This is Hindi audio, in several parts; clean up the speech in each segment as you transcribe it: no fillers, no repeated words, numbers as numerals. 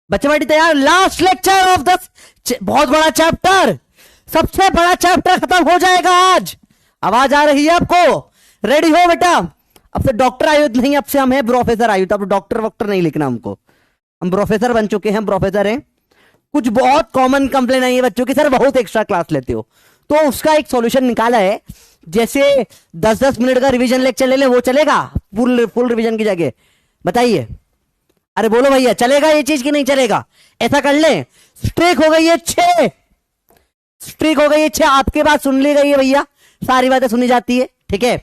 बच्चे बैठी तैयार, लास्ट लेक्चर ऑफ द बहुत बड़ा चैप्टर, सबसे बड़ा चैप्टर खत्म हो जाएगा आज। आवाज आ रही है आपको? रेडी हो बेटा? अब से डॉक्टर आयुध नहीं, अब से हम हैं प्रोफेसर आयुध। अब डॉक्टर वॉक्टर नहीं लिखना हमको, हम प्रोफेसर बन चुके हैं, प्रोफेसर हैं। कुछ बहुत कॉमन कंप्लेन आई है बच्चों की, सर बहुत एक्स्ट्रा क्लास लेते हो, तो उसका एक सॉल्यूशन निकाला है। जैसे 10-10 मिनट का रिवीजन लेक्चर ले ले, वो चलेगा फुल रिवीजन की जगह? बताइए, अरे बोलो भैया, चलेगा ये चीज कि नहीं चलेगा? ऐसा कर ले, स्ट्रिक हो गई है 6, स्ट्रिक हो गई है 6, आपके बात सुन ली गई है भैया, सारी बातें सुनी जाती है, ठीक है।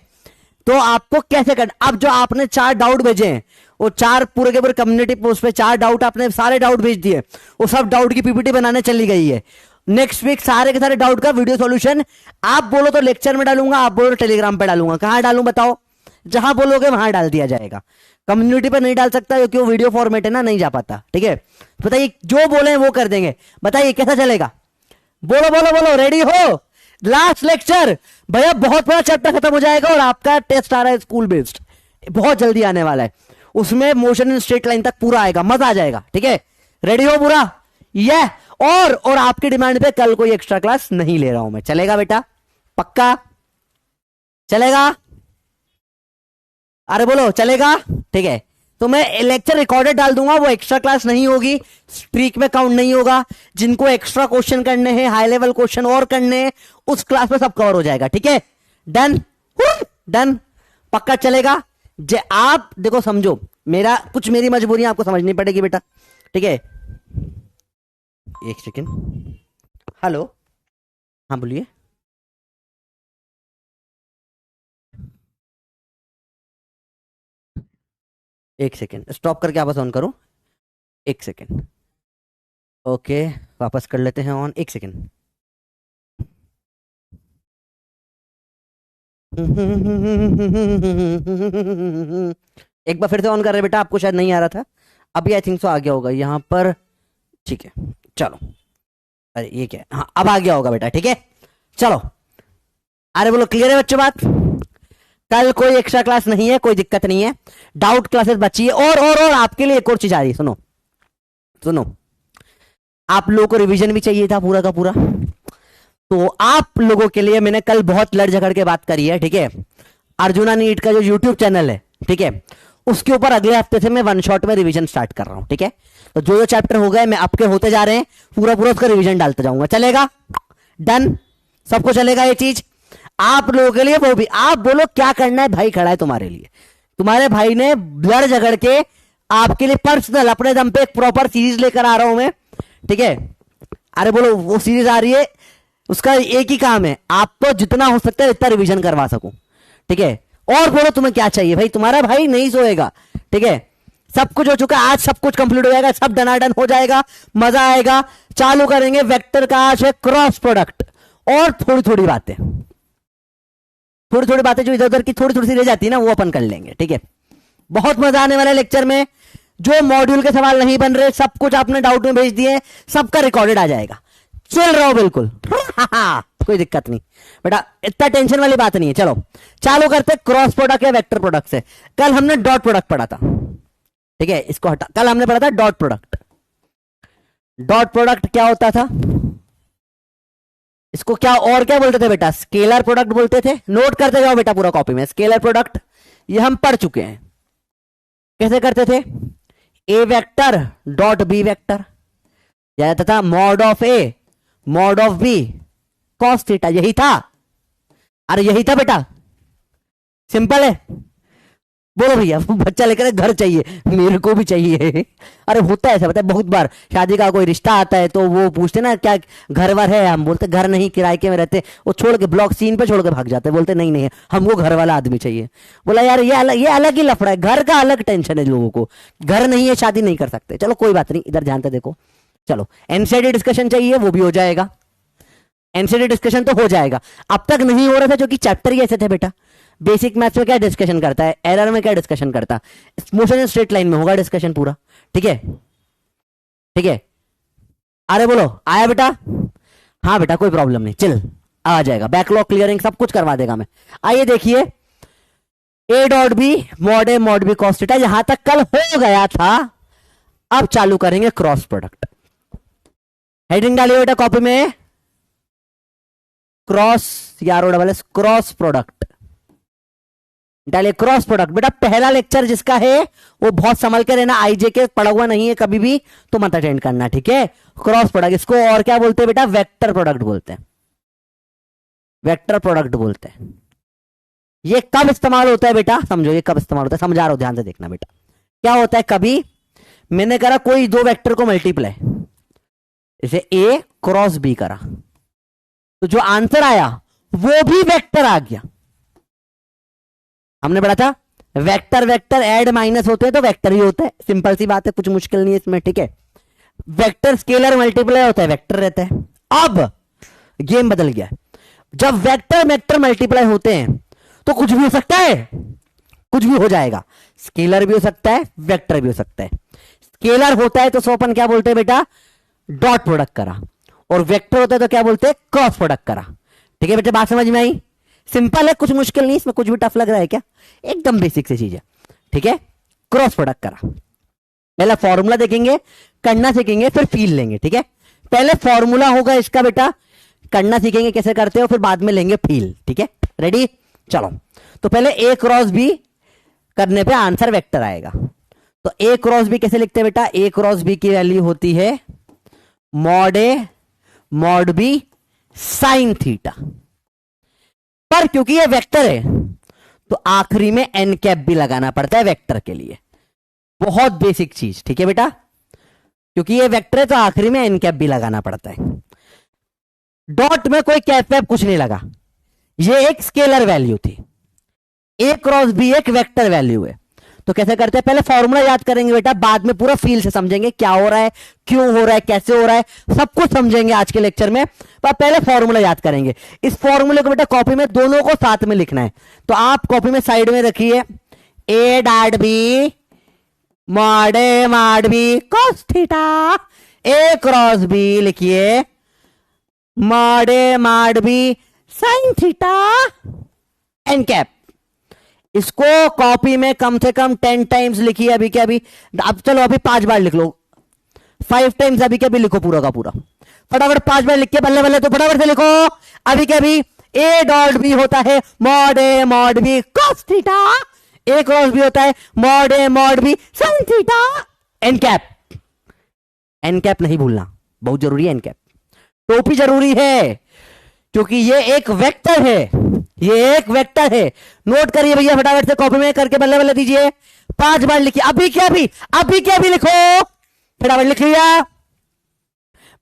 तो आपको कैसे कर, अब जो आपने 4 डाउट भेजे हैं, वो 4 पूरे के पूरे कम्युनिटी पोस्ट पे 4 डाउट आपने सारे डाउट भेज दिए, वो सब डाउट की पीपीटी बनाने चली गई है। नेक्स्ट वीक सारे के सारे डाउट का वीडियो सॉल्यूशन, आप बोलो तो लेक्चर में डालूंगा, आप बोलो तो टेलीग्राम पे डालूंगा। कहां डालूं बताओ? जहां बोलोगे वहां डाल दिया जाएगा। कम्युनिटी पे नहीं डाल सकता क्योंकि वो वीडियो फॉर्मेट है ना, नहीं जा पाता, ठीक है। बताइए, जो बोले वो कर देंगे, बताइए कैसा चलेगा? बोलो बोलो बोलो, रेडी हो? लास्ट लेक्चर भैया, बहुत बड़ा चैप्टर खत्म हो जाएगा और आपका टेस्ट आ रहा है स्कूल बेस्ड, बहुत जल्दी आने वाला है। उसमें मोशन इन स्ट्रेट लाइन तक पूरा आएगा, मजा आ जाएगा, ठीक है। रेडी हो पूरा? ये और आपकी डिमांड पे कल कोई एक्स्ट्रा क्लास नहीं ले रहा हूं मैं, चलेगा बेटा? पक्का चलेगा? अरे बोलो, चलेगा? ठीक है। तो मैं लेक्चर रिकॉर्डेड डाल दूंगा, वो एक्स्ट्रा क्लास नहीं होगी, स्ट्रीक में काउंट नहीं होगा। जिनको एक्स्ट्रा क्वेश्चन करने हैं, हाई लेवल क्वेश्चन और करने हैं, उस क्लास में सब कवर हो जाएगा, ठीक है। डन डन, पक्का चलेगा? जे आप देखो, समझो मेरा कुछ, मेरी मजबूरियां आपको समझनी पड़ेगी बेटा, ठीक है। एक सेकेंड, हेलो, हाँ बोलिए। एक सेकेंड, स्टॉप करके वापस ऑन करो, एक सेकेंड। ओके, वापस कर लेते हैं ऑन, एक सेकेंड। एक बार फिर से ऑन कर रहे बेटा, आपको शायद नहीं आ रहा था, अभी आई थिंक सो आ गया होगा यहाँ पर, ठीक है। चलो, अरे ये क्या है, हाँ अब आ गया होगा बेटा, ठीक है। चलो, अरे बोलो, क्लियर है बच्चों बात? कल कोई एक्स्ट्रा क्लास नहीं है, कोई दिक्कत नहीं है, डाउट क्लासेस बची है। और आपके लिए एक और चीज आ रही है, सुनो सुनो, आप लोगों को रिवीजन भी चाहिए था पूरा का पूरा, तो आप लोगों के लिए मैंने कल बहुत लड़ झगड़ के बात करी है, ठीक है। अर्जुना नीट का जो यूट्यूब चैनल है, ठीक है, उसके ऊपर अगले हफ्ते से मैं वन शॉट में रिवीजन स्टार्ट कर रहा हूं, ठीक है। तो जो चैप्टर हो गए, मैं आपके होते जा रहे हैं, पूरा पूरा उसका रिवीजन डालते जाऊंगा, चलेगा? डन, सबको चलेगा ये चीज? आप लोगों के लिए वो भी, आप बोलो क्या करना है, भाई खड़ा है तुम्हारे लिए। तुम्हारे भाई ने लड़ झगड़ के आपके लिए पर्सनल अपने दम पे एक प्रॉपर सीरीज लेकर आ रहा हूं मैं, ठीक है। अरे बोलो, वो सीरीज आ रही है, उसका एक ही काम है, आपको जितना हो सकता है इतना रिवीजन करवा सकूं, ठीक है। और बोलो तुम्हें क्या चाहिए भाई, तुम्हारा भाई नहीं सोएगा, ठीक है। सब कुछ हो चुका है, आज सब कुछ कंप्लीट हो जाएगा, सब डनाडन हो जाएगा, मजा आएगा। चालू करेंगे वेक्टर का आज है क्रॉस प्रोडक्ट, और थोड़ी थोड़ी बातें जो इधर उधर की थोड़ी थोड़ी सी रह जाती है ना, वो अपन कर लेंगे, ठीक है। बहुत मजा आने वाला है लेक्चर में। जो मॉड्यूल के सवाल नहीं बन रहे, सब कुछ आपने डाउट में भेज दिए, सबका रिकॉर्डेड आ जाएगा, चल रहा हो बिल्कुल। कोई दिक्कत नहीं बेटा, इतना टेंशन वाली बात नहीं है। चलो चालू करते क्रॉस प्रोडक्ट या वेक्टर प्रोडक्ट से। कल हमने डॉट प्रोडक्ट पढ़ा था, ठीक है, इसको हटा, कल हमने पढ़ा था डॉट प्रोडक्ट। डॉट प्रोडक्ट क्या होता था, इसको क्या और क्या बोलते थे बेटा? स्केलर प्रोडक्ट बोलते थे। नोट करते जाओ बेटा पूरा कॉपी में, स्केलर प्रोडक्ट ये हम पढ़ चुके हैं। कैसे करते थे? A vector dot B vector, जाता था mod of A mod of B cos theta, यही था। अरे यही था बेटा, सिंपल है। बोलो भैया, बच्चा लेकर घर चाहिए, मेरे को भी चाहिए। अरे होता है ऐसा, पता है, बहुत बार शादी का कोई रिश्ता आता है तो वो पूछते ना क्या घर वर है, हम बोलते घर नहीं, किराए के में रहते। वो छोड़ के ब्लॉक सीन पे छोड़ के भाग जाते, बोलते नहीं नहीं हमको घर वाला आदमी चाहिए। बोला यार ये अलग ही लफड़ा है, घर का अलग टेंशन है लोगों को, घर नहीं है शादी नहीं कर सकते। चलो कोई बात नहीं, इधर ध्यान से देखो। चलो एनसीईआरटी डिस्कशन चाहिए, वो भी हो जाएगा, एनसीईआरटी डिस्कशन तो हो जाएगा। अब तक नहीं हो रहा था क्योंकि चैप्टर ही ऐसे थे बेटा। बेसिक मैथ्स में क्या डिस्कशन करता है, एरर में क्या डिस्कशन करता है, मोशन इन स्ट्रेट लाइन में होगा डिस्कशन पूरा, ठीक है ठीक है। अरे बोलो आया बेटा? हाँ बेटा कोई प्रॉब्लम नहीं, चल आ जाएगा, बैकलॉग क्लियरिंग सब कुछ करवा देगा मैं। आइए देखिए, A dot B mod A mod B cos theta, यहां तक कल हो गया था। अब चालू करेंगे क्रॉस प्रोडक्ट। हेडिंग डालिए बेटा कॉपी में, क्रॉस यारो डबल एस, क्रॉस प्रोडक्ट डालिए। क्रॉस प्रोडक्ट बेटा पहला लेक्चर जिसका है वो बहुत संभल के रहना, आईजे के पढ़ा हुआ नहीं है कभी भी तो मत अटेंड करना, ठीक है। क्रॉस प्रोडक्ट इसको और क्या बोलते हैं बेटा, वेक्टर प्रोडक्ट बोलते हैं, वेक्टर प्रोडक्ट बोलते हैं। ये कब इस्तेमाल होता है बेटा, समझो ये कब इस्तेमाल होता है, समझा रहा हूं ध्यान से देखना बेटा। क्या होता है, कभी मैंने करा कोई दो वेक्टर को मल्टीप्लाई, जैसे ए क्रॉस बी करा, तो जो आंसर आया वो भी वेक्टर आ गया। हमने पढ़ा था वेक्टर वेक्टर ऐड माइनस होते हैं तो वेक्टर ही होता है, सिंपल सी बात है, कुछ मुश्किल नहीं है इसमें, ठीक है। वेक्टर स्केलर मल्टीप्लाई होता है, वेक्टर रहता है। अब गेम बदल गया, जब वेक्टर वेक्टर मल्टीप्लाई होते हैं तो कुछ भी हो सकता है, कुछ भी हो जाएगा, स्केलर भी हो सकता है, वेक्टर भी हो सकता है। स्केलर होता है तो सोपन क्या बोलते हैं बेटा, डॉट प्रोडक्ट करा, और वेक्टर होता है तो क्या बोलते हैं, क्रॉस प्रोडक्ट करा, ठीक है बेटा। बात समझ में आई, सिंपल है, कुछ मुश्किल नहीं, इसमें कुछ भी टफ लग रहा है क्या, एकदम बेसिक सी चीज है, ठीक है। क्रॉस प्रोडक्ट करा, पहले फॉर्मूला देखेंगे, करना सीखेंगे, फिर फील लेंगे, ठीक है। पहले फॉर्मूला होगा इसका बेटा, करना सीखेंगे कैसे करते हो, फिर बाद में लेंगे फील, ठीक है। रेडी, चलो। तो पहले ए क्रॉस बी करने पे आंसर वेक्टर आएगा, तो ए क्रॉस बी कैसे लिखते हैं बेटा, ए क्रॉस बी की वैल्यू होती है mod A mod B sine theta, पर क्योंकि ये वेक्टर है तो आखिरी में एन कैप भी लगाना पड़ता है वेक्टर के लिए, बहुत बेसिक चीज, ठीक है बेटा। क्योंकि ये वेक्टर है तो आखिरी में एन कैप भी लगाना पड़ता है। डॉट में कोई कैप वैप कुछ नहीं लगा, ये एक स्केलर वैल्यू थी, ए क्रॉस बी एक वेक्टर वैल्यू है। तो कैसे करते हैं, पहले फॉर्मूला याद करेंगे बेटा, बाद में पूरा फील से समझेंगे क्या हो रहा है, क्यों हो रहा है, कैसे हो रहा है, सब कुछ समझेंगे आज के लेक्चर में। पर पहले फॉर्मूला याद करेंगे। इस फॉर्मूले को बेटा कॉपी में दोनों को साथ में लिखना है, तो आप कॉपी में साइड में रखिए a dot B mod B cos theta, A cross b लिखिए mod B sine theta N cap. इसको कॉपी में कम से कम 10 टाइम्स लिखिए अभी के अभी, अब चलो अभी 5 बार लिख लो, 5 टाइम्स अभी के अभी लिखो पूरा का पूरा, फटाफट 5 बार लिख के बल्ले बल्ले तो फटाफट से लिखो अभी के अभी। ए डॉट बी होता है मॉड बी कॉस थीटा, ए क्रॉस बी होता है mod B sine theta N cap. N cap नहीं भूलना, बहुत जरूरी है एन कैप, टोपी जरूरी है क्योंकि ये एक वेक्टर है, ये एक वेक्टर है। नोट करिए भैया फटाफट से कॉपी में करके बल्ले बल्ले दीजिए, 5 बार लिखिए अभी क्या भी लिखो, फटाफट लिख लिया।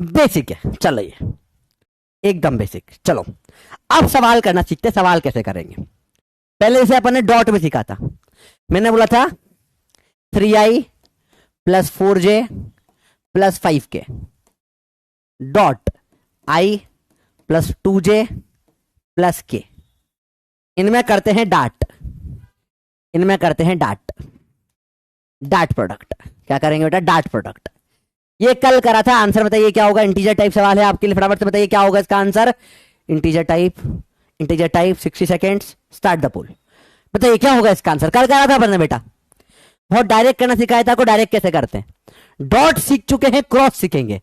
बेसिक है, चलो ये एकदम बेसिक। चलो अब सवाल करना सीखते, सवाल कैसे करेंगे। पहले इसे अपन ने डॉट में सीखा था, मैंने बोला था 3i + 4j + 5k dot i + 2j + k, इनमें करते हैं डाट, इनमें करते हैं डाट, डाट प्रोडक्ट। क्या करेंगे बेटा, डाट प्रोडक्ट। ये कल करा था, आंसर बताइए क्या होगा। इंटीजर टाइप सवाल है आपके लिए, फटाफट से बताइए क्या होगा इसका answer. Integer type 60 seconds, start the poll. बताइए क्या होगा इसका आंसर, कल करा था अपन ने बेटा, बहुत डायरेक्ट करना सिखाया था आपको, डायरेक्ट कैसे करते हैं। डॉट सीख चुके हैं, क्रॉस सीखेंगे,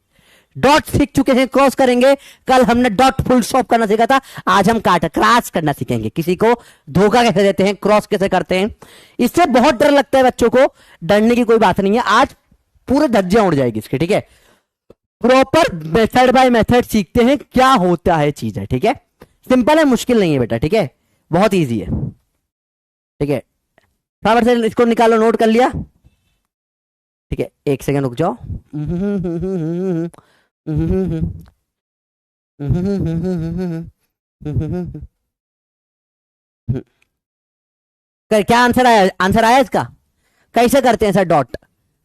डॉट सीख चुके हैं, क्रॉस करेंगे। कल हमने डॉट फुल स्टॉप करना सीखा था, आज हम क्रॉस करना सीखेंगे। किसी को धोखा कैसे देते हैं, क्रॉस कैसे करते हैं। इससे बहुत डर लगता है बच्चों को, डरने की कोई बात नहीं है, आज पूरे धज्जियां उड़ जाएगी इसके, ठीक है। प्रॉपर मेथड बाय मेथड सीखते हैं क्या होता है चीजें, ठीक है। सिंपल है, मुश्किल नहीं है बेटा, ठीक है, बहुत ईजी है, ठीक है। फटाफट से इसको निकालो, नोट कर लिया, ठीक है। 1 सेकंड रुक जाओ। क्या आंसर आया, आंसर आया इसका। कैसे करते हैं सर डॉट,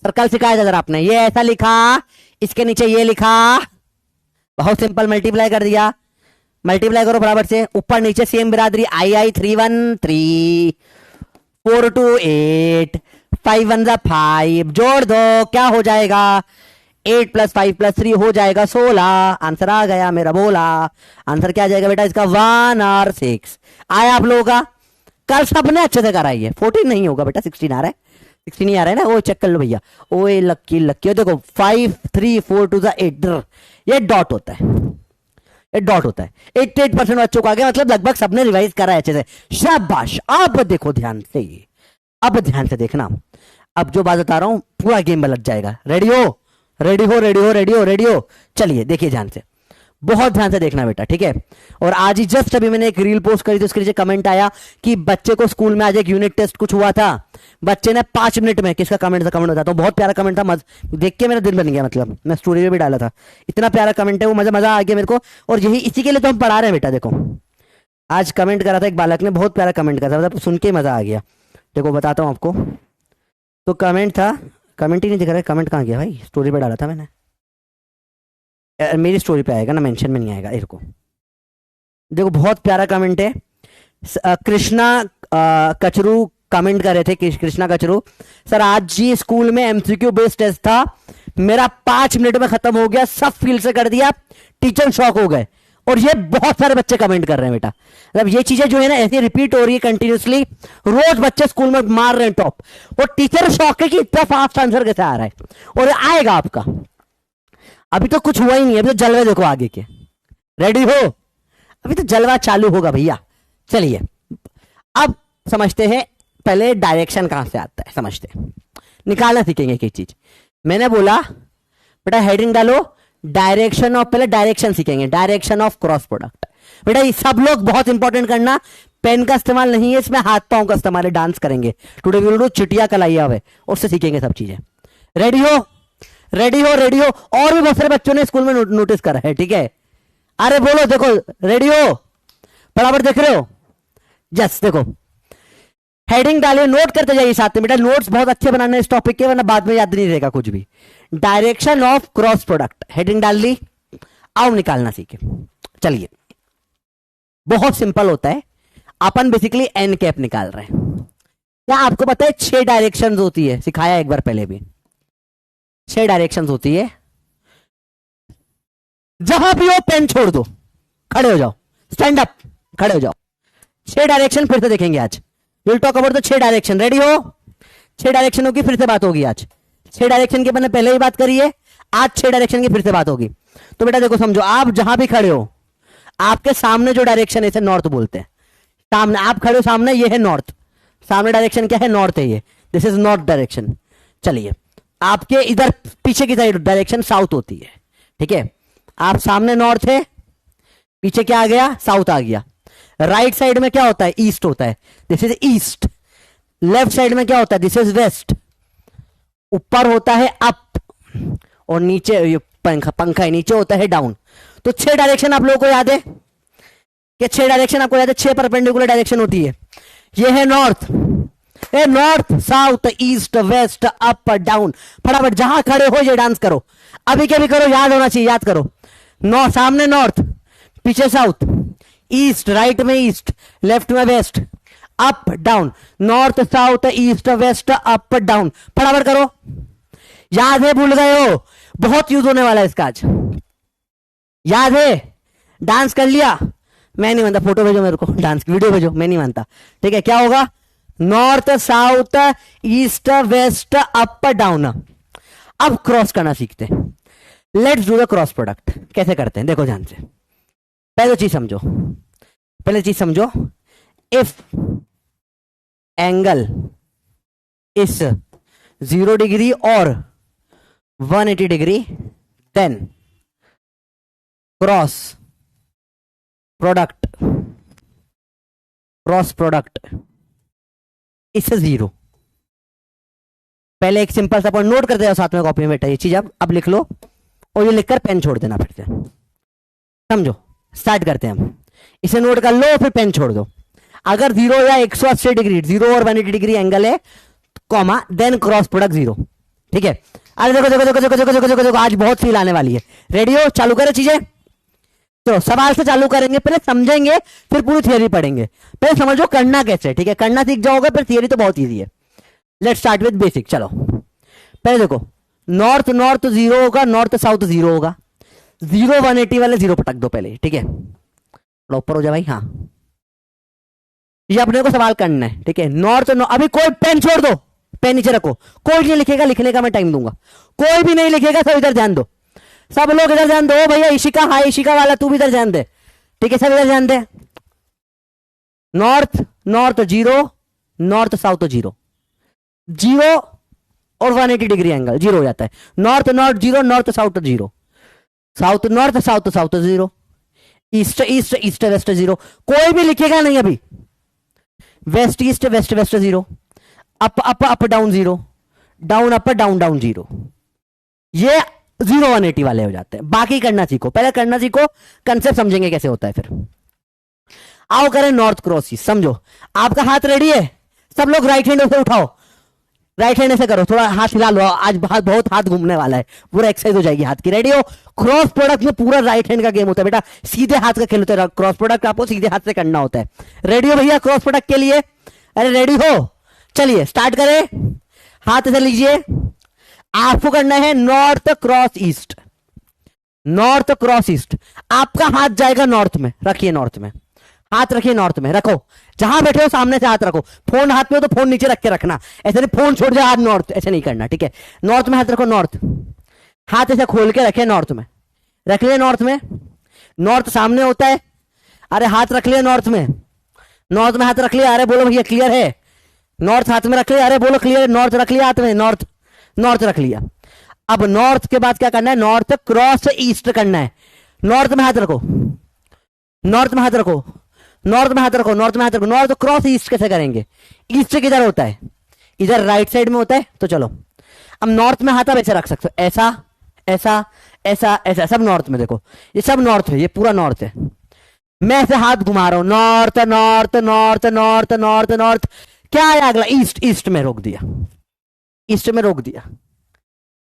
सर कल सिखाया था सर आपने, ये ऐसा लिखा, इसके नीचे ये लिखा, बहुत सिंपल, मल्टीप्लाई कर दिया, मल्टीप्लाई करो बराबर से, ऊपर नीचे सेम बिरादरी, आई 3 1 3 4 2 8 5 1 5, जोड़ दो क्या हो जाएगा, 8 + 5 + 3 हो जाएगा 16। आंसर आ गया मेरा, बोला आंसर क्या आ जाएगा बेटा इसका, 1 और 6 आया आप लोगों का। कल सबने अच्छे से कराई है, 14 नहीं होगा बेटा, 16 आ रहा है, 60 नहीं आ रहा है ना, वो चेक कर लो भैया। ओए लक्की लक्की, देखो 5 3 4 2 8, ये डॉट होता है, ये डॉट होता है। 88% बच्चों को आ गया, मतलब लगभग सबने रिवाइज करा है अच्छे से, शाबाश। अब देखो ध्यान से, अब ध्यान से देखना, अब जो बात बता रहा हूं पूरा गेम में लग जाएगा। रेडी हो, रेडी हो, रेडी हो, रेडी हो, रेडी हो, चलिए देखिए ध्यान से, बहुत ध्यान से देखना बेटा, ठीक है। और आज ही जस्ट अभी मैंने एक रील पोस्ट करी थी, उसके नीचे कमेंट आया कि बच्चे को स्कूल में आज एक यूनिट टेस्ट कुछ हुआ था, बच्चे ने 5 मिनट में, किसका कमेंट था, कमेंट बताता हूँ, बहुत प्यारा कमेंट था, देख के मेरा दिल बन गया, मतलब मैं स्टोरी में भी डाला था, इतना प्यारा कमेंट है वो, मजा आ गया मेरे को। और यही इसी के लिए तो हम पढ़ा रहे हैं बेटा। देखो आज कमेंट करा था एक बालक ने, बहुत प्यारा कमेंट करा था, मतलब सुन के मजा आ गया। देखो बताता हूँ आपको, तो कमेंट था, कमेंट ही नहीं दिख रहा है, कमेंट कहाँ गया भाई, स्टोरी पे डाला था मैंने, मेरी स्टोरी पे आएगा ना, मेंशन में नहीं आएगा। इनको देखो बहुत प्यारा कमेंट है, कृष्णा कचरू कमेंट कर रहे थे, कृष्णा कचरू, सर आज जी स्कूल में एमसीक्यू बेस्ड टेस्ट था, मेरा 5 मिनट में खत्म हो गया, सब फील से कर दिया, टीचर शॉक हो गए। और ये बहुत सारे बच्चे कमेंट कर रहे हैं बेटा, मतलब ये चीजें जो है ना ऐसे रिपीट हो रही है कंटिन्यूसली, रोज बच्चे स्कूल में मार रहे हैं टॉप, और टीचर शॉक है कि इतना फास्ट आंसर कैसे आ रहा है, और आएगा आपका। अभी तो कुछ हुआ ही नहीं, अभी तो जलवे देखो आगे के, रेडी हो, अभी तो जलवा चालू होगा भैया। चलिए अब समझते हैं, पहले डायरेक्शन कहां से आता है समझते हैं, निकालना सीखेंगे एक चीज। मैंने बोला बेटा हेडिंग डालो, डायरेक्शन ऑफ, पहले डायरेक्शन सीखेंगे, डायरेक्शन ऑफ क्रॉस प्रोडक्ट। बेटा ये सब लोग बहुत इंपॉर्टेंट करना, पेन का इस्तेमाल नहीं है इसमें, हाथ पांव का इस्तेमाल है, डांस करेंगे टुडे वी विल डू चिटिया कलाइया हुए, उससे सीखेंगे सब चीजें। रेडी हो, रेडी हो, रेडी हो। और भी बहुत सारे बच्चों ने स्कूल में नोटिस करा है, ठीक है, अरे बोलो, देखो रेडी हो, बराबर देख रहे हो, जस्ट देखो हेडिंग डालिए, नोट करते जाइए साथ में बेटा, नोट्स बहुत अच्छे बनाने इस टॉपिक के, वरना बाद में याद नहीं रहेगा कुछ भी। Direction of cross product, heading डाल ली, आओ निकालना सीखे। चलिए बहुत सिंपल होता है, अपन बेसिकली एन कैप निकाल रहे हैं। क्या आपको पता है 6 डायरेक्शन होती है, सिखाया एक बार पहले भी, 6 डायरेक्शन होती है। जहां भी हो पेन छोड़ दो, खड़े हो जाओ, स्टैंड अप, खड़े हो जाओ। 6 डायरेक्शन फिर से देखेंगे आज, will talk about the 6 direction. Ready हो, 6 डायरेक्शनों की फिर से बात होगी आज, 6 डायरेक्शन की मैंने पहले ही बात करी है, आज 6 डायरेक्शन की फिर से बात होगी। तो बेटा देखो समझो, आप जहां भी खड़े हो, आपके सामने जो डायरेक्शन है इसे नॉर्थ बोलते हैं, सामने आप खड़े हो, सामने ये है नॉर्थ, सामने डायरेक्शन क्या है, नॉर्थ है, ये दिस इज नॉर्थ डायरेक्शन। चलिए आपके इधर पीछे की साइड डायरेक्शन साउथ होती है, ठीक है, आप सामने नॉर्थ है, पीछे क्या आ गया, साउथ आ गया। राइट साइड में क्या होता है, ईस्ट होता है, this is east. Left side में क्या होता है, दिस इज वेस्ट। ऊपर होता है अप, और नीचे पंखा है, नीचे होता है डाउन। तो 6 डायरेक्शन आप लोगों को याद है, कि 6 डायरेक्शन आपको याद है, 6 परपेंडिकुलर डायरेक्शन होती है। ये है north, north south east west up down. फटाफट जहां खड़े हो ये डांस करो, अभी के भी करो, याद होना चाहिए, याद करो। नॉर्थ, सामने नॉर्थ, पीछे साउथ, ईस्ट, राइट में ईस्ट, लेफ्ट में west, up down, north south east west up down. फटाफट करो, याद है, भूल गए हो, बहुत यूज होने वाला है इसका आज, याद है, डांस कर लिया, मैं नहीं मानता, फोटो भेजो मेरे को, डांस की वीडियो भेजो, मैं नहीं मानता, ठीक है। क्या होगा, north south east west up down. अब क्रॉस करना सीखते हैं, let's do the cross product. कैसे करते हैं देखो ध्यान से, पहले चीज समझो, पहले चीज समझो, इफ एंगल इज 0 डिग्री और 180 degree, then cross product, cross product इस 0। पहले एक सिंपल सा पॉइंट नोट करते जाओ साथ में कॉपी में बेटा, ये चीज अब लिख लो, और ये लिखकर पेन छोड़ देना फिर से, समझो। स्टार्ट करते हैं हम, इसे नोट कर लो फिर पेन छोड़ दो। अगर 0 या 180 डिग्री, 0 और 180 डिग्री एंगल है, कॉमा, देन क्रॉस प्रोडक्ट 0, ठीक है। अरे देखो देखो देखो देखो देखो देखो देखो, आज बहुत फील आने वाली है। रेडी हो, चालू करें चीजें, तो सवाल से चालू करेंगे, पहले समझेंगे फिर पूरी थियरी पढ़ेंगे। पहले समझो करना कैसे, ठीक है, करना सीख जाओगे, फिर थियरी तो बहुत इजी है। Let's start with basic. चलो पहले देखो, नॉर्थ नॉर्थ 0 होगा, नॉर्थ साउथ 0 होगा, 0 180 वाले 0 पटक दो पहले, ठीक है, थोड़ा ऊपर हो जाए भाई, हाँ, ये अपने को सवाल करना है, ठीक है। नॉर्थ अभी कोई पेन छोड़ दो, पेन नीचे रखो, कोई नहीं लिखेगा, लिखने का मैं टाइम दूंगा, कोई भी नहीं लिखेगा, सब इधर ध्यान दो, सब लोग इधर ध्यान दो। भैया इशिका, हाय इशिका वाला तू भी इधर ध्यान दे, ठीक है, सब इधर ध्यान दे। North north zero, north south zero, zero और 180 डिग्री एंगल जीरो हो जाता है। North north zero, north south zero, south north, south south zero, east east east west zero, कोई भी लिखेगा नहीं अभी। West east west west zero, up up up down zero, down up down down zero, ये 0 180 वाले हो जाते हैं। बाकी करना सीखो, पहले करना सीखो, कंसेप्ट समझेंगे कैसे होता है फिर। आओ करें नॉर्थ क्रॉस ईस्ट, समझो। आपका हाथ रेडी है, सब लोग राइट हैंड से उठाओ, राइट हैंड से करो, थोड़ा हाथ हिला लो, आज बहुत हाथ घूमने वाला है, पूरा एक्सरसाइज हो जाएगी हाथ की। रेडी हो? क्रॉस प्रोडक्ट में पूरा राइट हैंड का गेम होता है बेटा, सीधे हाथ का खेल होता है, क्रॉस प्रोडक्ट आपको सीधे हाथ से करना होता है। रेडी हो भैया क्रॉस प्रोडक्ट के लिए? अरे रेडी हो, चलिए स्टार्ट करें। हाथ से लीजिए, आपको करना है north cross east, north cross east. आपका हाथ जाएगा नॉर्थ में, रखिए नॉर्थ में, हाथ रखिए नॉर्थ में, रखो, जहां बैठे हो सामने से हाथ रखो। फोन हाथ में हो तो फोन नीचे रख के रखना, ऐसे नहीं फोन छोड़ जाए हाथ नॉर्थ, ऐसे नहीं करना, ठीक है। नॉर्थ में हाथ रखो, नॉर्थ, हाथ ऐसे खोल के रखे नॉर्थ में, रख लिया नॉर्थ में, नॉर्थ सामने होता है। अरे हाथ रख लिया नॉर्थ में, नॉर्थ में हाथ रख लिया, अरे बोलो भैया क्लियर है? नॉर्थ हाथ में रख लिया, अरे बोलो क्लियर है? नॉर्थ रख लिया हाथ में, नॉर्थ, नॉर्थ रख लिया। अब नॉर्थ के बाद क्या करना है? नॉर्थ क्रॉस ईस्ट करना है। नॉर्थ में हाथ रखो, नॉर्थ में हाथ रखो, नॉर्थ में हाथ रखो, नॉर्थ में हाथ रखो। नॉर्थ क्रॉस ईस्ट कैसे करेंगे? ईस्ट किधर होता है? इधर राइट साइड में होता है, तो चलो अब नॉर्थ में हाथ आप ऐसे रख सकते हो, ऐसा ऐसा ऐसा ऐसा, सब नॉर्थ में, देखो ये सब नॉर्थ है, ये पूरा नॉर्थ है। मैं ऐसे हाथ घुमा रहा हूं, north north north north north north, क्या आया अगला? ईस्ट, ईस्ट में रोक दिया, ईस्ट में रोक दिया।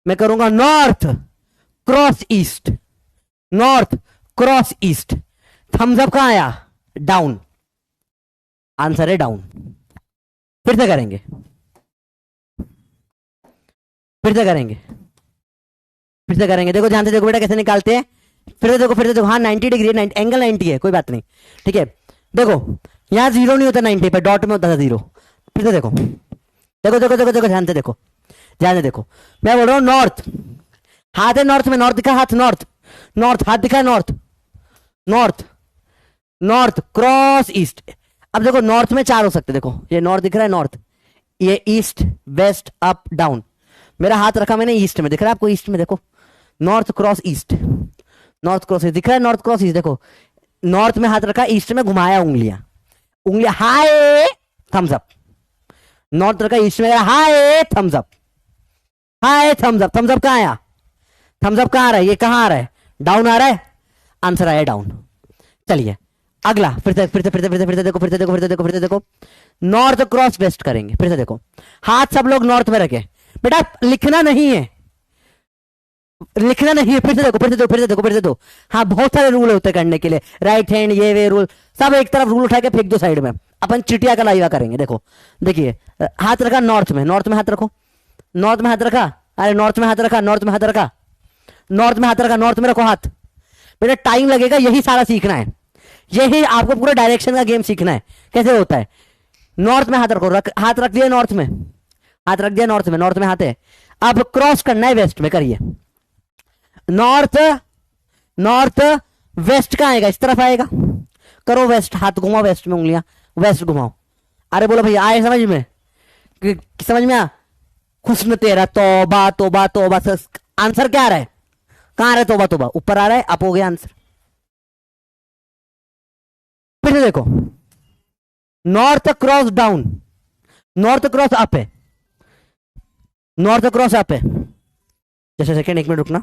मैं करूंगा north cross east, north cross east. Thumbs up कहां आया? डाउन, आंसर है डाउन। फिर से करेंगे, फिर से करेंगे, फिर से करेंगे। देखो ध्यान से देखो बेटा कैसे निकालते हैं, फिर से देखो, फिर से देखो। हाँ 90 डिग्री, एंगल 90 है, कोई बात नहीं, ठीक है। देखो यहां जीरो नहीं होता 90 पे, डॉट में होता था जीरो। फिर से देखो, देखो देखो देखो देखो, ध्यान से देखो, ध्यान से देखो। मैं बोल रहा हूं नॉर्थ, हाथ है नॉर्थ में, नॉर्थ दिखा हाथ, नॉर्थ, नॉर्थ हाथ दिखा, north, north, north cross east. अब देखो नॉर्थ में 4 हो सकते, देखो ये नॉर्थ दिख रहा है, नॉर्थ, ये ईस्ट वेस्ट अप डाउन। मेरा हाथ रखा मैंने ईस्ट में, दिख रहा है आपको? ईस्ट में देखो, north cross east, north cross east दिख रहा है, नॉर्थ क्रॉस ईस्ट। देखो नॉर्थ में हाथ रखा, ईस्ट में घुमाया, उंगलियां, उंगलियां, हाय थम्स अप। नॉर्थ रखा, ईस्ट में, हाय थम्स अप, हाय थम्स अप। थम्स अप कहां आया? थम्स अप कहां आ रहा है? ये कहां आ रहा है? डाउन आ रहा है, आंसर आया डाउन। चलिए अगला, फिर से फिर से फिर से फिर से फिर से देखो, फिर से देखो, फिर से देखो, फिर से देखो। नॉर्थ क्रॉस वेस्ट करेंगे, फिर से देखो, हाथ सब लोग नॉर्थ में रखे बेटा, लिखना नहीं है, लिखना नहीं है। फिर से देखो, फिर से देखो, फिर से देखो, फिर से देखो। हाँ बहुत सारे रूल होते हैं करने के लिए, राइट हैंड, ये वे रूल, सब एक तरफ रूल उठा के फेंक दो साइड में, अपन चिटिया का लाइवा करेंगे। देखो देखिए, हाथ रखा नॉर्थ में, नॉर्थ में हाथ रखो, नॉर्थ में हाथ रखा, अरे नॉर्थ में हाथ रखा, नॉर्थ में हाथ रखा, नॉर्थ में हाथ रखा, नॉर्थ में रखो हाथ। बेटा टाइम लगेगा, यही सारा सीखना है, यही आपको पूरा डायरेक्शन का गेम सीखना है कैसे होता है। नॉर्थ में हाथ रखो, हाथ रख दिया नॉर्थ में, हाथ रख दिया नॉर्थ में, नॉर्थ में हाथ है। अब क्रॉस करना है वेस्ट में, करिए। नॉर्थ नॉर्थ वेस्ट कहां आएगा? इस तरफ आएगा, करो वेस्ट, हाथ घुमाओ वेस्ट में, उंगलियां वेस्ट घुमाओ। अरे बोलो भैया आए समझ में? समझ में आ? हुस्न तेरा, तौबा तौबा तौबा। आंसर क्या आ रहा है? कहां आ रहा है तौबा तौबा? ऊपर आ रहा है, अप हो गया आंसर। फिर से देखो, north cross down, north cross up है, नॉर्थ क्रॉस अप है। जैसे सेकेंड, 1 मिनट रुकना।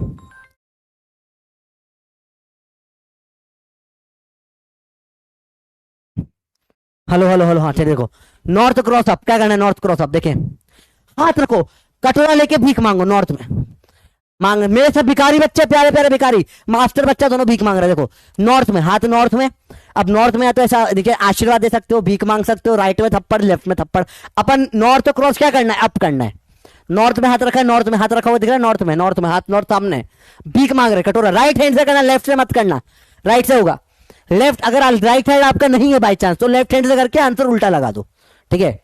हेलो हेलो हेलो, हाँ चलिए देखो, नॉर्थ क्रॉस अप क्या करना है? नॉर्थ क्रॉस अप, देखें हाथ रखो, कटोरा लेके भीख मांगो, नॉर्थ में मांग। मेरे सब भिखारी बच्चे, प्यारे प्यारे भिखारी, मास्टर बच्चा दोनों भीख मांग रहे हैं। देखो नॉर्थ में हाथ, नॉर्थ में। अब नॉर्थ में या तो ऐसा देखिए, आशीर्वाद दे सकते हो, भीख मांग सकते हो, राइट में थप्पड़, लेफ्ट में थप्पड़। अपन नॉर्थ क्रॉस क्या करना है? अप करना है। नॉर्थ में हाथ रखा है, नॉर्थ में हाथ रखा हुआ दिख रहा है, नॉर्थ में, नॉर्थ में हाथ, नॉर्थ सामने, भीख मांग रहे, कटोरा राइट हैंड से करना, लेफ्ट से मत करना, राइट से होगा। लेफ्ट, अगर राइट हैंड आपका नहीं है बाई चांस, तो लेफ्ट हैंड से करके आंसर उल्टा लगा दो, ठीक है।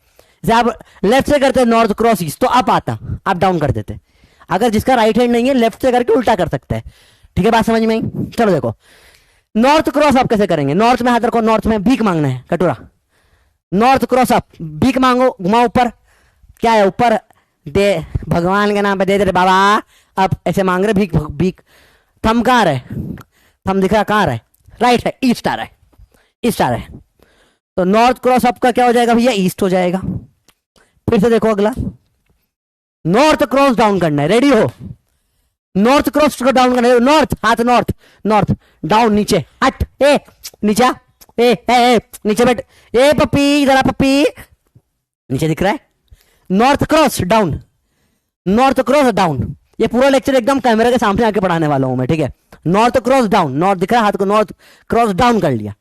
जैसे आप लेफ्ट से करते नॉर्थ क्रॉस ईस्ट तो अप आता, अप डाउन कर देते। अगर जिसका राइट हैंड नहीं है लेफ्ट से करके उल्टा कर सकता है। ठीक है, बात समझ में आई? चलो देखो, नॉर्थ क्रॉस आप कैसे करेंगे? नॉर्थ में हाथ रखो, नॉर्थ में भीख मांगना है, कटोरा। नॉर्थ क्रॉस अप, भीख मांगो, घुमाओ ऊपर। क्या है ऊपर? दे, भगवान के नाम पे दे दे बाबा। अब ऐसे मांग रहे भीख भीख। थम कहाँ रहे? थम दिख रहा कहाँ रहे? राइट है, ईस्ट आ रहा है, ईस्ट आ रहा है। तो नॉर्थ क्रॉस अप का क्या हो जाएगा भैया? ईस्ट हो जाएगा। फिर से देखो अगला, नॉर्थ क्रॉस डाउन करना है, रेडी हो? नॉर्थ क्रॉस को डाउन करना है, नॉर्थ, हाथ नॉर्थ, नॉर्थ डाउन, नीचे हट, ए नीचे ए नीचे बैठ, ए पप्पी जरा पप्पी, नीचे दिख रहा है। North cross down, north cross down. ये पूरा लेक्चर एकदम कैमरे के सामने आके पढ़ाने वाला हूं मैं, ठीक है? नॉर्थ क्रॉस डाउन, नॉर्थ दिख रहा है हाथ को, नॉर्थ क्रॉस डाउन कर लिया।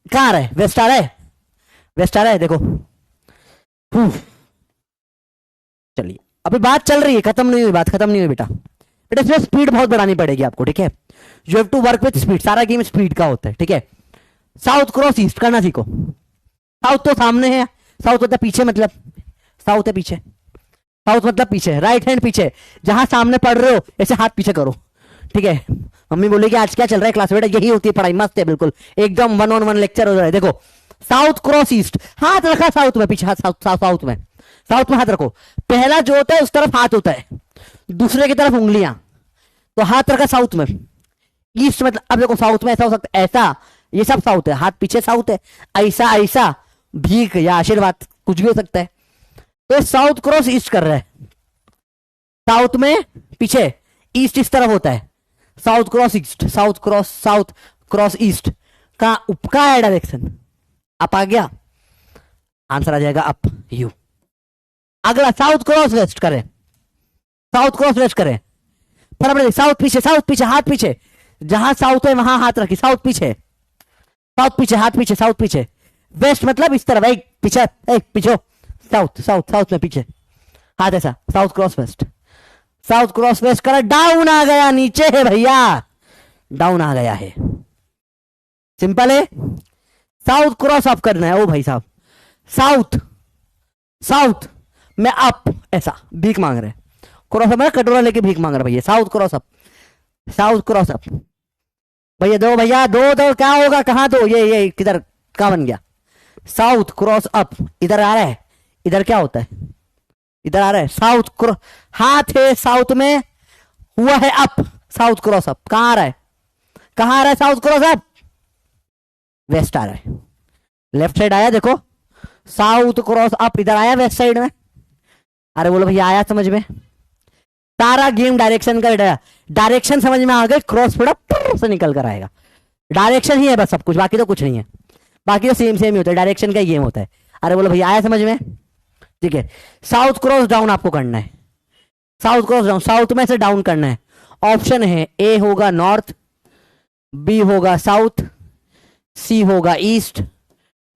कहां आ रहा है? वेस्ट आ रहा है, वेस्ट आ रहा है, देखो। चलिए अभी बात चल रही है, खत्म नहीं हुई बात, खत्म नहीं हुई बेटा। बेटा इसमें स्पीड बहुत बढ़ानी पड़ेगी आपको, ठीक है? You have to work with speed, सारा गेम स्पीड का होता है, ठीक है? साउथ क्रॉस ईस्ट करना सीखो। साउथ तो सामने है, साउथ होता है पीछे, मतलब साउथ है पीछे, साउथ मतलब पीछे, राइट हैंड पीछे। जहां सामने पढ़ रहे हो ऐसे हाथ पीछे करो, ठीक है? मम्मी बोलेगी आज क्या चल रहा है क्लास में? बेटा यही होती है पढ़ाई, मस्त है बिल्कुल, एकदम 1-on-1 लेक्चर हो रहा है। देखो साउथ क्रॉस ईस्ट, हाथ रखा साउथ में, पीछे हाथ साउथ में, साउथ में हाथ रखो। पहला जो होता है उस तरफ हाथ होता है, दूसरे की तरफ उंगलियां, तो हाथ रखा साउथ में। ईस्ट मतलब, अब देखो साउथ में ऐसा हो सकता है, ऐसा, ये सब साउथ है, हाथ पीछे साउथ है, ऐसा ऐसा, भीख या आशीर्वाद कुछ भी हो सकता है। तो साउथ क्रॉस ईस्ट कर रहा है, साउथ में पीछे, ईस्ट इस तरफ होता है, south cross east, south cross east का है डायरेक्शन, अप आ गया, आंसर आ जाएगा अप, यू। अगला साउथ क्रॉस वेस्ट करें, साउथ क्रॉस वेस्ट करें, बराबर। साउथ पीछे, हाथ पीछे, जहां साउथ है वहां हाथ रखी, साउथ पीछे, हाथ पीछे, साउथ पीछे। वेस्ट मतलब इस तरफ, एक पीछे, एक पीछे, साउथ में पीछे, हाथ ऐसा, साउथ क्रॉस वेस्ट करा, डाउन आ गया, नीचे है भैया, डाउन आ गया है, सिंपल है। साउथ क्रॉस अप करना है, ओ भाई साहब, साउथ में अप, ऐसा भीख मांग रहे, क्रॉस अप कटोरा लेके भीख मांग रहा भैया, साउथ क्रॉस अप भैया, दो भैया, दो क्या होगा, कहां दो, ये किधर, कहां बन गया? साउथ क्रॉस अप, इधर आ रहा है, इधर क्या होता है? इधर आ रहा है साउथ क्रॉस, हाथ है साउथ में, हुआ है अप, साउथ क्रॉस अप। कहां आ रहा है, कहां आ रहा है साउथ क्रॉस अप? वेस्ट आ रहा है, लेफ्ट साइड आया, देखो साउथ क्रॉस अप इधर आया, वेस्ट साइड में। अरे बोलो भैया आया समझ में? सारा गेम डायरेक्शन का, डायरेक्शन समझ में आ गए, क्रॉस थोड़ा से निकल कर आएगा, डायरेक्शन ही है बस सब कुछ, बाकी तो कुछ नहीं है, बाकी तो सेम ही होता है, डायरेक्शन का गेम होता है। अरे बोलो भैया आया समझ में? ठीक है, साउथ क्रॉस डाउन आपको करना है, साउथ क्रॉस डाउन, साउथ में से डाउन करना है। ऑप्शन है, ए होगा नॉर्थ, बी होगा साउथ, सी होगा ईस्ट,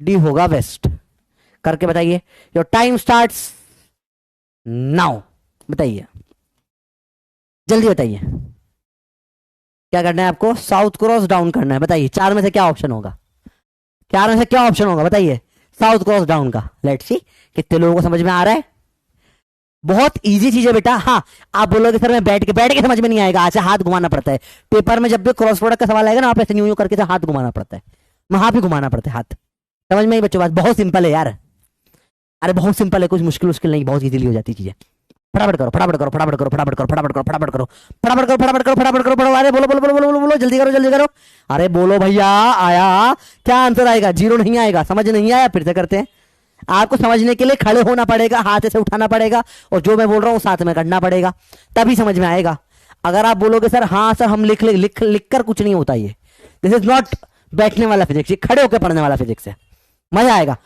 डी होगा वेस्ट। करके बताइए, योर टाइम स्टार्ट्स नाउ। बताइए जल्दी बताइए, क्या करना है आपको? साउथ क्रॉस डाउन करना है, बताइए चार में से क्या ऑप्शन होगा, चार में से क्या ऑप्शन होगा बताइए? साउथ क्रॉस डाउन का। लेट्स सी कितने लोगों को समझ में आ रहा है। बहुत इजी चीज है बेटा। हाँ आप बोलोगे सर मैं बैठ के समझ में नहीं आएगा, ऐसे हाथ घुमाना पड़ता है। पेपर में जब भी क्रॉस प्रोडक्ट का सवाल आएगा ना, आप ऐसे यूं करके तो हाथ घुमाना पड़ता है, वहां भी घुमाना पड़ता है हाथ। समझ में आई बच्चों बात? बहुत सिंपल है यार, अरे बहुत सिंपल है, कुछ मुश्किल नहीं, बहुत इजीली हो जाती चीजें। फटाफट करो, फटाफट करो, फटाफट करो, फटाफट करो, फटाफट करो, फटाफट करो, फटाफट करो, फटाफट करो, फटाफट करो, फटाफट। अरे बोलो बोलो बोलो बोलो बोलो, जल्दी करो, जल्दी करो। अरे बोलो भैया, आया क्या आंसर आएगा? जीरो नहीं आएगा। समझ नहीं आया? फिर से करते हैं। आपको समझने के लिए खड़े होना पड़ेगा, हाथ ऐसे उठाना पड़ेगा, और जो मैं बोल रहा हूँ साथ में करना पड़ेगा, तभी समझ में आएगा। अगर आप बोलोगे सर हाँ सर हम लिख कर कुछ नहीं होता, ये दिस इज नॉट बैठने वाला फिजिक्स, ये खड़े होकर पढ़ने वाला फिजिक्स है, मजा आएगा।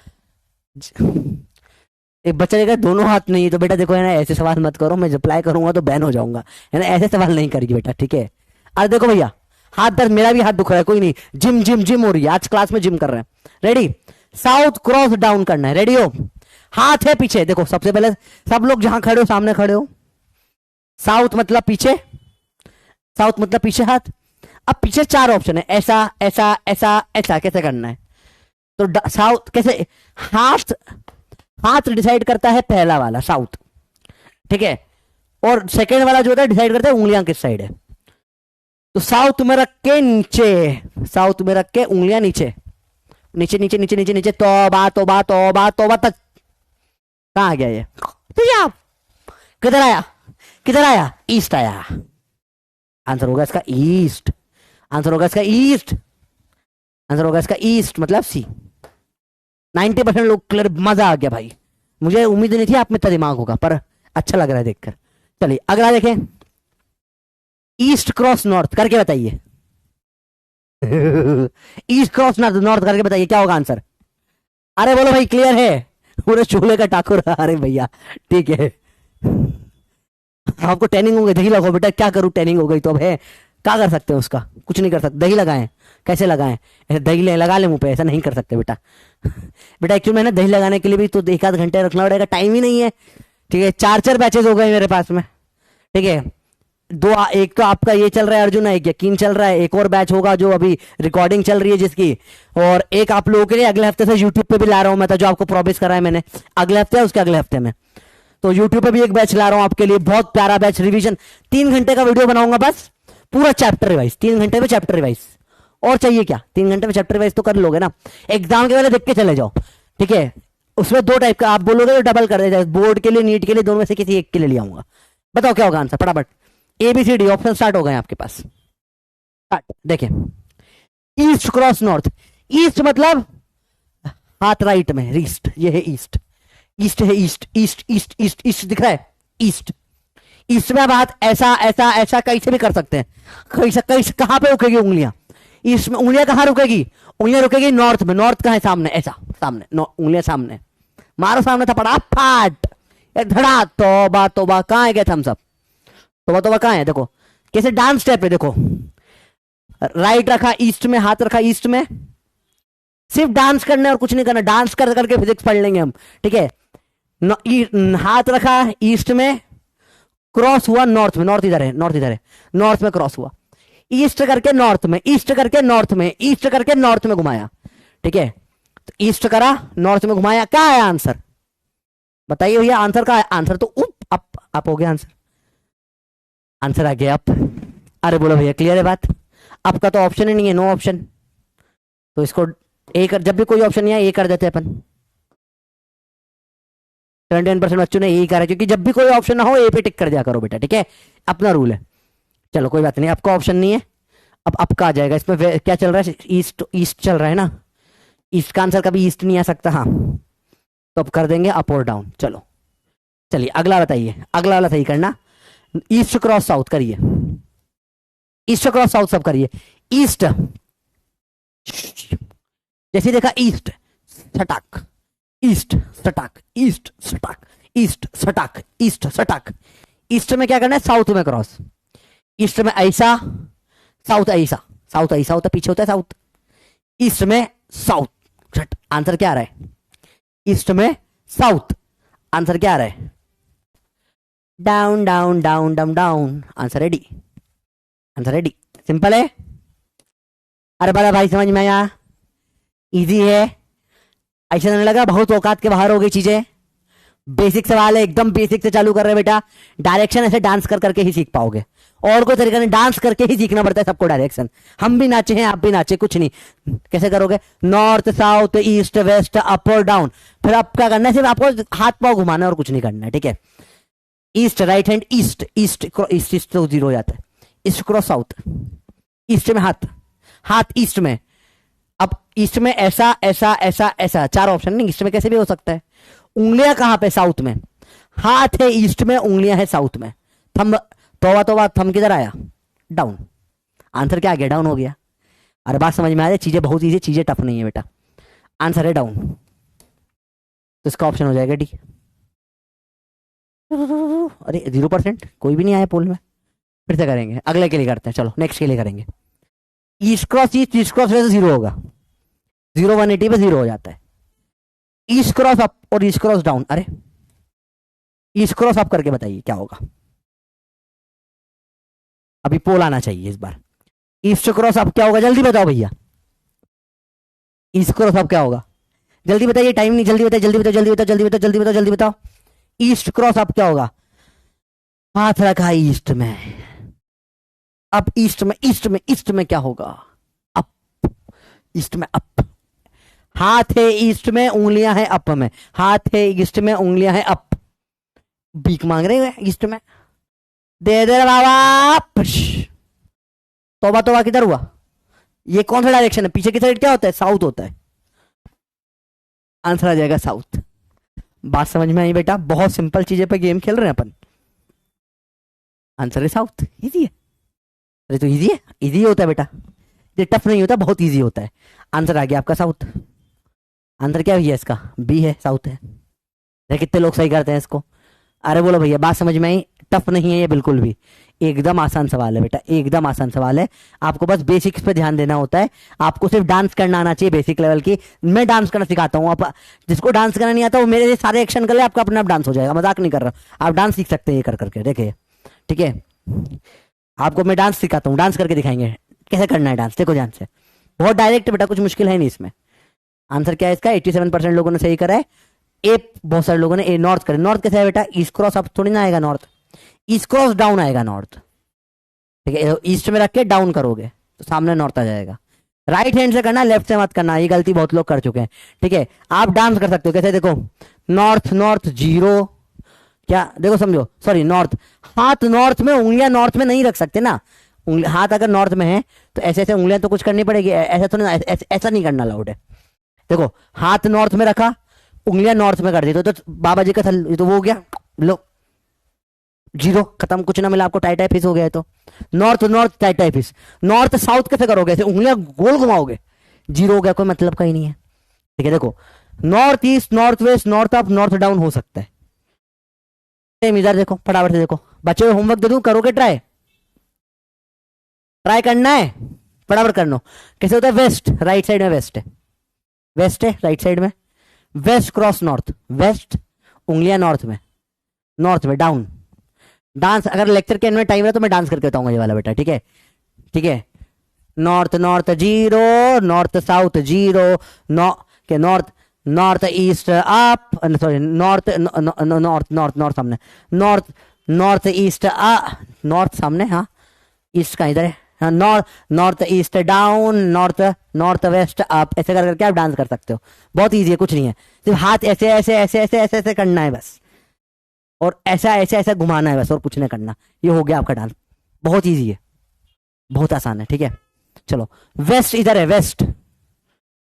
एक बच्चा देगा दोनों हाथ नहीं, तो बेटा देखो है ना, ऐसे सवाल मत करो, मैं रिप्लाई करूंगा तो बैन हो जाऊंगा, है ना, ऐसे सवाल नहीं करेगी बेटा, ठीक है? अरे देखो भैया हाथ दर्द, मेरा भी हाथ दुख रहा है, कोई नहीं, जिम हो रही है, आज क्लास में जिम कर रहे हैं। रेडी? साउथ क्रॉस डाउन करना है, रेडी हो? हाथ है पीछे, देखो सबसे पहले सब लोग जहां खड़े हो सामने खड़े हो, साउथ मतलब पीछे, साउथ मतलब पीछे हाथ। अब पीछे चार ऑप्शन है, ऐसा ऐसा ऐसा ऐसा, कैसे करना है? तो साउथ कैसे? हाथ हाथ डिसाइड करता है पहला वाला साउथ, ठीक है, और सेकेंड वाला जो होता है डिसाइड करता है उंगलियां किस साइड है। तो साउथ में रख के नीचे, साउथ में रख के उंगलियां नीचे नीचे नीचे नीचे नीचे नीचे, तौबा तौबा तौबा तौबा तक। कहां आ गया ये? तो ये आप किधर आया, किधर आया? ईस्ट आया। आंसर होगा इसका ईस्ट, आंसर होगा इसका ईस्ट, आंसर होगा इसका ईस्ट, मतलब सी। 90% लोग क्लियर, मजा आ गया भाई। मुझे उम्मीद नहीं थी आप में इतना दिमाग होगा, पर अच्छा लग रहा है देखकर। चलिए अगला देखें, ईस्ट क्रॉस नॉर्थ करके बताइए। ईस्ट क्रॉस नॉर्थ करके बताइए क्या होगा आंसर। अरे बोलो भाई, क्लियर है? पूरे चूल्हे का ठाकुर। अरे भैया ठीक है, आपको टैनिंग हो गई, दही लगाओ बेटा। क्या करूं, टैनिंग हो गई तो अब है, क्या कर सकते हैं उसका, कुछ नहीं कर सकते। दही लगाएं, कैसे लगाएं? ऐसे दही लगा ले मुंह पे, ऐसा नहीं कर सकते बेटा। बेटा एक्चुअली में ना दही लगाने के लिए भी तो 1 आध घंटे रखना पड़ेगा, टाइम ही नहीं है। ठीक है, 4 बैचेस हो गए मेरे पास में, ठीक है। एक तो आपका ये चल रहा है अर्जुन, एक यकीन चल रहा है, एक और बैच होगा जो अभी रिकॉर्डिंग चल रही है जिसकी, और एक आप लोगों के लिए अगले हफ्ते से यूट्यूब पे भी ला रहा हूं मैं, तो जो आपको प्रॉमिस करा है मैंने अगले हफ्ते है उसके अगले हफ्ते में, तो यूट्यूब पे भी एक बैच ला रहा हूं आपके लिए, बहुत प्यारा बैच, रिवीजन 3 घंटे का वीडियो बनाऊंगा बस, पूरा चैप्टर रिवाइज 3 घंटे में, चैप्टर रिवाइज। और चाहिए क्या, 3 घंटे में चैप्टर रिवाइज तो कर लोगे ना, एग्जाम के पहले देख के चले जाओ, ठीक है। उसमें 2 टाइप का आप बोलोगे तो डबल कर देगा, बोर्ड के लिए नीट के लिए, दोनों में से किसी एक के लिए ले आऊंगा। बताओ क्या होगा आंसर फटाफट। ABCD ऑप्शन स्टार्ट हो गए आपके पास, देखें। ईस्ट क्रॉस नॉर्थ, ईस्ट मतलब हाथ राइट में, ईस्ट, ये है ईस्ट, ईस्ट है, east east east east east दिख रहा है, ईस्ट। ईस्ट में आप हाथ ऐसा ऐसा ऐसा कैसे भी कर सकते हैं, कैसे कैसे, कहां पे रुकेगी उंगलियां ईस्ट में? उंगलियां कहां रुकेगी? उंगलियां रुकेगी नॉर्थ में। नॉर्थ कहां है? सामने, ऐसा सामने, उंगलियां सामने मारो, सामने था पड़ा फाट धड़ा, तौबा तौबा। कहां है, क्या हम सब तौबा तौबा कहां है? देखो कैसे डांस स्टेप है, देखो राइट रखा ईस्ट में, हाथ रखा ईस्ट में, सिर्फ डांस करना है और कुछ नहीं करना, डांस कर करके फिजिक्स पढ़ लेंगे हम, ठीक है। हाथ रखा ईस्ट में, क्रॉस हुआ नॉर्थ में, नॉर्थ इधर है, नॉर्थ इधर है, नॉर्थ में क्रॉस हुआ, ईस्ट करके नॉर्थ में, ईस्ट करके नॉर्थ में, ईस्ट करके नॉर्थ में घुमाया, ठीक है। तो ईस्ट करा, नॉर्थ में घुमाया, क्या है आंसर बताइए भैया? आंसर का आंसर तो अप हो गया आंसर, आंसर आ गया अप। अरे बोलो भैया क्लियर है बात? आपका तो ऑप्शन ही नहीं है, नो ऑप्शन, तो इसको ए कर, जब भी कोई ऑप्शन नहीं है ए कर देते अपन। 10% बच्चों ने यही करा, क्योंकि जब भी कोई ऑप्शन ना हो ए पे टिक कर दिया करो बेटा, ठीक है, अपना रूल है। चलो कोई बात नहीं, आपका ऑप्शन नहीं है, अब आपका आ जाएगा। इसमें क्या चल रहा है? ईस्ट, ईस्ट चल रहा है ना, ईस्ट का आंसर कभी ईस्ट नहीं आ सकता, हाँ, तो अब कर देंगे अप और डाउन। चलो चलिए अगला बताइए, अगला वाला सही करना। ईस्ट क्रॉस साउथ करिए, ईस्ट क्रॉस साउथ सब करिए। ईस्ट जैसे देखा, ईस्ट सटाक, ईस्ट सटाक, ईस्ट सटाक, ईस्ट सटाक, ईस्ट सटाक। ईस्ट में क्या करना है? साउथ में क्रॉस, ईस्ट में ऐसा, साउथ ऐसा, साउथ ऐसा होता पीछे होता है साउथ, ईस्ट में साउथ। आंसर क्या आ रहा है? ईस्ट में साउथ, आंसर क्या आ रहा है? Down down down down down. Answer ready, answer ready, simple है। अरे बड़ा भाई समझ में आया, इजी है, ऐसा नहीं लगा बहुत औकात के बाहर हो गई चीजें। बेसिक सवाल है, एकदम बेसिक से चालू कर रहे बेटा। डायरेक्शन ऐसे डांस कर करके ही सीख पाओगे, और कोई तरीका नहीं, डांस करके ही सीखना पड़ता है सबको डायरेक्शन। हम भी नाचे हैं, आप भी नाचे, कुछ नहीं। कैसे करोगे? North south east west up और डाउन, फिर आप क्या करना है? सिर्फ आपको हाथ पांव घुमाना और कुछ नहीं करना है, ठीक है। East right hand, east east east east तो 0 हो जाता है, ईस्ट क्रॉस साउथ, ईस्ट में हाथ, हाथ ईस्ट में, अब ईस्ट में ऐसा ऐसा ऐसा ऐसा, 4 ऑप्शन नहीं, ईस्ट में कैसे भी हो सकता है। उंगलियां कहां पे? साउथ में, हाथ है ईस्ट में, उंगलियां है साउथ में, थंब, तोबा तोबा, थंब किधर आया? डाउन। आंसर क्या आ गया? डाउन हो गया। अरे बात समझ में आ रही है? चीजें बहुत ईजी, चीजें टफ नहीं है बेटा, आंसर है डाउन, तो इसका ऑप्शन हो जाएगा डी। अरे 0%, कोई भी नहीं आया पोल में, फिर से करेंगे, अगले के लिए करते हैं, चलो नेक्स्ट के लिए करेंगे। East cross east, east cross वैसे 0 होगा, 0 180 पे 0 हो जाता है। ईस्ट क्रॉस अप और ईस्ट क्रॉस डाउन, अरे ईस्ट क्रॉस अप करके बताइए क्या होगा। अभी पोल आना चाहिए इस बार। ईस्ट क्रॉस अप क्या होगा, जल्दी बताओ भैया। ईस्ट क्रॉस अप क्या होगा? जल्दी बताइए, टाइम नहीं, जल्दी बताइए, जल्दी बताओ, जल्दी बताओ, जल्दी बताओ, जल्दी बताओ, जल्दी बताओ। ईस्ट क्रॉस अप क्या होगा? हाथ रखा ईस्ट में, अब ईस्ट में, ईस्ट में, ईस्ट में क्या होगा? अप, ईस्ट में अप। हाथ है ईस्ट में, उंगलियां हैं अप में। हाथ है ईस्ट में, उंगलियां हैं अप। भीख मांग रहे हैं ईस्ट में, दे दे बाबा। तोबा तोबा किधर हुआ? ये कौन सा डायरेक्शन है? पीछे की साइड क्या होता है? साउथ होता है। आंसर आ जाएगा साउथ। बात समझ में आई बेटा? बहुत सिंपल चीजें पे गेम खेल रहे हैं अपन। आंसर है साउथ। इजी है। अरे तो इजी है, इजी होता है बेटा, ये टफ नहीं होता, बहुत इजी होता है। आंसर आ गया आपका साउथ। आंसर क्या है इसका? बी है, साउथ है। कितने लोग सही करते हैं इसको? अरे बोलो भैया, बात समझ में आई? टफ नहीं है ये बिल्कुल भी, एकदम आसान सवाल है बेटा, एकदम आसान सवाल है। आपको बस बेसिक्स पे ध्यान देना होता है। आपको सिर्फ डांस करना आना चाहिए, बेसिक लेवल की। मैं डांस करना सिखाता हूँ, आप जिसको डांस करना नहीं आता वो मेरे सारे एक्शन कर ले, आपका अपने आप डांस हो जाएगा। मजाक नहीं कर रहा, आप डांस सीख सकते हैं ये कर करके, देखिए। ठीक है, आपको मैं डांस सिखाता हूँ, डांस करके दिखाएंगे कैसे करना है डांस। देखो ध्यान से, बहुत डायरेक्ट बेटा, कुछ मुश्किल है नहीं इसमें। आंसर क्या है इसका? 87% लोगों ने सही करा है। ए बहुत सारे लोगों ने ए नॉर्थ करे। नॉर्थ कैसे है बेटा? ईस्ट क्रॉस अप थोड़ी ना आएगा, नॉर्थ ईस्ट क्रॉस डाउन आएगा नॉर्थ। ठीक है, ईस्ट में रख के डाउन करोगे तो सामने नॉर्थ आ जाएगा। राइट हैंड से करना, लेफ्ट से मत करना, ये गलती बहुत लोग कर चुके हैं। ठीक है, आप डांस कर सकते हो कैसे? देखो, नॉर्थ नॉर्थ जीरो, क्या देखो समझो, सॉरी नॉर्थ। हाथ नॉर्थ में, उंगलियां नॉर्थ में नहीं रख सकते ना। हाथ अगर नॉर्थ में है तो ऐसे ऐसे उंगलियां तो कुछ करनी पड़ेगी, ऐसा तो नहीं, ऐसा नहीं करना अलाउड है। देखो, हाथ नॉर्थ में रखा, उंगलियां नॉर्थ में कर दी तो बाबा जी का तो वो हो गया, लो जीरो, खत्म, कुछ ना मिला आपको, टाई टाई फिश हो गया है। तो north north tie tie fish. North south कैसे करोगे? ऐसे उंगलियां गोल घुमाओगे, जीरो हो गया, कोई मतलब का ही नहीं है। ठीक है, देखो, north east, north west, north up, north down हो सकता है। इधर देखो, फटाफट से देखो, बच्चे को होमवर्क दे दूं, करोगे ट्राई? ट्राई करना है, फटाफट करना। कैसे होता है? वेस्ट, राइट साइड में वेस्ट है, वेस्ट है राइट साइड में। वेस्ट क्रॉस नॉर्थ, वेस्ट, उंगलियां नॉर्थ में डाउन। डांस अगर लेक्चर के एंड में टाइम है तो मैं डांस करके बताऊंगा ये वाला बेटा। ठीक है, ठीक है, north north zero, north south zero, के north north east up, sorry north north north north सामने, नॉर्थ नॉर्थ ईस्ट नॉर्थ सामने, हाँ ईस्ट का इधर है, north north east down, north north west up, ऐसे कर करके आप डांस कर सकते हो। बहुत इजी है, कुछ नहीं है, सिर्फ हाथ ऐसे ऐसे ऐसे ऐसे ऐसे ऐसे करना है बस, और ऐसा ऐसे ऐसा घुमाना है बस, और कुछ नहीं करना। ये हो गया आपका डांस, बहुत इजी है, बहुत आसान है। ठीक है, चलो, वेस्ट इधर है, west,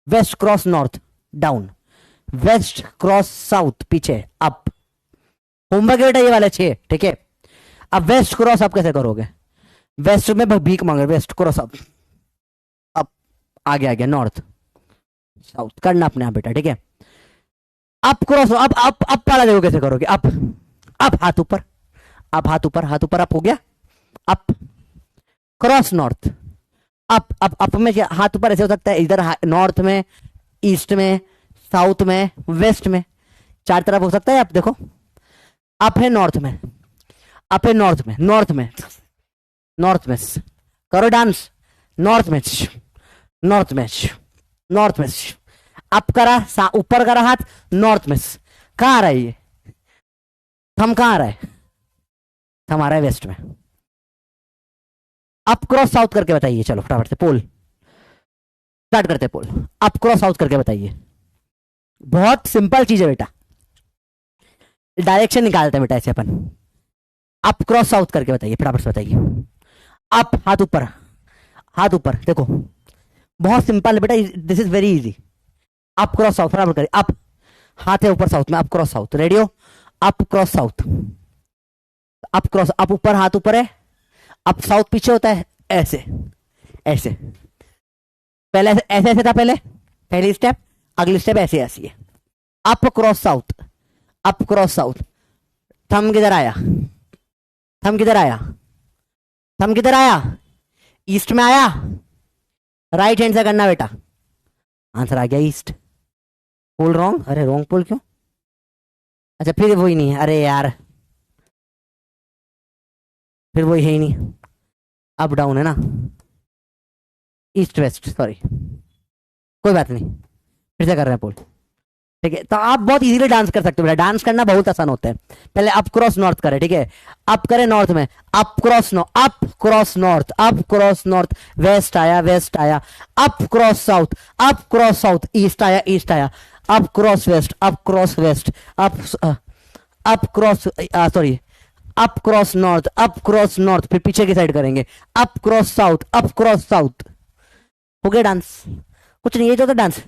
west cross north down, west cross south पीछे अप। होमवर्क बेटा ये वाले 6। ठीक है, अब वेस्ट क्रॉस अप कैसे करोगे? वेस्ट में भीख मांग रहे, वेस्ट क्रॉस अप, अप आगे आ गया नॉर्थ साउथ, करना अपने आप बेटा। ठीक है, अप क्रॉस अप वाला देखो कैसे करोगे? अप हाथ ऊपर, अप हाथ ऊपर, हाथ ऊपर, अप हो गया, अप क्रॉस नॉर्थ, अप में क्या? हाथ ऊपर ऐसे हो सकता है, इधर नॉर्थ में, ईस्ट में, साउथ में, वेस्ट में, 4 तरफ हो सकता है। आप देखो, अप है नॉर्थ में, अप है नॉर्थ में, नॉर्थ में, नॉर्थ में करो डांस, नॉर्थ में, नॉर्थ में, नॉर्थ में, अप करा, ऊपर करा हाथ, नॉर्थ में। कहाँ आ रहा है ये थम? कहाँ आ रहा है थम? आ रहा है वेस्ट में। अप क्रॉस साउथ करके बताइए, चलो फटाफट से पोल स्टार्ट करते हैं। पोल अप क्रॉस साउथ करके बताइए, बहुत सिंपल चीज है बेटा, डायरेक्शन निकालते हैं बेटा ऐसे अपन। अप क्रॉस साउथ करके बताइए, फटाफट से बताइए। अप हाथ ऊपर, हाथ ऊपर, देखो बहुत सिंपल है बेटा, this is very easy. Up cross south, फटाफट करिए। अप हाथ है ऊपर साउथ में, up cross south, radio, up cross south, up cross, up ऊपर, हाथ ऊपर है, अप साउथ पीछे होता है, ऐसे ऐसे, पहले ऐसे ऐसे, ऐसे था पहले, पहली स्टेप, अगली स्टेप ऐसे ऐसी है। Up cross south, up cross south, थम किधर आया? थम किधर आया? थम किधर आया? ईस्ट में आया, राइट हैंड से करना बेटा। आंसर आ गया ईस्ट। पोल रॉन्ग, अरे रॉन्ग पोल क्यों? अच्छा फिर वही नहीं है, अरे यार फिर वही है ही नहीं, अप डाउन है ना, ईस्ट वेस्ट, सॉरी कोई बात नहीं, फिर से कर रहे हैं पोल। ठीक है, तो आप बहुत इजीली डांस कर सकते हो बेटा, डांस करना बहुत आसान होता है। पहले अप क्रॉस नॉर्थ करें, ठीक है, अप करें नॉर्थ में, up cross north, up cross north, up cross north, west आया, वेस्ट आया, up cross south, up cross south, east आया, ईस्ट आया, up cross west, up cross west, up cross, sorry, up cross north, up cross north, फिर पीछे की साइड करेंगे, up cross south, up cross south. हो गया डांस, कुछ नहीं, ये जो था डांस,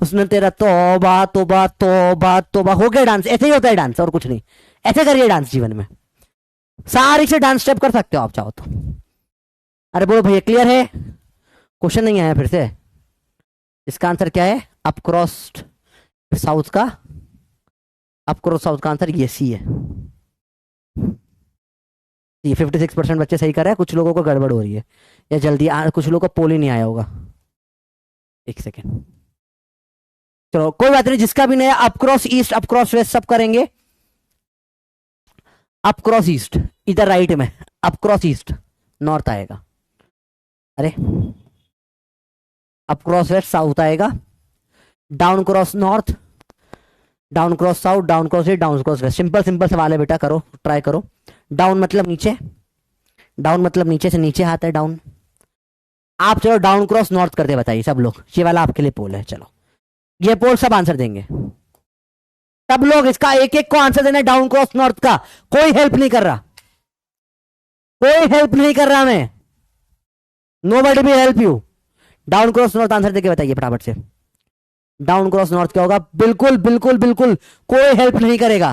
उसने तेरा तौबा तौबा तौबा तौबा, हो गया डांस। ऐसे ही होता है डांस, और कुछ नहीं। ऐसे करिए डांस जीवन में, सारी से डांस स्टेप कर सकते हो आप चाहो तो। अरे बोलो भैया क्लियर है? क्वेश्चन नहीं आया फिर से? इसका आंसर क्या है? अप क्रॉस साउथ का, अप क्रॉस साउथ का आंसर ये सी है। ये 56% बच्चे सही कर रहे हैं, कुछ लोगों को गड़बड़ हो रही है, या जल्दी कुछ लोगों को पोल ही नहीं आया होगा। एक सेकेंड, चलो कोई बात नहीं, जिसका भी नहीं है, up cross east, up cross west सब करेंगे। अप क्रॉस ईस्ट इधर राइट में, अप क्रॉस ईस्ट नॉर्थ आएगा, अरे अप क्रॉस वेस्ट साउथ आएगा, down cross north, down cross south, down cross east, down cross west. Simple simple सवाल है बेटा, करो ट्राई करो। डाउन मतलब नीचे, डाउन मतलब नीचे से नीचे हाथ है डाउन। आप चलो डाउन क्रॉस नॉर्थ करते बताइए सब लोग, ये वाला आपके लिए पोल है। चलो ये पोल सब आंसर देंगे सब लोग, इसका एक एक को आंसर देना है डाउन क्रॉस नॉर्थ का। कोई हेल्प नहीं कर रहा, कोई हेल्प नहीं कर रहा मैं, नो बडी भी help you. Down cross north answer देके बताइए फटाफट से, डाउन क्रॉस नॉर्थ क्या होगा? बिल्कुल बिल्कुल बिल्कुल, कोई हेल्प नहीं करेगा,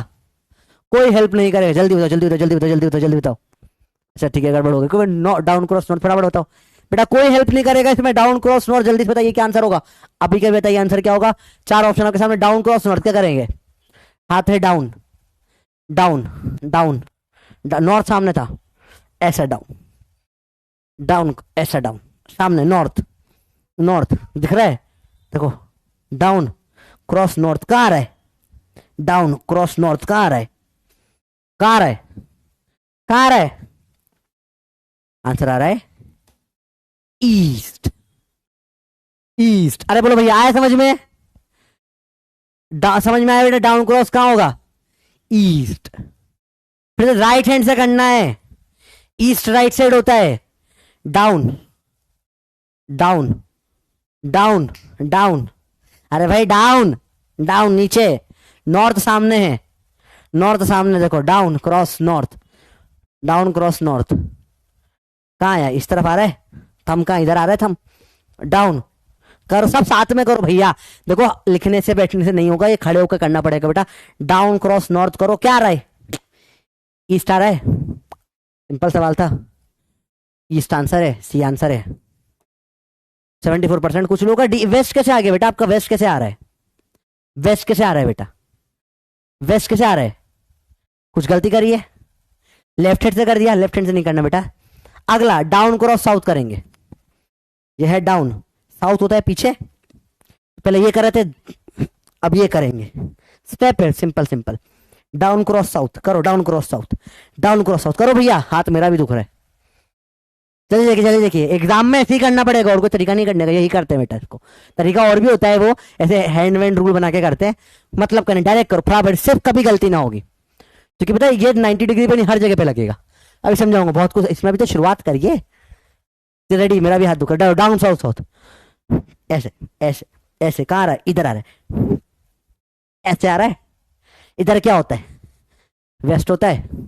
कोई हेल्प नहीं करेगा। जल्दी बताओ जल्दी बताओ जल्दी बताओ जल्दी बताओ जल्दी बताओ। अच्छा ठीक है, गड़बड़ हो गई। डाउन क्रॉस नॉर्थ फटाफट बताओ बेटा, कोई हेल्प नहीं करेगा इसमें। डाउन क्रॉस नॉर्थ जल्दी से बताइए क्या आंसर होगा, अभी क्या बताइए आंसर क्या होगा। चार ऑप्शन आपके सामने, डाउन क्रॉस नॉर्थ क्या करेंगे? हाथ है डाउन, डाउन डाउन, नॉर्थ सामने था, ऐसा डाउन, डाउन ऐसा डाउन, सामने नॉर्थ, नॉर्थ दिख रहा है देखो, डाउन क्रॉस नॉर्थ कहाँ आ रहा है? डाउन क्रॉस नॉर्थ कहाँ आ रहा है? कहाँ आ रहा है? कहाँ आ रहा है? आंसर आ रहा है ईस्ट, ईस्ट। अरे बोलो भैया आया समझ में? समझ में आया बेटा, डाउन क्रॉस कहाँ होगा? ईस्ट। फिर राइट हैंड से करना है, ईस्ट राइट साइड होता है, डाउन डाउन डाउन डाउन, अरे भाई डाउन डाउन नीचे, नॉर्थ सामने है, नॉर्थ सामने देखो, down cross north, down cross north कहाँ आया? इस तरफ आ रहा है थम, कहाँ इधर आ रहा है थम, डाउन करो सब साथ में करो भैया। देखो लिखने से बैठने से नहीं होगा, ये खड़े होकर करना पड़ेगा बेटा। डाउन क्रॉस नॉर्थ करो, क्या आ रहा है? ईस्ट आ रहा है, सिंपल सवाल था, ईस्ट आंसर है, सी आंसर है। 74%। कुछ लोगों का डी। वेस्ट कैसे आ गया बेटा आपका? वेस्ट कैसे आ रहा है? वेस्ट कैसे आ रहा है बेटा? वेस्ट कैसे आ रहा है? कुछ गलती करी है? लेफ्ट हैंड से कर दिया, लेफ्ट हैंड से नहीं करना बेटा। अगला डाउन क्रॉस साउथ करेंगे, यह है डाउन, साउथ होता है पीछे, पहले ये कर रहे थे अब ये करेंगे, स्टेप है simple simple. Down cross south करो, down cross south, down cross south करो भैया। हाथ मेरा भी दुख रहा है, चलिए देखिए चलिए देखिए, एग्जाम में ऐसे ही करना पड़ेगा, और कोई तरीका नहीं करने का, यही करते हैं बेटा इसको। तरीका और भी होता है, वो ऐसे हैंड वैंड रूल बना के करते हैं, मतलब करने डायरेक्ट करो फटाफट, सिर्फ कभी गलती ना होगी, क्योंकि पता है ये 90 डिग्री पे नहीं हर जगह पे लगेगा। अभी समझाऊंगा बहुत कुछ, इसमें भी तो शुरुआत करिए। रेडी, मेरा भी हाथ दुख रहा है। डाउन साउथ साउथ, ऐसे ऐसे ऐसे, कहाँ आ रहा है? इधर आ रहा है, ऐसे आ रहा है। इधर क्या होता है? वेस्ट होता है।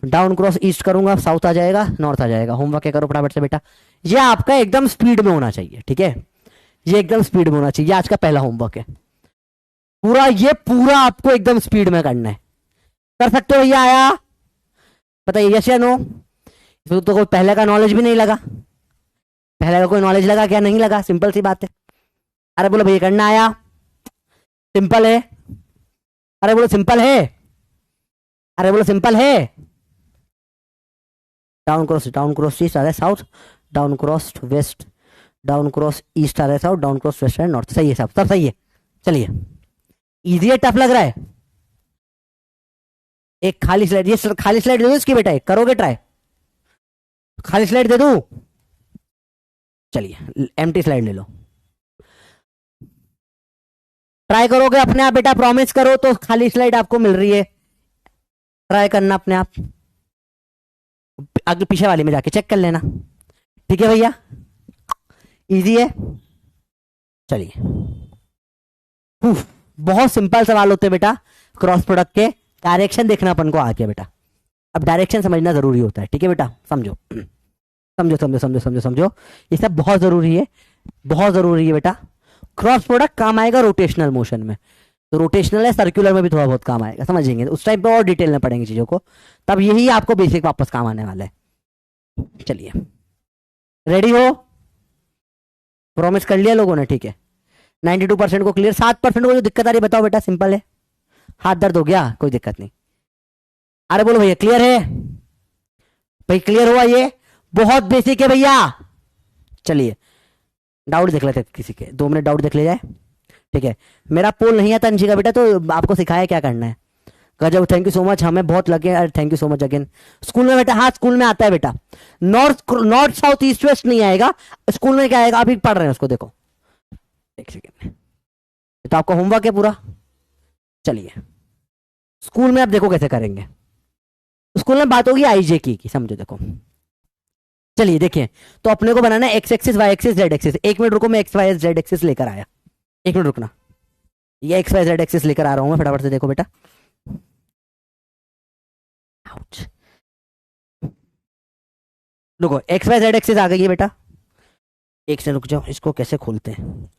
डाउन क्रॉस ईस्ट करूंगा, साउथ आ जाएगा, नॉर्थ आ जाएगा। होमवर्क क्या करो फटाफट से बेटा, ये आपका एकदम स्पीड में होना चाहिए, ठीक है, ये एकदम स्पीड में होना चाहिए। आज का पहला होमवर्क है पूरा, ये पूरा आपको एकदम स्पीड में करना है। कर सकते हो भैया? आया बताइए यस या नो? इसमें तो कोई पहले का नॉलेज भी नहीं लगा, पहले का कोई नॉलेज लगा क्या? नहीं लगा, सिंपल सी बात है। अरे बोलो भैया करना आया? सिंपल है, अरे बोलो सिंपल है, अरे बोलो सिंपल है। डाउन क्रॉस ईस्ट आ रहा है south, down cross west, down cross east आ रहा है साउथ, डाउन क्रॉस वेस्ट आ रहा है नॉर्थ। सही है सब सही है। चलिए इजी है, टफ लग रहा है? एक खाली स्लाइड, ये खाली स्लाइड दे दो इसकी बेटा, एक करोगे ट्राई? खाली स्लाइड दे दूं? चलिए एम्प्टी स्लाइड ले लो। ट्राई करोगे अपने आप बेटा, प्रॉमिस करो तो खाली स्लाइड आपको मिल रही है, ट्राई करना अपने आप, आगे पीछे वाली में जाके चेक कर लेना। ठीक है भैया, इजी है। चलिए, बहुत सिंपल सवाल होते हैं बेटा क्रॉस प्रोडक्ट के, डायरेक्शन देखना अपन को आ गया बेटा, अब डायरेक्शन समझना जरूरी होता है। ठीक है बेटा, समझो समझो समझो समझो समझो समझो, ये सब बहुत जरूरी है, बहुत जरूरी है बेटा। क्रॉस प्रोडक्ट काम आएगा रोटेशनल मोशन में, तो रोटेशनल है, सर्कुलर में भी थोड़ा बहुत काम आएगा, समझेंगे उस टाइम पे और डिटेल में पढ़ेंगे चीजों को, तब यही आपको बेसिक वापस काम आने वाला है। चलिए, रेडी हो? प्रॉमिस कर लिया लोगों ने? ठीक है, 92% को क्लियर। 7% को जो दिक्कत आ रही है बताओ बेटा, सिंपल है, हाथ दर्द हो गया, कोई दिक्कत नहीं। अरे बोलो भैया क्लियर है? भाई क्लियर हुआ? ये बहुत बेसिक है भैया। चलिए, डाउट देख लेते किसी के, 2 मिनट डाउट देख ले जाए। ठीक है, मेरा पोल नहीं आता अंशी का बेटा, तो आपको सिखाया क्या करना है। गजब, थैंक यू सो मच, हमें बहुत लगे, thank you so much again. School में बेटा, हाँ स्कूल में आता है बेटा, नॉर्थ साउथ ईस्ट वेस्ट नहीं आएगा, स्कूल में क्या आएगा, अभी पढ़ रहे हैं उसको, देखो एक सेकेंड, तो आपका होमवर्क है पूरा। चलिए, स्कूल में आप देखो कैसे करेंगे, स्कूल में बात होगी आईजे की समझो, देखो। चलिए देखिए, तो अपने को बनाना है X axis, Y axis, Z axis. 1 minute रुको, मैं एक्स वाई जेड एक्सिस लेकर आया, 1 मिनट रुकना, ये एक्स वाई जेड एक्सिस लेकर आ रहा हूं मैं, फटाफट से देखो बेटा। रुको, एक्स वाई जेड एक्सिस आ गई है बेटा, एक से रुक जाओ, इसको कैसे खोलते हैं,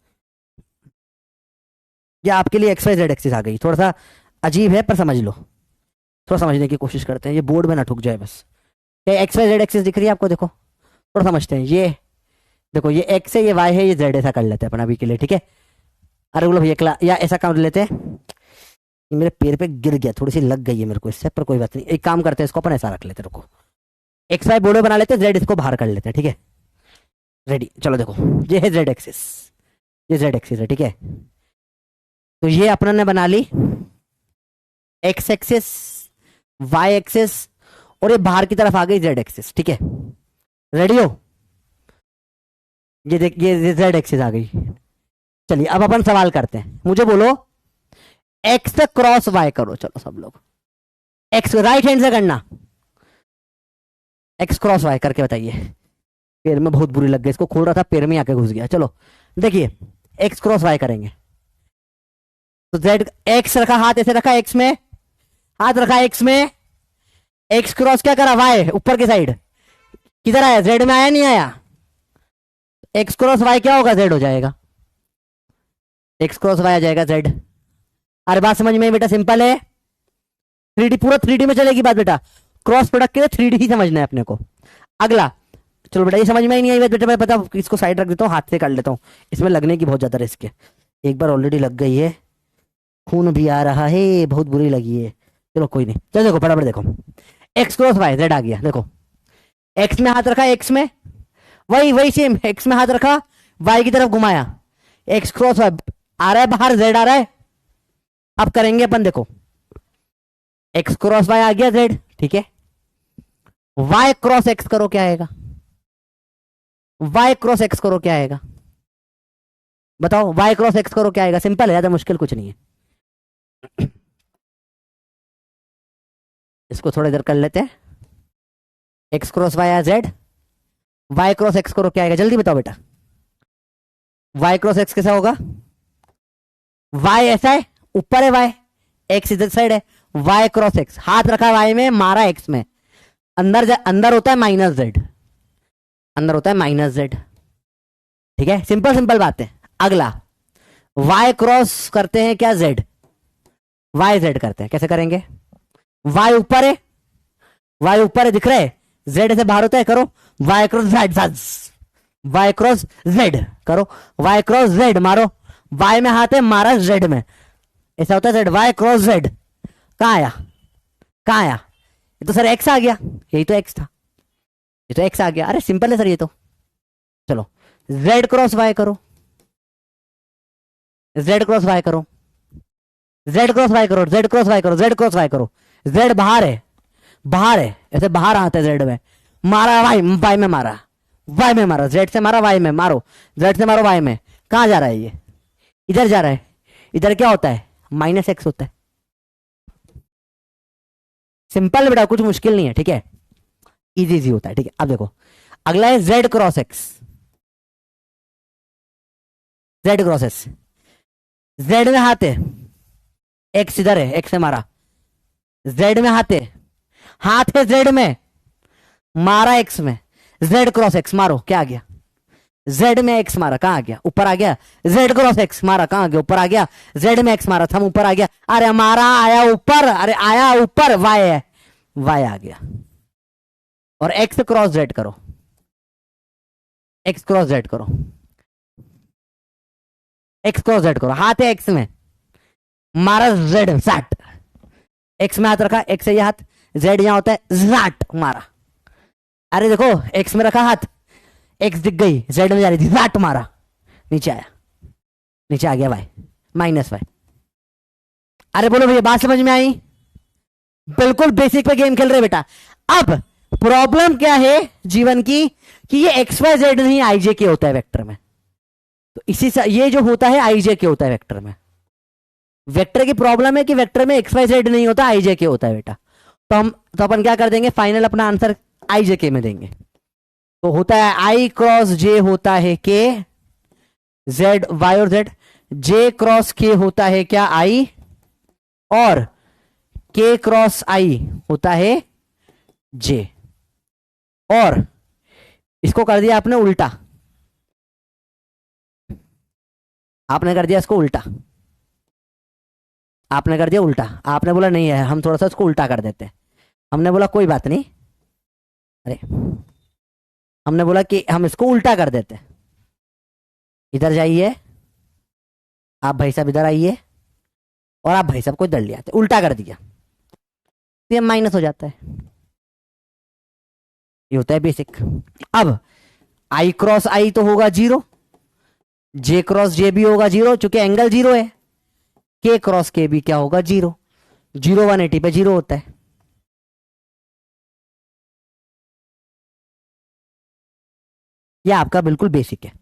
या आपके लिए एक्स वाई जेड एक्सिस आ गई, थोड़ा सा अजीब है पर समझ लो, थोड़ा समझने की कोशिश करते हैं, ये बोर्ड में ना ठुक जाए बस। क्या एक्स वाई जेड एक्सिस दिख रही है आपको? देखो थोड़ा समझते हैं, ये देखो, ये एक्स है, ये वाई है, ये जेड, ऐसा कर लेते हैं अपन अभी के लिए। ठीक है, अरे बोलो भैया, या ऐसा कर लेते हैं, ये मेरे पैर पे गिर गया, थोड़ी सी लग गई है मेरे को इससे, पर कोई बात नहीं, एक काम करते हैं, इसको अपन ऐसा रख लेते हैं, रुको, एक्स वाई बोर्ड में बना लेते हैं, जेड इसको बाहर कर लेते हैं। ठीक है, रेडी, चलो देखो, ये है जेड एक्सिस, ये जेड एक्सिस है। ठीक है, तो ये अपना ने बना ली एक्स एक्सिस, वाई एक्सिस, और ये बाहर की तरफ आ गई जेड एक्सिस। ठीक है, रेडी हो? ये देख, ये जेड एक्सिस आ गई। चलिए, अब अपन सवाल करते हैं, मुझे बोलो एक्स क्रॉस वाई करो, चलो सब लोग, एक्स राइट हैंड से करना, एक्स क्रॉस वाई करके बताइए। पैर में बहुत बुरी लग गई, इसको खोल रहा था, पैर में आके घुस गया। चलो देखिए, एक्स क्रॉस वाई करेंगे, तो जेड, एक्स रखा, हाथ ऐसे रखा एक्स में, हाथ रखा एक्स में, एक्स क्रॉस क्या करा, वाई ऊपर की साइड, किधर आया, जेड में आया, नहीं आया, एक्स क्रॉस वाई क्या होगा, जेड हो जाएगा, एक्स क्रॉस वाई आ जाएगा जेड। अरे बात समझ में बेटा, सिंपल है, 3D, पूरा 3D में चलेगी बात बेटा, क्रॉस प्रोडक्ट के लिए 3D ही समझना है अपने को। अगला, चलो बेटा, ये समझ में ही नहीं आई बेटा, मैं पता इसको साइड रख देता हूँ, हाथ से कर लेता हूँ, इसमें लगने की बहुत ज्यादा रिस्क है, एक बार ऑलरेडी लग गई है, खून भी आ रहा है, बहुत बुरी लगी है, चलो कोई नहीं। चलो देखो फटाफट देखो, एक्स क्रॉस वाई, जेड आ गया, देखो एक्स में हाथ रखा, एक्स में, वही सेम, एक्स में हाथ रखा, वाई की तरफ घुमाया, एक्स क्रॉस वाई आ रहा है बाहर, जेड आ रहा है। अब करेंगे अपन, देखो एक्स क्रॉस वाई आ गया, जेड। ठीक है, वाई क्रॉस एक्स करो, क्या आएगा, वाई क्रॉस एक्स करो, क्या आएगा बताओ, वाई क्रॉस एक्स करो क्या आएगा, सिंपल है, ज्यादा मुश्किल कुछ नहीं है। इसको थोड़ा इधर कर लेते हैं, एक्स क्रॉस वाई आ जेड, वाई क्रॉस एक्स करो क्या आएगा, जल्दी बताओ बेटा, वाई क्रॉस एक्स कैसा होगा, वाई ऐसा है, ऊपर है वाई, एक्स इधर साइड है, वाई क्रॉस एक्स, हाथ रखा वाई में, मारा एक्स में, अंदर होता है माइनस जेड, अंदर होता है माइनस जेड। ठीक है, सिंपल सिंपल बात है। अगला, वाई क्रॉस करते हैं क्या, जेड, वाई जेड करते हैं, कैसे करेंगे, वाई ऊपर है, वाई ऊपर है दिख रहा है, जेड से बाहर होता है, करो Y cross Z, Y cross Z करो, वाई क्रॉस जेड मारो, वाई में हाथ है, मारा जेड में, ऐसा होता है जेड, वाई क्रॉस जेड, कहां आया, कहां आया, ये तो सर एक्स आ गया, यही तो एक्स था, ये तो एक्स आ गया, अरे सिंपल है सर ये तो। चलो जेड क्रॉस वाई करो, जेड क्रॉस वाई करो, जेड क्रॉस वाई करो, जेड क्रॉस वाई करो, जेड क्रॉस वाई करो, जेड बाहर है, बाहर है, ऐसे बाहर आते हैं जेड में, मारा वाई में मारा, वाई में मारा, जेड से मारा वाई में, मारो जेड से मारो वाई में, कहां जा रहा है ये, इधर जा रहा है, इधर क्या होता है, -x होता है। सिंपल बेटा, कुछ मुश्किल नहीं है, ठीक है, इजी इजी होता है, ठीक है। अब देखो अगला है z cross x, z cross x, z में हाथ है, x इधर है, x है मारा, z में हाथ है, हाथ है z में, मारा x में, z क्रॉस x मारो, क्या आ गया, z में x मारा, कहां आ गया, ऊपर आ गया, z क्रॉस x मारा, कहां आ गया, ऊपर आ गया, z में x मारा था, ऊपर आ गया, अरे हमारा आया ऊपर, अरे आया ऊपर, y है, y आ गया। और x क्रॉस z करो, x क्रॉस z करो, x क्रॉस z करो, हाथ है x में, मारा z साट, x में हाथ रखा, x है ये हाथ, z यहां होता है, जाट मारा, अरे देखो x में रखा हाथ, x दिख गई, z में जा रही थी, जाट मारा, नीचे आया, नीचे आ गया y, -y। अरे बोलो भैया बात समझ में आई, बिल्कुल बेसिक पे गेम खेल रहे बेटा। अब प्रॉब्लम क्या है जीवन की, कि ये XYZ नहीं IJ होता है वेक्टर में, तो इसी से ये जो होता है IJ होता है वेक्टर में। वेक्टर की प्रॉब्लम है कि वेक्टर में XYZ नहीं होता, IJ होता है बेटा। तो अपन क्या कर देंगे, फाइनल अपना आंसर IJ में देंगे। तो होता है I क्रॉस J होता है K, Z Y और Z, J क्रॉस K होता है क्या I, और K क्रॉस I होता है J। और इसको कर दिया आपने उल्टा, आपने कर दिया इसको उल्टा, आपने कर दिया उल्टा, आपने बोला नहीं है हम थोड़ा सा इसको उल्टा कर देते हैं, हमने बोला कोई बात नहीं, अरे हमने बोला कि हम इसको उल्टा कर देते हैं, इधर जाइए आप भाई साहब, इधर आइए, और आप भाई साहब को इधर ले आते, उल्टा कर दिया, तो ये माइनस हो जाता है, ये होता है बेसिक। अब I क्रॉस I तो होगा 0, J क्रॉस J भी होगा 0, चूंकि एंगल 0 है, K क्रॉस K भी क्या होगा 0, 0 180 पे 0 होता है। यह आपका बिल्कुल बेसिक है।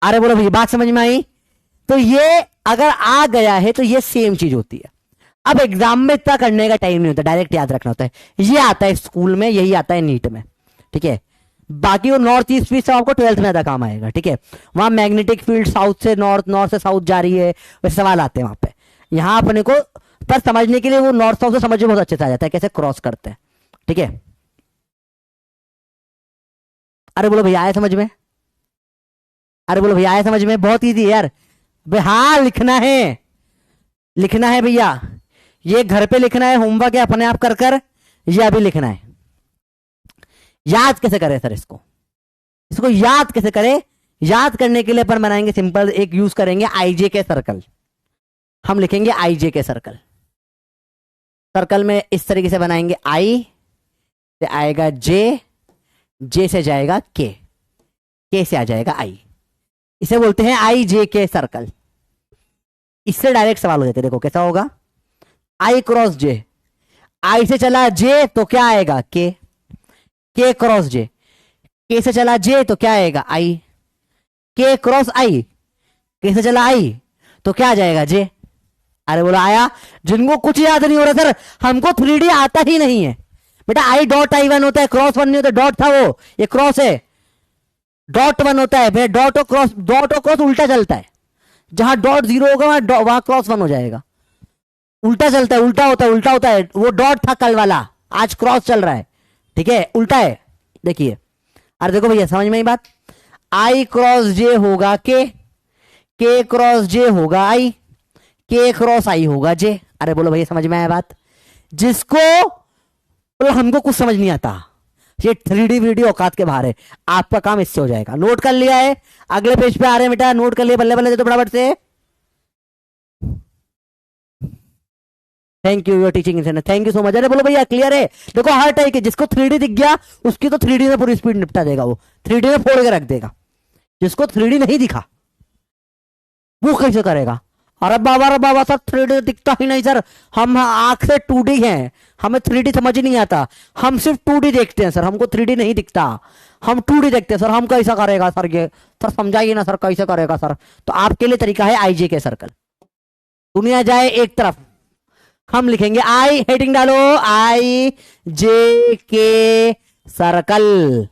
अरे बोलो भैया बात समझ में आई, तो ये अगर आ गया है तो ये सेम चीज होती है। अब एग्जाम में इतना करने का टाइम नहीं होता, डायरेक्ट याद रखना होता है, ये आता है स्कूल में, यही आता है नीट में, ठीक है। बाकी वो नॉर्थ ईस्ट फील्ड सब आपको 12th में ज्यादा काम आएगा, ठीक है। वहां मैग्नेटिक फील्ड साउथ से नॉर्थ, नॉर्थ से साउथ जा रही है, वैसे सवाल आते हैं वहां पे। यहां अपने को पर समझने के लिए वो नॉर्थ साउथ से समझ में बहुत अच्छे से आ जाता है कैसे क्रॉस करते हैं, ठीक है। अरे बोलो भैया आया समझ में, अरे बोलो भैया आया समझ में, बहुत ईजी है यार। हाँ लिखना है, लिखना है भैया, ये घर पे लिखना है, होमवर्क है अपने आप कर कर, ये अभी लिखना है। याद कैसे करें सर इसको, इसको याद कैसे करें, याद करने के लिए अपन बनाएंगे सिंपल, एक यूज करेंगे IJ के सर्कल। हम लिखेंगे IJ के सर्कल, सर्कल में इस तरीके से बनाएंगे, I से आएगा J, J से जाएगा K, K से आ जाएगा I, इसे बोलते हैं IJ के सर्कल। इससे डायरेक्ट सवाल हो जाते हैं, देखो कैसा होगा, I क्रॉस J, I से चला J तो क्या आएगा K, K cross J, K से चला J तो क्या आएगा I, K cross I, K से चला I तो क्या आ जाएगा J। अरे बोला आया, जिनको कुछ याद नहीं हो रहा सर, हमको 3D आता ही नहीं है बेटा, I डॉट I1 होता है, क्रॉस 1 नहीं होता, डॉट था वो, ये क्रॉस है, डॉट 1 होता है भैया, डॉट और क्रॉस, डॉट और क्रॉस उल्टा चलता है, जहां डॉट 0 होगा वहां क्रॉस 1 हो जाएगा, उल्टा चलता है, उल्टा होता है, उल्टा होता है, वो डॉट था कल वाला, आज क्रॉस चल रहा है, ठीक है, उल्टा है, देखिए। अरे देखो भैया समझ में ही बात, I क्रॉस J होगा K, K क्रॉस J होगा I, K क्रॉस I होगा J। अरे बोलो भैया समझ में आया बात, जिसको तो हमको कुछ समझ नहीं आता, ये 3D वीडियो औकात के बाहर है, आपका काम इससे हो जाएगा। नोट कर लिया है, अगले पेज पे आ रहे हैं बेटा, नोट कर लिया, बल्ले बल्ले दे तो फटाफट से। Thank you your teaching, thank you so much. अरे बोलो भैया क्लियर है, देखो हर टाइप के, जिसको 3D दिख गया उसकी तो 3D में पूरी स्पीड निपटा देगा, वो 3D में फोड़ के रख देगा। जिसको 3D नहीं दिखा वो कैसे करेगा, अरे बाबा सर 3D दिखता ही नहीं सर, हम आंख से 2D हैं, हमें 3D समझ नहीं आता, हम सिर्फ 2D देखते हैं सर, हमको 3D नहीं दिखता, हम 2D देखते हैं सर, हम कैसा करेगा सर, ये सर समझाइए ना सर कैसे करेगा सर। तो आपके लिए तरीका है IJ के सर्कल, दुनिया जाए एक तरफ, हम लिखेंगे आई, हेडिंग डालो आई जे के सर्कल,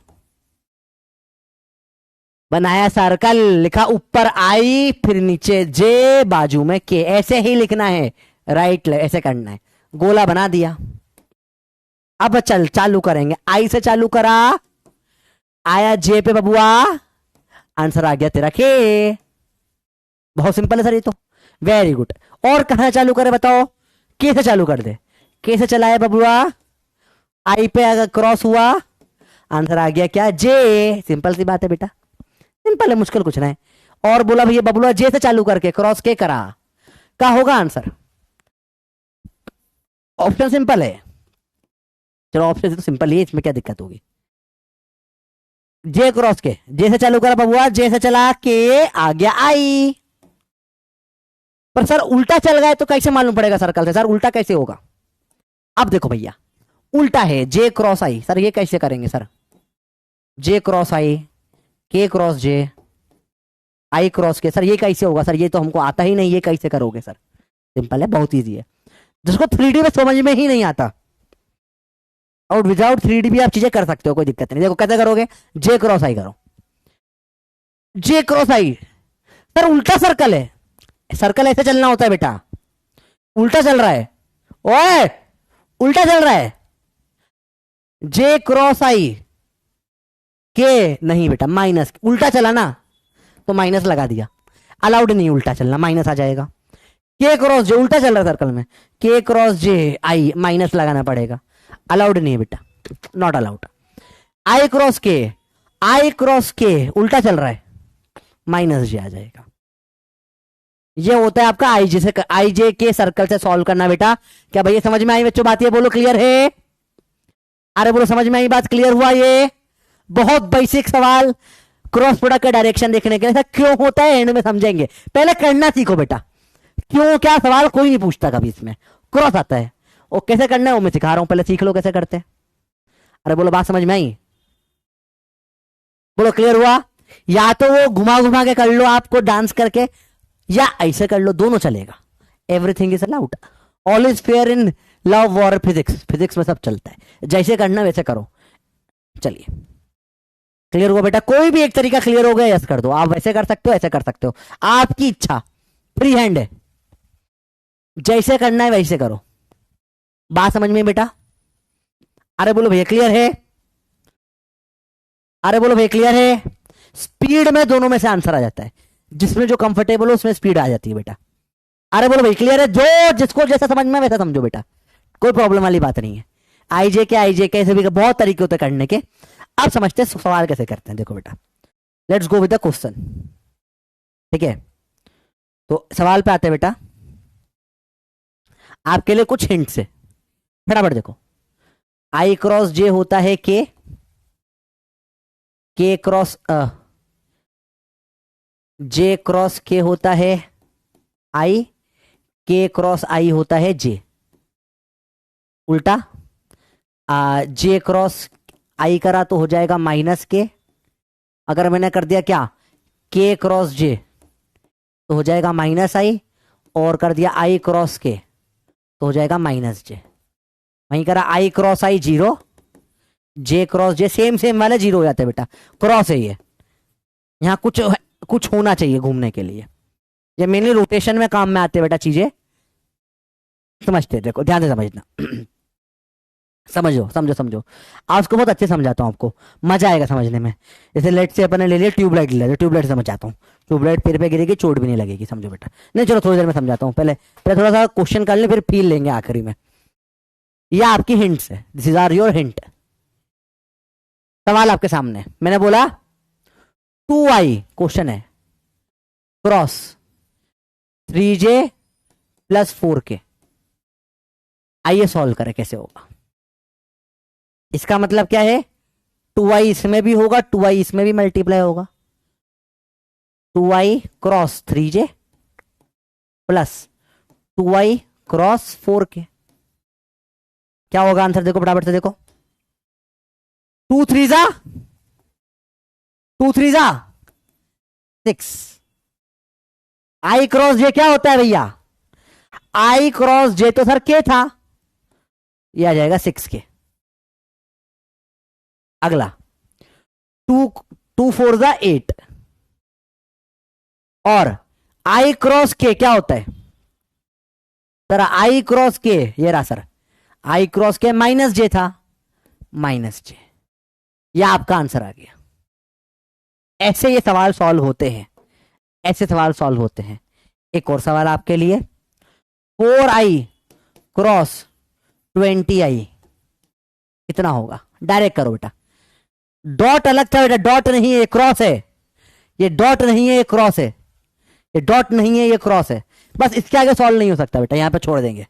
बनाया सर्कल, लिखा ऊपर आई, फिर नीचे जे, बाजू में के, ऐसे ही लिखना है, राइट ऐसे करना है, गोला बना दिया। अब चल चालू करेंगे, आई से चालू करा, आया जे पे बबुआ, आंसर आ गया तेरा के। बहुत सिंपल है सर ये तो, वेरी गुड। और कहां चालू करे बताओ, के से चालू कर दे, के से चलाया बबुआ, आई पे अगर क्रॉस हुआ, आंसर आ गया क्या जे। सिंपल सी बात है बेटा, सिंपल है, मुश्किल कुछ नहीं। और बोला भैया बबुआ जे से चालू करके क्रॉस के करा, क्या होगा आंसर। ऑप्शन सिंपल है, चलो ऑप्शन तो सिंपल ही है, इसमें क्या दिक्कत होगी। जे क्रॉस के, जे से चालू करा बबुआ, जे से चला के, आ गया आई। पर सर उल्टा चल गए तो कैसे मालूम पड़ेगा सर्कल से, सर उल्टा कैसे होगा। अब देखो भैया उल्टा है, जे क्रॉस आई, सर ये कैसे करेंगे सर, जे क्रॉस आई, के क्रॉस जे, आई क्रॉस के, सर ये कैसे होगा सर, ये तो हमको आता ही नहीं, ये कैसे करोगे सर। सिंपल है, बहुत इजी है, जिसको 3D में समझ में ही नहीं आता, और विदाउट 3D भी आप चीजें कर सकते हो, कोई दिक्कत नहीं। देखो कैसे करोगे, जे क्रॉस आई करो, जे क्रॉस आई, सर उल्टा सर्कल है, सर्कल ऐसे चलना होता है बेटा, उल्टा चल रहा है, ओए उल्टा चल रहा है। जे क्रॉस आई के, नहीं बेटा माइनस, उल्टा चला ना तो माइनस लगा दिया, अलाउड नहीं उल्टा चलना, माइनस आ जाएगा। के क्रॉस जे, उल्टा चल रहा है सर्कल में, के क्रॉस जे आई, माइनस लगाना पड़ेगा, अलाउड नहीं है बेटा, नॉट अलाउड। आई क्रॉस के, आई क्रॉस के उल्टा चल रहा है, माइनस जे आ जाएगा। ये होता है आपका आईजे से, आईजे के सर्कल से सॉल्व करना बेटा। क्या भैया समझ में आई बच्चों बात, ये बोलो क्लियर है, अरे बोलो समझ में आई बात, क्लियर हुआ। ये बहुत बेसिक सवाल, क्रॉस प्रोडक्ट का डायरेक्शन देखने के लिए क्यों होता है एंड में समझेंगे, पहले करना सीखो बेटा। क्यों क्या सवाल कोई नहीं पूछता कभी, इसमें क्रॉस आता है, वो कैसे करना है वो मैं सिखा रहा हूं, पहले सीख लो कैसे करते हैं। अरे बोलो बात समझ में आई, बोलो क्लियर हुआ। या तो वो घुमा घुमा के कर लो आपको डांस करके, या ऐसे कर लो, दोनों चलेगा। Everything is allowed, all is fair in love और फिजिक्स, फिजिक्स में सब चलता है, जैसे करना वैसे करो। चलिए क्लियर हुआ बेटा, कोई भी एक तरीका क्लियर हो गया यस कर दो, आप वैसे कर सकते हो ऐसे कर सकते हो, आपकी इच्छा, फ्री हैंड है, जैसे करना है वैसे करो। बात समझ में बेटा, अरे बोलो भैया क्लियर है, अरे बोलो भैया क्लियर है। स्पीड में दोनों में से आंसर आ जाता है, जिसमें जो कंफर्टेबल हो उसमें स्पीड आ जाती है बेटा। अरे बोलो भाई क्लियर है, जो जिसको जैसा समझ में वैसा समझो बेटा, कोई प्रॉब्लम वाली बात नहीं है। आईजे के ऐसे भी बहुत तरीके होते करने के। अब समझते हैं सवाल कैसे करते हैं, देखो बेटा let's go with the question, ठीक है। तो सवाल पे आते हैं बेटा, आपके लिए कुछ हिंट्स है, फटाफट देखो। आई क्रॉस जे होता है के क्रॉस जे क्रॉस के होता है आई, के क्रॉस आई होता है जे, उल्टा जे क्रॉस आई करा तो हो जाएगा माइनस के, अगर मैंने कर दिया क्या के क्रॉस जे तो हो जाएगा माइनस आई, और कर दिया आई क्रॉस के तो हो जाएगा माइनस जे। वहीं करा आई क्रॉस आई जीरो, जे क्रॉस जे सेम सेम वाले जीरो हो जाते हैं बेटा, क्रॉस है ये, यहाँ कुछ होना चाहिए घूमने के लिए, ये मेनली रोटेशन में काम में आते हैं बेटा चीजें, समझते देखो ध्यान से समझना। समझो समझो समझो, आज उसको बहुत अच्छे समझाता हूँ, आपको मजा आएगा समझने में। जैसे लेट से अपने ले लिया ट्यूबलाइट, ले लिया ट्यूबलाइट समझाता हूँ, ट्यूबलाइट पेड़ पे गिरेगी चोट भी नहीं लगेगी, समझो बेटा। नहीं चलो थोड़ी देर में समझाता हूँ, पहले थोड़ा सा क्वेश्चन कर ले, फिर फील लेंगे आखिरी में। यह आपकी हिंट्स है, this is are your hint. सवाल आपके सामने, मैंने बोला 2i क्वेश्चन है क्रॉस 3j प्लस 4k, आइए सॉल्व करें कैसे होगा। इसका मतलब क्या है, 2i इसमें भी होगा, 2i इसमें भी मल्टीप्लाई होगा, 2i cross 3j plus 2i cross 4k, क्या होगा आंसर देखो फटाफट से देखो। 2 3 जा 6, आई क्रॉस जे क्या होता है भैया आई क्रॉस जे तो सर के था, ये आ जाएगा 6K। अगला 2 4 8 और आई क्रॉस के क्या होता है सर? आई क्रॉस के ये रहा सर, आई क्रॉस के माइनस जे था, माइनस जे। यह आपका आंसर आ गया। ऐसे ये सवाल सॉल्व होते हैं, ऐसे सवाल सॉल्व होते हैं। एक और सवाल आपके लिए, 4i क्रॉस 20i कितना होगा? डायरेक्ट करो बेटा, डॉट अलग था बेटा, डॉट नहीं है ये क्रॉस है, ये डॉट नहीं है ये क्रॉस है, ये डॉट नहीं है ये क्रॉस है। बस इसके आगे सॉल्व नहीं हो सकता बेटा, यहां पे छोड़ देंगे,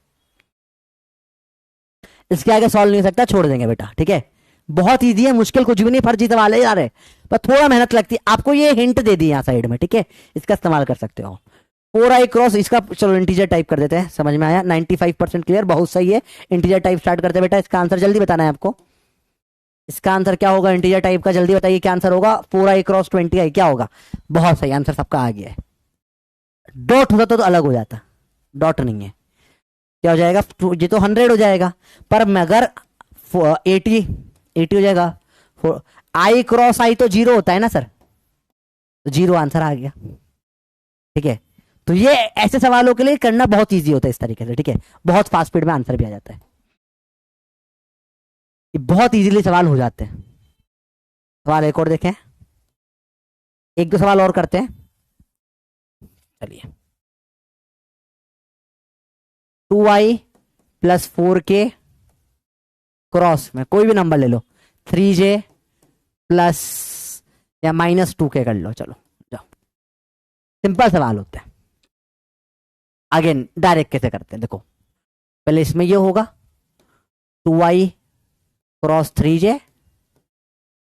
इसके आगे सॉल्व नहीं हो सकता, छोड़ देंगे बेटा, ठीक है। बहुत इजी है, मुश्किल कुछ भी नहीं, फर्जी सवाल है यार है, पर थोड़ा मेहनत लगती है। आपको ये हिंट दे दी यहाँ साइड में, ठीक है, इसका इस्तेमाल कर सकते हो। 4i क्रॉस, इसका चलो इंटीजर टाइप कर देते हैं, समझ में आया? 95% क्लियर, बहुत सही है। इंटीजर टाइप स्टार्ट करते हैं बेटा, इसका आंसर जल्दी बताना है आपको। इसका आंसर क्या होगा इंटीजर टाइप का? जल्दी बताइए क्या आंसर होगा? 4i क्रॉस 20i क्या होगा? बहुत सही, आंसर सबका आ गया है। डॉट होता तो अलग हो जाता, डॉट नहीं है, क्या हो जाएगा? ये तो 100 हो जाएगा, पर अगर 80 हो जाएगा। आई क्रॉस आई तो 0 होता है ना सर, तो 0 आंसर आ गया, ठीक है। तो ये ऐसे सवालों के लिए करना बहुत इजी होता है इस तरीके से, ठीक है, बहुत फास्ट स्पीड में आंसर भी आ जाता है, ये बहुत इजीली सवाल हो जाते हैं। सवाल एक और देखें, एक दो सवाल और करते हैं, चलिए। 2i प्लस 4k क्रॉस में कोई भी नंबर ले लो, 3j प्लस या माइनस 2k कर लो, चलो जाओ। सिंपल सवाल होते हैं। अगेन डायरेक्ट कैसे करते हैं देखो, पहले इसमें ये होगा 2i क्रॉस 3j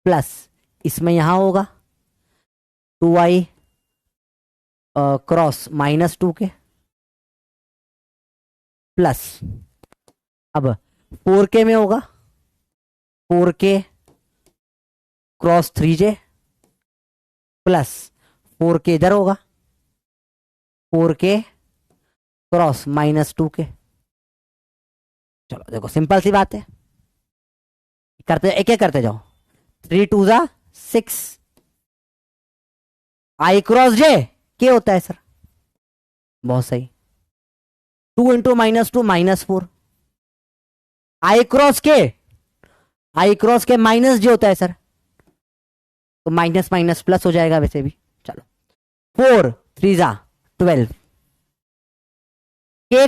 प्लस इसमें यहां होगा 2i cross minus 2k plus, अब 4k में होगा 4k cross 3j plus 4k इधर होगा 4k क्रॉस माइनस 2k। चलो देखो सिंपल सी बात है, करते एक एक करते जाओ। 3 2 6, आई क्रॉस जे के होता है सर, बहुत सही। 2 इंटू माइनस 2 -4, आई क्रॉस के माइनस जे होता है सर, तो माइनस माइनस प्लस हो जाएगा वैसे भी। चलो 4 3 12, के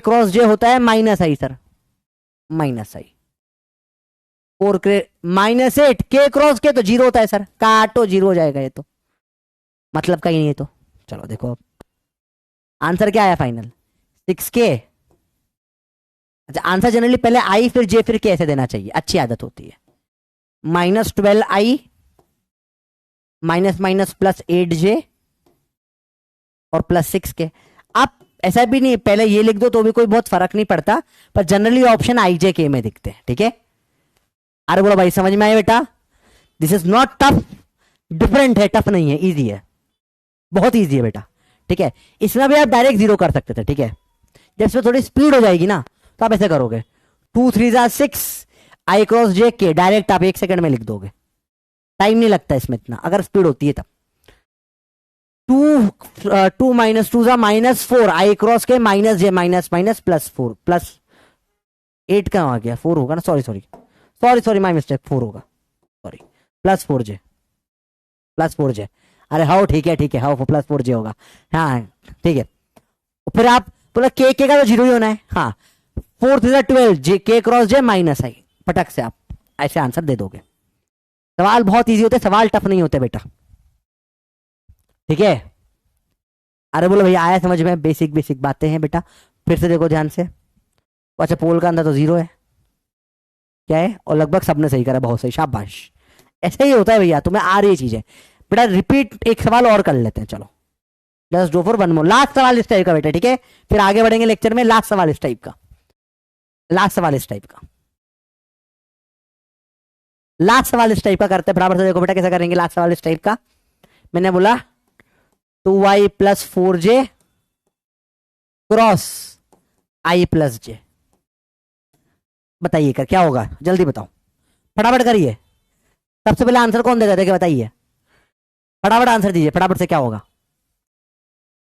क्रॉस जे होता है माइनस आई सर, माइनस आई। 4 के -8, के क्रॉस के तो 0 होता है सर, काटो 0 हो जाएगा, ये तो मतलब का ही नहीं है। तो चलो देखो अब आंसर क्या आया फाइनल, 6k। अच्छा आंसर जनरली पहले आई फिर जे फिर के ऐसे देना चाहिए, अच्छी आदत होती है। -12i minus minus plus 8j और प्लस 6k। आप ऐसा भी नहीं पहले ये लिख दो तो भी कोई बहुत फर्क नहीं पड़ता, पर जनरली ऑप्शन आई जे के में दिखते हैं, ठीक है। अरे बोलो भाई समझ में आया बेटा? This is not tough, different है, टफ नहीं है, इजी है, बहुत इजी है बेटा, ठीक है। इसमें भी आप डायरेक्ट 0 कर सकते थे, ठीक है। जब इसमें थोड़ी स्पीड हो जाएगी ना तो आप ऐसे करोगे 2 3 6 आई क्रॉस जे के, डायरेक्ट आप 1 सेकंड में लिख दोगे, टाइम नहीं लगता इसमें इतना, अगर स्पीड होती है तब। 2 माइनस 2 -4 आई क्रॉस के माइनस जे माइनस माइनस प्लस 4 प्लस 8 कहाँ आ गया, 4 होगा ना, सॉरी माई मिस्टेक, 4 होगा, सॉरी प्लस 4j। अरे हाउ ठीक है हाउ प्लस 4j होगा, हाँ ठीक है। फिर आप बोला के का तो 0 ही होना है, हाँ 4 3 12 जे के क्रॉस जे माइनस आई, पटक से आप ऐसे आंसर दे दोगे। सवाल बहुत इजी होते, सवाल टफ नहीं होते बेटा, ठीक है। अरे बोलो भैया आया समझ में, बेसिक बातें हैं बेटा, फिर से देखो ध्यान से। अच्छा पोल का अंदर तो 0 है, क्या है, और लगभग सबने सही करा, बहुत सही, शाबाश। ऐसे ही होता है भैया, तुम्हें आ रही चीजें बेटा। रिपीट एक सवाल और कर लेते हैं, चलो let's go for one more, last सवाल इस टाइप का बेटा, ठीक है। फिर आगे बढ़ेंगे लेक्चर में, लास्ट सवाल इस टाइप का, लास्ट सवाल इस टाइप का करते हैं। बराबर से देखो बेटा कैसा करेंगे लास्ट सवाल इस टाइप का। मैंने बोला 2y प्लस 4j क्रॉस आई प्लस जे। बताइए कर क्या होगा, जल्दी बताओ, फटाफट करिए। सबसे पहले आंसर कौन देगा, देखिए बताइए, फटाफट आंसर दीजिए, फटाफट से क्या होगा।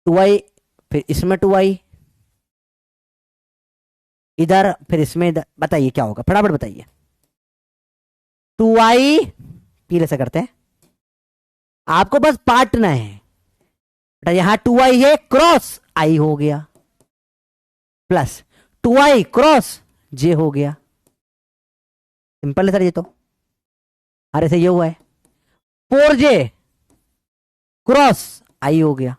2i, फिर इसमें 2i इधर, फिर इसमें इधर, बताइए क्या होगा, फटाफट बताइए। 2i पीले से करते हैं, आपको बस पाटना है बेटा। यहां 2i है, क्रॉस आई हो गया, प्लस 2i क्रॉस जे हो गया। सिंपल है सर ये तो। अरे से ये हुआ है 4j क्रॉस आई हो गया,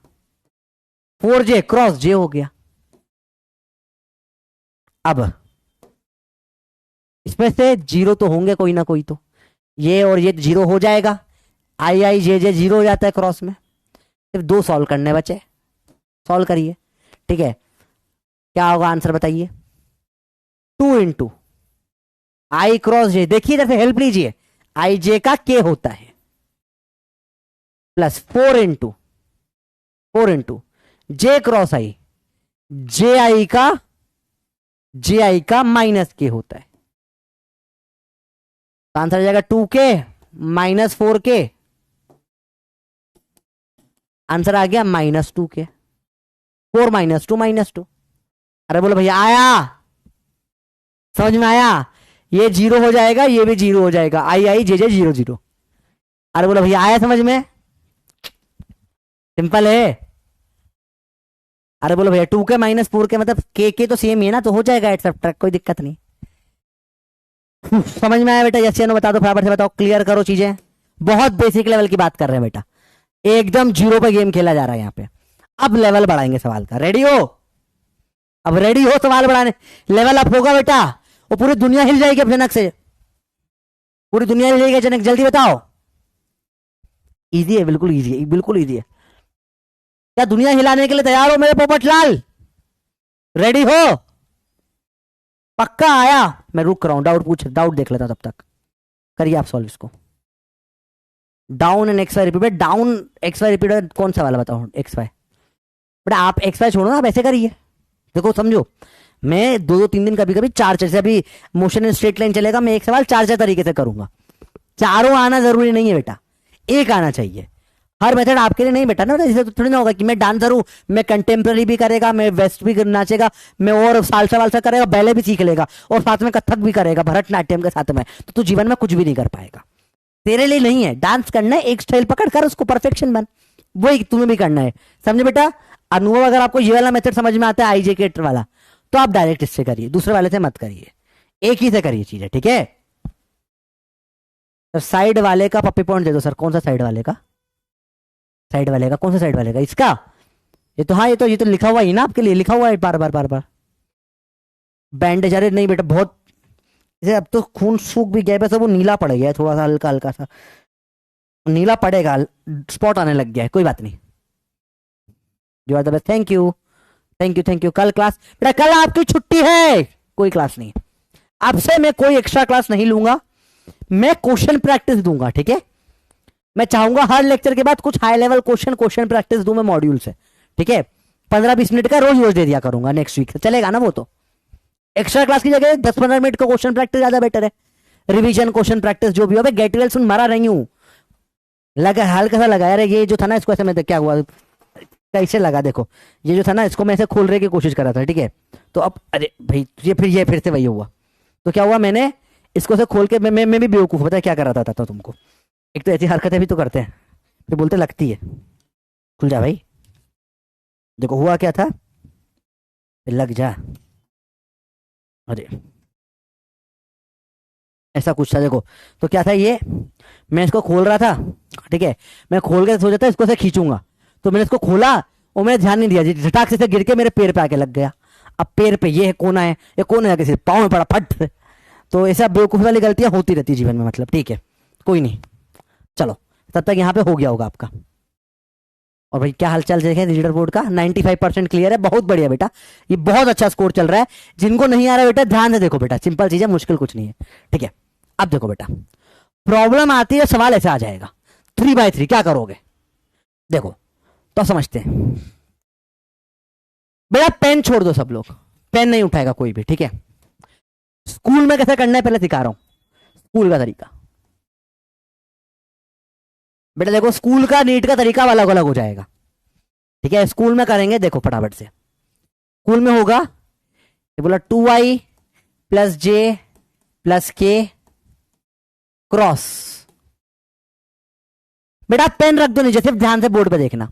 4j क्रॉस जे हो गया। अब इसमें से जीरो तो होंगे कोई ना कोई, तो ये और ये जीरो हो जाएगा, आई आई जे जे जीरो हो जाता है क्रॉस में। सिर्फ 2 सॉल्व करने बचे, सॉल्व करिए। ठीक है, क्या होगा आंसर बताइए। 2 इंटू आई क्रॉस जे, देखिए इधर से हेल्प लीजिए, आई जे का के होता है, प्लस 4 इंटू जे क्रॉस आई, जे आई का माइनस के होता है। तो आंसर आ जाएगा 2k माइनस 4k। आंसर आ गया -2k, 4 माइनस 2 -2। अरे बोलो भैया आया, समझ में आया। ये जीरो हो जाएगा, ये भी जीरो हो जाएगा, आई आई जे जे 0 0। अरे बोलो भैया आया समझ में, सिंपल है। अरे बोलो भैया 2k माइनस 4k मतलब के तो सेम ही है ना, तो हो जाएगा एट, कोई दिक्कत नहीं। समझ में आया बेटा, यस या नो बता दो फटाफट से, बताओ, क्लियर करो चीजें। बहुत बेसिक लेवल की बात कर रहे हैं बेटा, एकदम जीरो पे गेम खेला जा रहा है यहाँ पे। अब लेवल बढ़ाएंगे सवाल का, रेडी हो, अब रेडी हो सवाल बढ़ाने। लेवल अप होगा बेटा, वो पूरी दुनिया हिल जाएगी अचानक से, पूरी दुनिया हिल जाएगी अचानक। जल्दी बताओ, इजी है, बिल्कुल इजी है, बिल्कुल इजी है। क्या दुनिया हिलाने के लिए तैयार हो मेरे पोपटलाल, रेडी हो, पक्का आया। मैं रुक रहा हूं, डाउट देख लेता तब तक, करिए आप सॉल्व इसको। Down and X Y repeat, down X Y repeat कौन सा वाला बताओ, एक्स वाई बेटा, आप एक्स वाई छोड़ो ना, आप ऐसे करिए। देखो समझो, मैं 2-2 3 दिन कभी कभी 4 जैसे अभी मोशन इन स्ट्रेट लाइन चलेगा, मैं एक सवाल 4 तरीके से करूंगा। चारों आना जरूरी नहीं है बेटा, एक आना चाहिए। हर मेथड आपके लिए नहीं बेटा ना, जैसे तो थोड़ी ना होगा कि मैं डांसर हूं, मैं कंटेम्प्रेरी भी करेगा, मैं वेस्ट भी नाचेगा, मैं और सालसा वालसा करेगा, बैले भी सीख लेगा, और साथ में कथक भी करेगा भरतनाट्यम के साथ में, तो तू जीवन में कुछ भी नहीं कर पाएगा। तेरे लिए नहीं है, डांस करना है, एक स्टाइल पकड़ कर उसको परफेक्शन बन, वही तुम्हें भी करना है, समझे बेटा। अनुभव अगर आपको ये वाला मेथड समझ में आता है आईजे के वाला, तो आप डायरेक्ट इससे करिए, दूसरे वाले से मत करिए, एक ही से करिए चीजें, ठीक है। तो साइड वाले का पप्पी पॉइंट दे दो सर, कौन सा साइड वाले का, साइड वाले का कौन सा साइड वाले का, इसका, ये तो हाँ, ये तो लिखा हुआ ही ना आपके लिए, लिखा हुआ है बार बार बैंडेज। अरे नहीं बेटा, बहुत जैसे अब तो खून सूख भी गया है, बस वो नीला पड़ गया है थोड़ा सा, हल्का हल्का सा नीला पड़ेगा, स्पॉट आने लग गया है, कोई बात नहीं। You are the best, thank you thank you. कल क्लास बेटा, कल आपकी छुट्टी है, कोई क्लास नहीं, आपसे मैं कोई एक्स्ट्रा क्लास नहीं लूंगा, मैं क्वेश्चन प्रैक्टिस दूंगा, ठीक है। मैं चाहूंगा हर लेक्चर के बाद कुछ हाई लेवल क्वेश्चन प्रैक्टिस दूं मैं मॉड्यूल से, ठीक है। 15-20 मिनट का रोज दे दिया करूंगा, नेक्स्ट वीक चलेगा ना वो। तो एक्स्ट्रा क्लास की जगह 10-15 मिनट का क्वेश्चन प्रैक्टिस ज्यादा बेटर है, रिवीजन क्वेश्चन प्रैक्टिस जो भी हो। गेट वेल सुन मारा रही हूं, लगा हल्का सा लगा यार, ये जो था ना इसको ऐसे, मैं क्या हुआ कैसे लगा, देखो ये जो था ना इसको मैं ऐसे खोलने की कोशिश कर रहा था, ठीक है। तो अब अरे भाई ये फिर से वही हुआ, तो क्या हुआ, मैंने इसको से खोल के मैं भी बेवकूफ, पता है क्या कर रहा था तुमको। एक तो ऐसी हरकतें भी तो करते हैं, फिर बोलते लगती है, खुल जा भाई। देखो हुआ क्या था, लग जा, अरे ऐसा कुछ था देखो। तो क्या था ये, मैं इसको खोल रहा था, ठीक है, मैं खोल के सोचा था इसको से खींचूंगा, तो मैंने इसको खोला और मैंने ध्यान नहीं दिया, झटाक से गिर के मेरे पैर पे आके लग गया। अब पैर पे ये कोना है, ये कोना है, पाँव में पड़ा फट से। तो ऐसा बेवकूफ़ वाली गलतियां होती रहती जीवन में, मतलब ठीक है, कोई नहीं, चलो तब तक यहाँ पे हो गया होगा आपका। और भाई क्या हालचाल देखें लीडर बोर्ड का, 95% क्लियर है, बहुत बढ़िया बेटा, ये बहुत अच्छा स्कोर चल रहा है। जिनको नहीं आ रहा बेटा ध्यान से देखो बेटा, सिंपल चीज है, मुश्किल कुछ नहीं है, ठीक है। अब देखो बेटा, प्रॉब्लम आती है, सवाल ऐसे आ जाएगा 3/3 क्या करोगे, देखो तो समझते हैं। बेटा पेन छोड़ दो सब लोग, पेन नहीं उठाएगा कोई भी, ठीक है। स्कूल में कैसे करना है पहले सिखा रहा हूं, स्कूल का तरीका। बेटा देखो स्कूल का नीट का तरीका अलग अलग हो जाएगा, ठीक है। स्कूल में करेंगे, देखो फटाफट से। स्कूल में होगा ये बोला 2i प्लस जे प्लस के क्रॉस। बेटा पेन रख दो नीचे, सिर्फ ध्यान से बोर्ड पे देखना।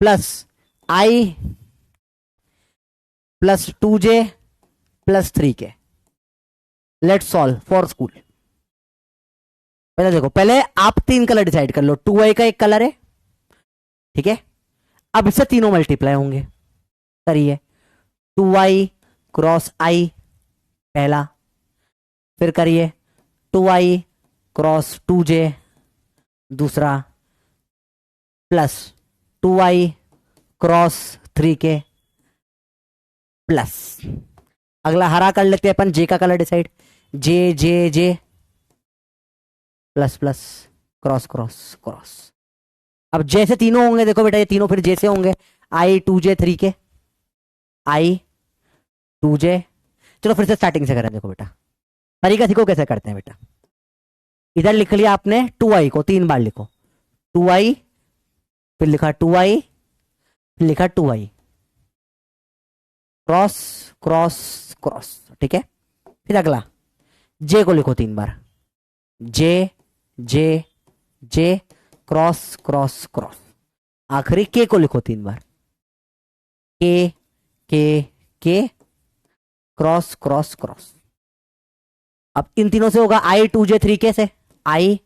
Plus i plus 2j plus 3k। Let's solve for school. पहले देखो, पहले आप 3 कलर डिसाइड कर लो। 2i का एक कलर है, ठीक है। अब इससे तीनों मल्टीप्लाई होंगे, करिए। 2i क्रॉस i पहला, फिर करिए 2i क्रॉस 2j दूसरा, plus 2i cross 3k plus. अगला हरा कर लेते हैं अपन, जे का colour decide. J J J plus plus cross cross cross. अब जैसे तीनों होंगे, देखो बेटा ये तीनों फिर जैसे होंगे, i 2j 3k, i 2j। चलो फिर से स्टार्टिंग से करें। देखो बेटा तरीका सीखो कैसे करते हैं बेटा। इधर लिख लिया आपने 2i को 3 बार लिखो, 2i, फिर लिखा 2i, फिर लिखा 2i, क्रॉस क्रॉस क्रॉस, ठीक है। फिर अगला जे को लिखो 3 बार, जे जे जे क्रॉस क्रॉस क्रॉस। आखिरी के को लिखो 3 बार, के के के क्रॉस क्रॉस क्रॉस। अब इन तीनों से होगा i 2j 3k से, i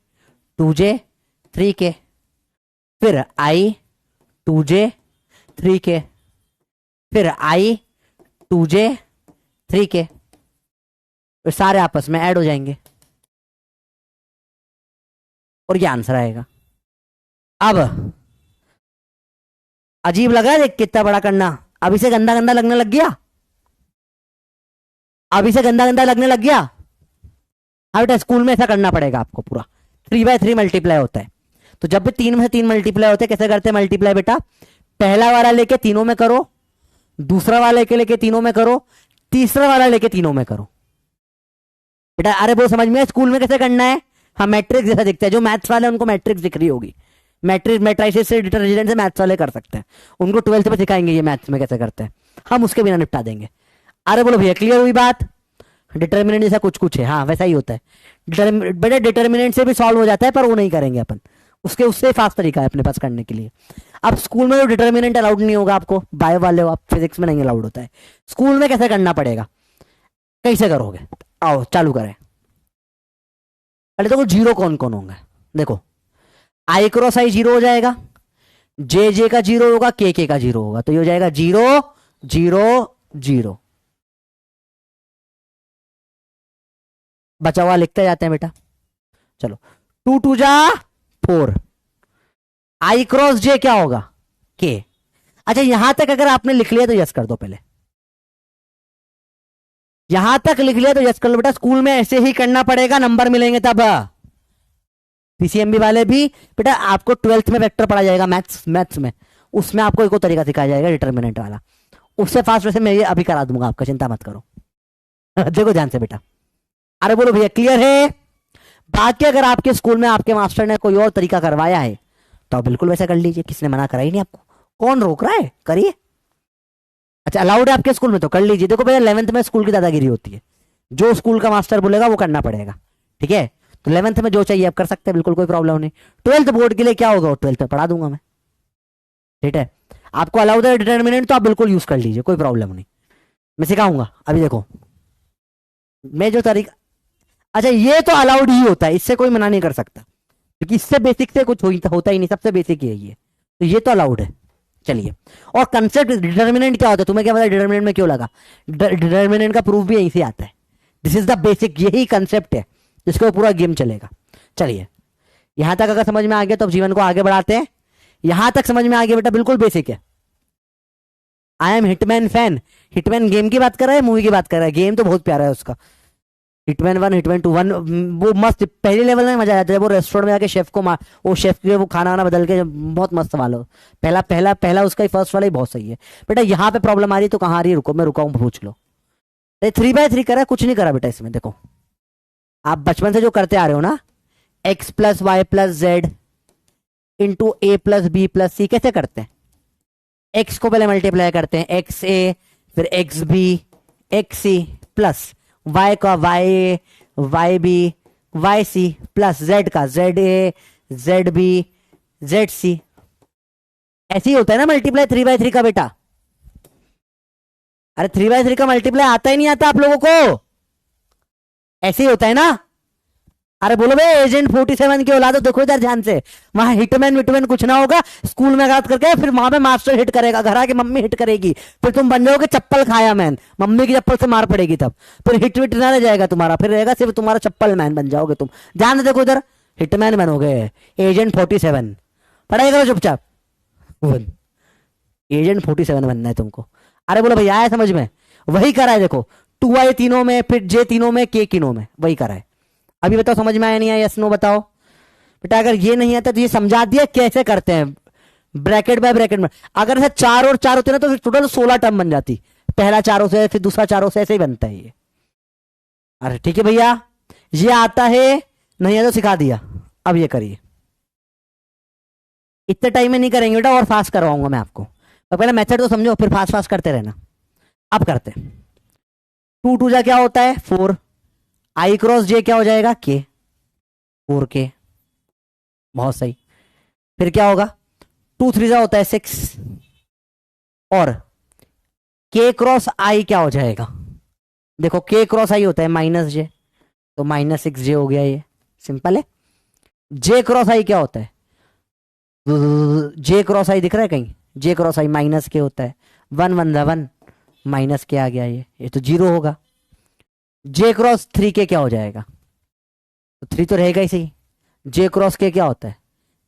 2j 3k, फिर i 2j 3k, फिर i 2j 3k, फिर सारे आपस में ऐड हो जाएंगे और ये आंसर आएगा। अब अजीब लग रहा है देख कितना बड़ा करना। अभी से गंदा गंदा लगने लग गया, अभी से गंदा गंदा लगने लग गया। हाँ बेटा स्कूल में ऐसा करना पड़ेगा आपको, पूरा 3/3 मल्टीप्लाई होता है। तो जब भी 3 में से 3 मल्टीप्लाई होते हैं, कैसे करते हैं मल्टीप्लाई बेटा? पहला वाला लेके तीनों में करो, दूसरा वाला लेके तीनों में करो, तीसरा वाला लेके तीनों में करो। बेटा अरे वो समझ में, स्कूल में कैसे करना है? हाँ मैट्रिक्स जैसा दिखता है। जो मैथ्स वाले उनको मैट्रिक्स दिख रही होगी, मैट्रिक्स मैट्राइसिस से डिटर्मिनेंट से मैथ्स वाले कर सकते हैं, उनको 12th में सिखाएंगे ये मैथ्स में कैसे करते हैं, हम उसके बिना निपटा देंगे। अरे बोलो भैया क्लियर हुई बात? डिटर्मिनेंट जैसा कुछ कुछ है, हाँ वैसा ही होता है। बेटा डिटर्मिनेंट से भी सॉल्व हो जाता है, पर वो नहीं करेंगे अपन, उसके उससे फास्ट तरीका है अपने पास करने के लिए। अब स्कूल में जो डिटर्मिनेंट अलाउड नहीं होगा आपको, बायो वाले हो आप, फिजिक्स में नहीं अलाउड होता है। स्कूल में कैसे करना पड़ेगा, कैसे करोगे? आओ चालू करें। पहले देखो जीरो कौन कौन होंगे। देखो आई क्रॉस आई जीरो हो जाएगा, जे जे का जीरो होगा, के का जीरो होगा, तो ये हो जाएगा 0 0 0। बचा हुआ लिखते जाते हैं बेटा। चलो 2 2 जा 4, आई क्रॉस जे क्या होगा? के। अच्छा यहां तक अगर आपने लिख लिया तो यस कर दो, पहले यहां तक लिख लिया तो यस कर लो बेटा। स्कूल में ऐसे ही करना पड़ेगा, नंबर मिलेंगे तब। पीसीएमबी वाले भी बेटा आपको 12th में वेक्टर पढ़ा जाएगा, मैथ्स में, उसमें आपको एक और तरीका सिखाया जाएगा डिटर्मिनेंट वाला, उससे फास्ट वैसे मैं ये अभी करा दूंगा आपका, चिंता मत करो। देखो ध्यान से बेटा। अरे बोलो भैया क्लियर है? बाकी अगर आपके स्कूल में आपके मास्टर ने कोई और तरीका करवाया है तो आप बिल्कुल वैसा कर लीजिए, किसने मना करा ही नहीं आपको, कौन रोक रहा है, करिए। अच्छा अलाउड है आपके स्कूल में तो कर लीजिए। देखो भैया 11th में स्कूल की दादागिरी होती है, जो स्कूल का मास्टर बोलेगा वो करना पड़ेगा, ठीक है। तो 11th में जो चाहिए आप कर सकते हैं, बिल्कुल कोई प्रॉब्लम नहीं। 12th बोर्ड के लिए क्या होगा, 12th में पढ़ा दूंगा मैं, ठीक है। आपको अलाउड है डिटर्मिनेंट तो आप बिल्कुल यूज कर लीजिए, कोई प्रॉब्लम नहीं, मैं सिखाऊंगा। अभी देखो मैं जो तरीका, अच्छा ये तो अलाउड ही होता है, इससे कोई मना नहीं कर सकता, क्योंकि इससे बेसिक से कुछ होता ही नहीं, सबसे बेसिक ही है ये, तो ये तो अलाउड है। चलिए, और कंसेप्ट डिटर्मिनेंट क्या होता है, तुम्हें क्या पता डिटर्मिनेंट में क्यों लगा? डिटर्मिनेंट का प्रूफ भी यहीं से आता है। दिस इज द बेसिक, यही कंसेप्ट है जिसको पूरा गेम चलेगा। चलिए यहां तक अगर समझ में आ गया तो अब जीवन को आगे बढ़ाते हैं। यहां तक समझ में आ गया बेटा, बिल्कुल बेसिक है। I am hitman fan, hitman game की बात कर रहा है, मूवी की बात कर रहा है? गेम तो बहुत प्यारा है उसका, हिटमैन 1 हिटमैन 2 1 वो मस्त पहले लेवल में मजा आता है जब वो रेस्टोरेंट में जाके शेफ को वो शेफ के वो खाना वाना बदल के बहुत मस्त वाला पहला पहला पहला उसका ही फर्स्ट वाला ही बहुत सही है बेटा। यहाँ पे प्रॉब्लम आ रही है तो कहाँ आ रही है, रुको मैं रुका हूँ, पूछ लो। 3/3 करा, कुछ नहीं करा बेटा इसमें। देखो आप बचपन से जो करते आ रहे हो ना, x plus y plus z into a plus b plus c, कैसे करते हैं? x को पहले मल्टीप्लाई करते हैं, एक्स ए, फिर x b x c, plus y का y a y b y c, plus z का z a z b z c. ऐसे ही होता है ना मल्टीप्लाई 3/3 का बेटा। अरे 3/3 का मल्टीप्लाई आता ही नहीं आता आप लोगों को, ऐसे ही होता है ना। अरे बोलो भाई एजेंट 47 की औलाद, देखो इधर ध्यान से, वहां हिटमैन विटमैन कुछ ना होगा, स्कूल में बात करके फिर वहां पे मास्टर हिट करेगा, घर आके मम्मी हिट करेगी, फिर तुम बन जाओगे चप्पल खाया मैन, मम्मी की चप्पल से मार पड़ेगी तब, फिर हिट विट ना रह जाएगा तुम्हारा, फिर रहेगा सिर्फ तुम्हारा चप्पल मैन बन जाओगे तुम। ध्यान से देखो इधर, हिटमैन बनोगे, एजेंट 47 पढ़ाई करो चुपचाप, एजेंट 47 बनना है तुमको। अरे बोलो भैया आया समझ में, वही करा है देखो, 2i तीनों में, फिर जे तीनों में, के तीनों में, वही करा है। अभी बताओ समझ में आया नहीं आया, यस नो बताओ बेटा। अगर ये नहीं आता तो ये समझा दिया कैसे करते हैं, ब्रैकेट बाय ब्रैकेट में। अगर ऐसे 4 और 4 होते ना तो फिर टोटल 16 टर्म बन जाती, पहला 4 से फिर दूसरा 4 से, ऐसे ही बनता है ये। अरे ठीक है भैया, ये आता है नहीं है तो सिखा दिया, अब ये करिए। इतने टाइम में नहीं करेंगे बेटा, और फास्ट करवाऊंगा मैं आपको, तो पहले मेथड तो समझो फिर फास्ट फास्ट करते रहना। अब करते 2 2 जा क्या होता है 4, आई क्रॉस जे क्या हो जाएगा के, 4k, बहुत सही। फिर क्या होगा 2 3 जा होता है 6, और k क्रॉस आई क्या हो जाएगा, देखो k क्रॉस आई होता है -j, तो -6j हो गया, ये सिंपल है। j क्रॉस आई क्या होता है, j क्रॉस आई दिख रहा है कहीं, j क्रॉस आई -k होता है, 1 1 1 -k आ गया, ये तो 0 होगा। j क्रॉस 3k क्या हो जाएगा, तो 3 तो रहेगा ही सही। j क्रॉस k क्या होता है,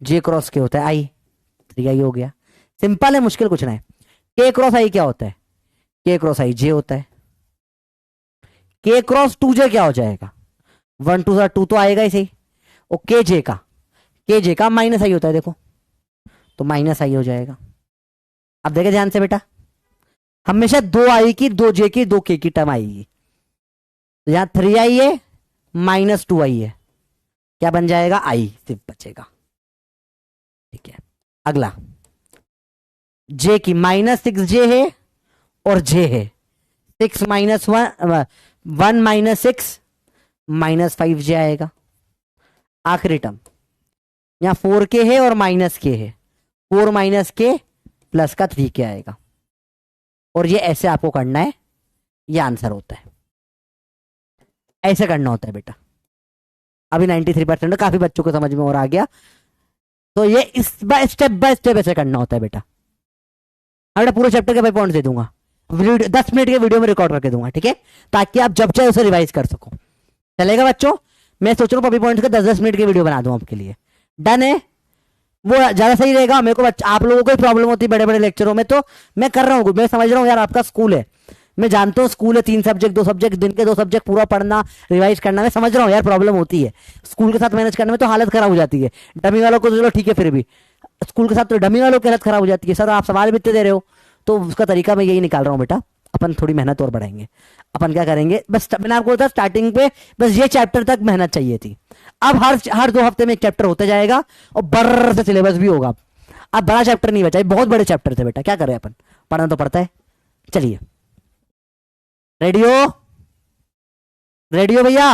j क्रॉस k होता है i, 3i हो गया, सिंपल है, मुश्किल कुछ ना है। k क्रॉस i क्या होता है, k क्रॉस i j होता है। k क्रॉस 2j क्या हो जाएगा, 1 2 2 तो आएगा ही सही, और k j का -i होता है, देखो तो -i हो जाएगा। अब देखे ध्यान से बेटा, हमेशा 2i की 2j की 2k की टर्म आएगी, तो यहां 3i है -2i है, क्या बन जाएगा i सिर्फ बचेगा, ठीक है। अगला j की -6j है और j है 6 -1 1 -6 -5j आएगा। आखिरी टर्म यहां 4k है और -k है, 4 -k प्लस का 3k आएगा, और ये ऐसे आपको करना है, ये आंसर होता है, ऐसे करना होता है बेटा। अभी 93% काफी बच्चों को समझ में और आ गया, तो ये इस स्टेप बाय स्टेप ऐसे करना होता है बेटा। मैं पूरे चैप्टर के 5 पॉइंट दे दूंगा, 10 मिनट के वीडियो में रिकॉर्ड करके दूंगा, ठीक है, ताकि आप जब चाहे उसे रिवाइज कर सको। चलेगा बच्चों, मैं सोच रहा हूँ पॉपी पॉइंट के 10-10 मिनट के वीडियो बना दूं आपके लिए, डन है, वो ज्यादा सही रहेगा। मेरे को आप लोगों को प्रॉब्लम होती है बड़े बड़े लेक्चरों में, तो मैं कर रहा हूँ, मैं समझ रहा हूँ यार आपका स्कूल है, मैं जानता हूँ स्कूल है, 3 सब्जेक्ट 2 सब्जेक्ट, दिन के 2 सब्जेक्ट पूरा पढ़ना रिवाइज करना, मैं समझ रहा हूँ यार प्रॉब्लम होती है, स्कूल के साथ मैनेज करने में तो हालत खराब हो जाती है। डमी वालों को तो चलो ठीक है, फिर भी स्कूल के साथ तो डमी वालों की हालत खराब हो जाती है। सर आप सवाल भी इतने दे रहे हो, तो उसका तरीका मैं यही निकाल रहा हूँ बेटा, अपन थोड़ी मेहनत और बढ़ाएंगे। अपन क्या करेंगे, बस मैंने आपको बताया स्टार्टिंग पे बस ये चैप्टर तक मेहनत चाहिए थी, अब हर 2 हफ्ते में एक चैप्टर होते जाएगा, और बर्र से सिलेबस भी होगा। अब बड़ा चैप्टर नहीं बचा, बहुत बड़े चैप्टर थे बेटा, क्या करें अपन, पढ़ना तो पड़ता है। चलिए रेडी हो, रेडी हो भैया,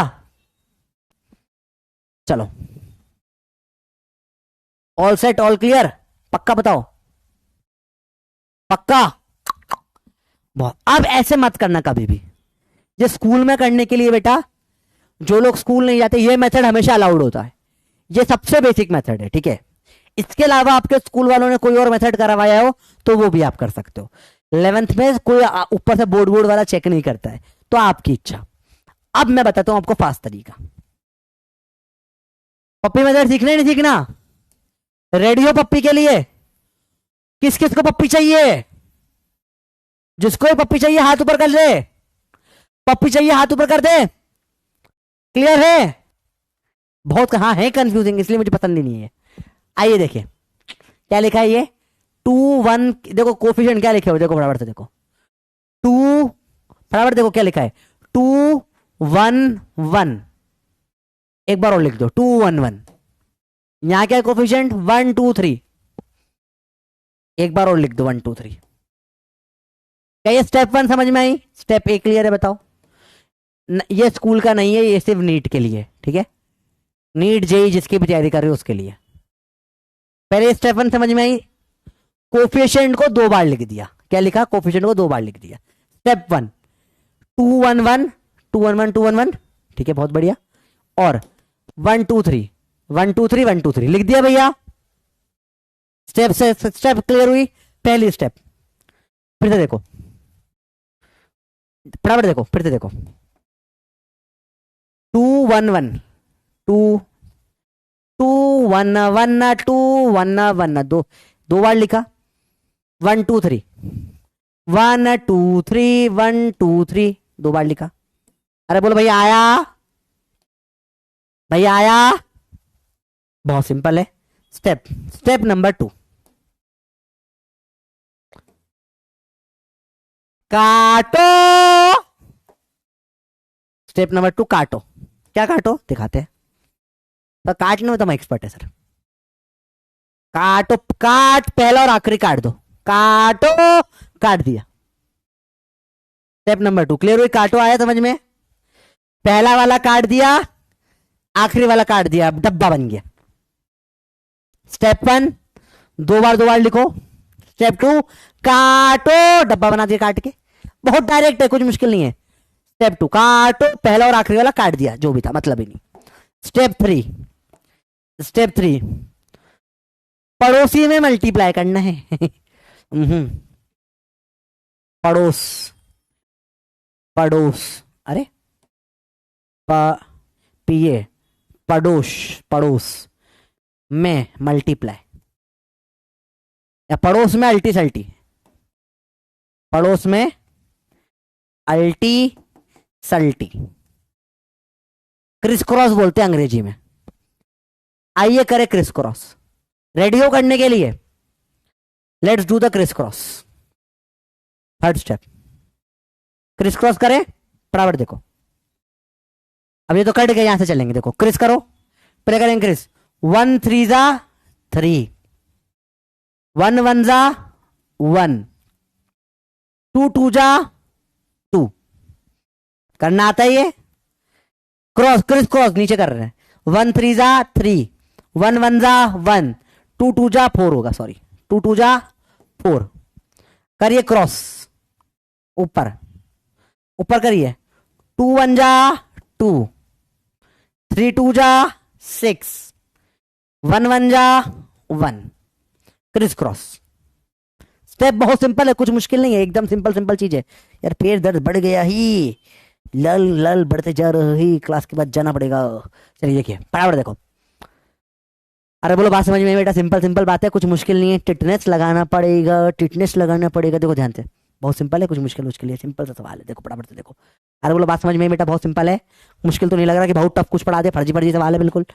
चलो ऑल सेट ऑल क्लियर, पक्का बताओ, पक्का। बहुत, अब ऐसे मत करना कभी भी, ये स्कूल में करने के लिए बेटा, जो लोग स्कूल नहीं जाते ये मेथड हमेशा अलाउड होता है, ये सबसे बेसिक मेथड है, ठीक है। इसके अलावा आपके स्कूल वालों ने कोई और मेथड करवाया हो तो वो भी आप कर सकते हो। 11th में कोई ऊपर से बोर्ड वाला चेक नहीं करता है, तो आपकी इच्छा। अब मैं बताता हूं आपको फास्ट तरीका, पप्पी मेथड सीखना ही नहीं सीखना, रेडी हो पप्पी के लिए, किस किस को पप्पी चाहिए, जिसको भी पप्पी चाहिए हाथ ऊपर कर दे, पप्पी चाहिए हाथ ऊपर कर दे, क्लियर है? बहुत हाँ है कंफ्यूजिंग, इसलिए मुझे पसंद ही नहीं है। आइए देखिए क्या लिखा है ये 2 1, देखो कोफिशिएंट क्या लिखे हुए, देखो बराबर से देखो 2 बराबर, देखो क्या लिखा है 2 1 1। एक बार और लिख दो 2 1 1। यहां क्या है कोफिशिएंट 1 2 3। एक बार और लिख दो 1 2 3। क्या ये स्टेप 1 समझ में आई? स्टेप ए क्लियर है? बताओ। ये स्कूल का नहीं है, ये सिर्फ नीट के लिए, ठीक है? नीट जेई जिसकी भी तैयारी कर रहे हो उसके लिए। पहले स्टेप 1 समझ में आई, कोफिशिएंट को 2 बार लिख दिया। क्या लिखा? कोफिशिएंट को 2 बार लिख दिया। स्टेप 1 2 1 1 2 1 1 2 1 1, ठीक है, बहुत बढ़िया। और 1 2 3 1 2 3 1 2 3 लिख दिया भैया। स्टेप क्लियर हुई? पहली स्टेप। फिर से देखो, बराबर देखो, फिर से देखो 2 1 1 2 2 1 1 2 1 1 दो बार लिखा। 1 2 3 1 2 3 1 2 3 2 बार लिखा। अरे बोलो भैया आया? भैया आया? बहुत सिंपल है। स्टेप नंबर 2, काटो। स्टेप नंबर 2 काटो। क्या काटो दिखाते हैं, तो काटने में तो मैं एक्सपर्ट है सर। काटो, काट पहला और आखिरी काट दो, काटो, काट दिया। स्टेप नंबर 2 क्लियर हुई? काटो आया समझ में? पहला वाला काट दिया, आखिरी वाला काट दिया, डब्बा बन गया। स्टेप 1 दो बार लिखो। स्टेप 2 काटो, डब्बा बना दिया काट के। बहुत डायरेक्ट है, कुछ मुश्किल नहीं है। स्टेप 2 काटो, पहला और आखिरी वाला काट दिया, जो भी था मतलब ही नहीं। स्टेप 3 पड़ोसी में मल्टीप्लाई करना है। पड़ोस, अरे पिए, पड़ोस में मल्टीप्लाई, या पड़ोस में अल्टी सल्टी, पड़ोस में अल्टी सल्टी, क्रिस क्रॉस बोलते हैं अंग्रेजी में। आइए करें क्रिस क्रॉस। रेडी हो करने के लिए? Let's do the criss cross. Third step, criss cross करें। बराबर देखो, अब ये तो कट गए, यहां से चलेंगे। देखो क्रिस करो, पहले करेंगे क्रिस। 1 3 जा 3, 1 1 जा 1, 2 2 जा 2। करना आता है ये? क्रॉस, क्रिस क्रॉस नीचे कर रहे हैं। 1 3 जा 3, 1 1 जा 1, 2 2 जा 4 होगा, सॉरी 2 2 जा 4। करिए क्रॉस, ऊपर करिए। 2 1 जा 2, 3 2 जा 6, 1 1 जा 1, क्रिस क्रॉस। स्टेप बहुत सिंपल है, कुछ मुश्किल नहीं है, एकदम सिंपल चीज है। यार पेट दर्द बढ़ गया ही, लल बढ़ते जा रहे ही, क्लास के बाद जाना पड़ेगा। चलिए देखिए बराबर देखो। अरे बोलो बात समझ में बेटा? सिंपल बात है, कुछ मुश्किल नहीं है। टिटनेस लगाना पड़ेगा, देखो ध्यान से, बहुत सिंपल है, कुछ मुश्किल है, सिंपल सा सवाल है। देखो बराबर से देखो। अरे बोलो बात समझ में बेटा? बहुत सिंपल है, मुश्किल तो नहीं लग रहा कि बहुत टफ कुछ पढ़ा दे, फर्जी सवाल है बिल्कुल।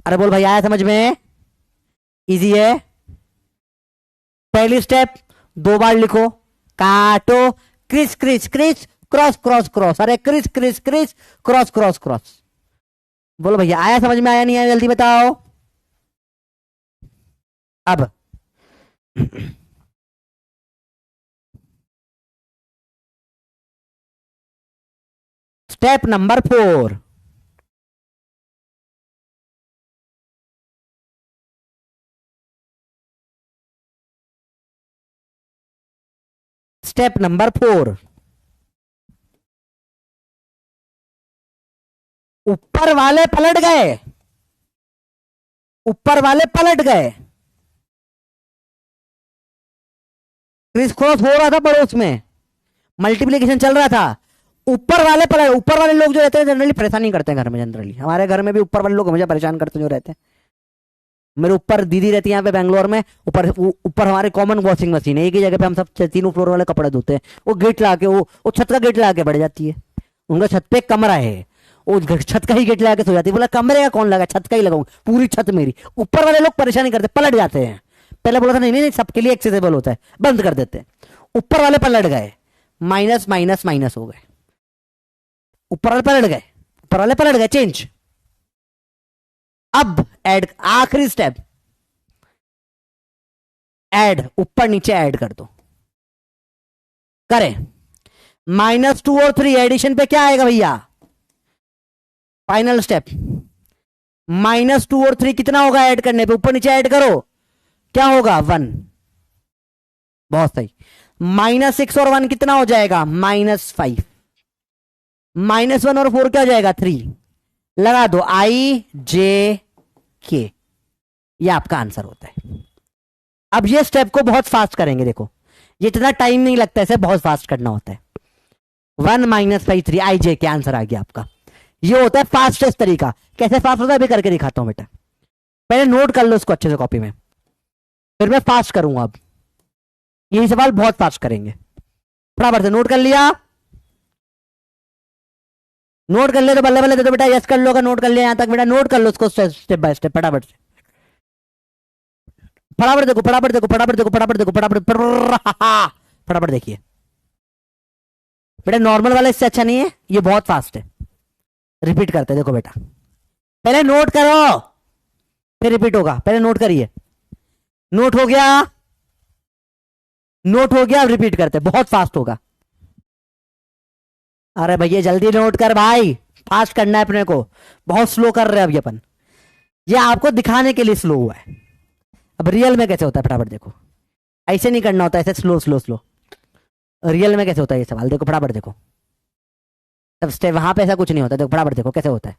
अरे बोल भाई आया समझ में? इजी है। पहली स्टेप 2 बार लिखो, काटो, क्रिस क्रॉस। अरे क्रिस क्रॉस। बोलो भैया आया समझ में? आया नहीं आया जल्दी बताओ। अब स्टेप नंबर 4, स्टेप नंबर 4, ऊपर वाले पलट गए। क्रिस क्रॉस हो रहा था पड़ोस में, मल्टीप्लिकेशन चल रहा था। ऊपर वाले लोग जो रहते हैं जनरली परेशान नहीं करते हैं घर में। जनरली हमारे घर में भी ऊपर वाले लोग हमेशा परेशान करते जो रहते हैं। मेरे ऊपर दीदी रहती है यहाँ पे बैंगलोर में, ऊपर हमारे कॉमन वॉशिंग मशीन है, एक ही जगह पे हम सब तीनों फ्लोर वाले कपड़े धोते हैं। वो गेट ला के वो छत का गेट ला के बढ़ जाती है। उनका छत पे एक कमरा है, वो छत का ही गेट लगा के सो जाती है। बोला कमरे का कौन लगा, छत का ही लगाऊंगा, पूरी छत मेरी। ऊपर वाले लोग परेशानी करते, पलट जाते हैं। पहले बोला था नहीं नहीं नहीं सबके लिए एक्सेसिबल होता है, बंद कर देते हैं। ऊपर वाले पलट गए, माइनस माइनस माइनस हो गए, ऊपर वाले पलट गए, ऊपर वाले पलट गए, चेंज। अब ऐड, आखिरी स्टेप ऐड, ऊपर नीचे ऐड कर दो। करें -2 और 3 एडिशन पे क्या आएगा भैया, फाइनल स्टेप। -2 और 3 कितना होगा ऐड करने पे, ऊपर नीचे ऐड करो, क्या होगा 1। बहुत सही। -6 और 1 कितना हो जाएगा, -5। -1 और 4 क्या हो जाएगा 3। लगा दो I J K, ये आपका आंसर होता है। अब ये स्टेप को बहुत फास्ट करेंगे, देखो ये इतना टाइम नहीं लगता, इसे बहुत फास्ट करना होता है। 1 -5 3 I J K आंसर आ गया आपका। ये होता है फास्टेस्ट तरीका। कैसे फास्ट होता है अभी करके दिखाता हूं बेटा, पहले नोट कर लो इसको अच्छे से कॉपी में, फिर मैं फास्ट करूंगा। अब यही सवाल बहुत फास्ट करेंगे, बराबर से नोट कर लिया, नोट कर ले तो बल्ले बल्ले दे दो बेटा, यस कर लो, अगर नोट कर लिया यहां तक बेटा, नोट कर लो उसको स्टेप बाय स्टेप, फटाफट से, फटाफट देखो, फटाफट देखो, फटाफट देखो, फटाफट देखो, फटाफट फटाफट देखिए बेटा। नॉर्मल वाला इससे अच्छा नहीं है, ये बहुत फास्ट है। रिपीट करते देखो बेटा, पहले नोट करो फिर रिपीट होगा, पहले नोट करिए। नोट हो गया, नोट हो गया, अब रिपीट करते, बहुत फास्ट होगा। अरे भैया जल्दी नोट कर भाई, फास्ट करना है अपने को, बहुत स्लो कर रहे हैं अभी अपन। ये आपको दिखाने के लिए स्लो हुआ है, अब रियल में कैसे होता है फटाफट देखो। ऐसे नहीं करना होता, ऐसे स्लो स्लो स्लो। रियल में कैसे होता है ये सवाल देखो, फटाफट देखो। तब स्टेप वहां पे ऐसा कुछ नहीं होता, देखो फटाफट देखो कैसे होता है।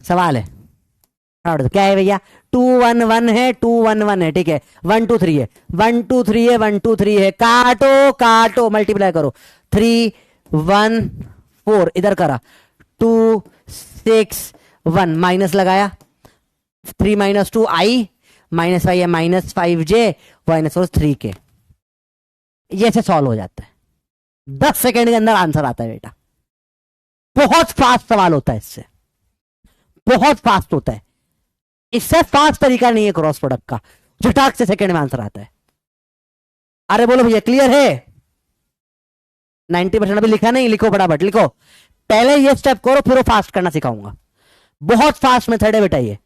सवाल है फटाफट देखो, क्या है भैया, 2 1 1 है, 2 1 1 है, ठीक है, 1 2 3 है, 1 2 3 है, 1 2 3 है, काटो काटो मल्टीप्लाई करो, 3 1 4 इधर करा, 2 6 1 माइनस लगाया, 3 -2 I -5 है, -5 J -4 3 K। ये से सॉल्व हो जाता है, 10 सेकेंड के अंदर आंसर आता है बेटा। बहुत फास्ट सवाल होता है, इससे बहुत फास्ट होता है, इससे फास्ट तरीका नहीं है क्रॉस प्रोडक्ट का, झटाक से सेकेंड में आंसर आता है। अरे बोलो भैया क्लियर है, 90% अभी लिखा नहीं, लिखो फटाफट लिखो। पहले ये स्टेप करो फिर वो फास्ट करना सिखाऊंगा, बहुत फास्ट मेथड है बेटा ये।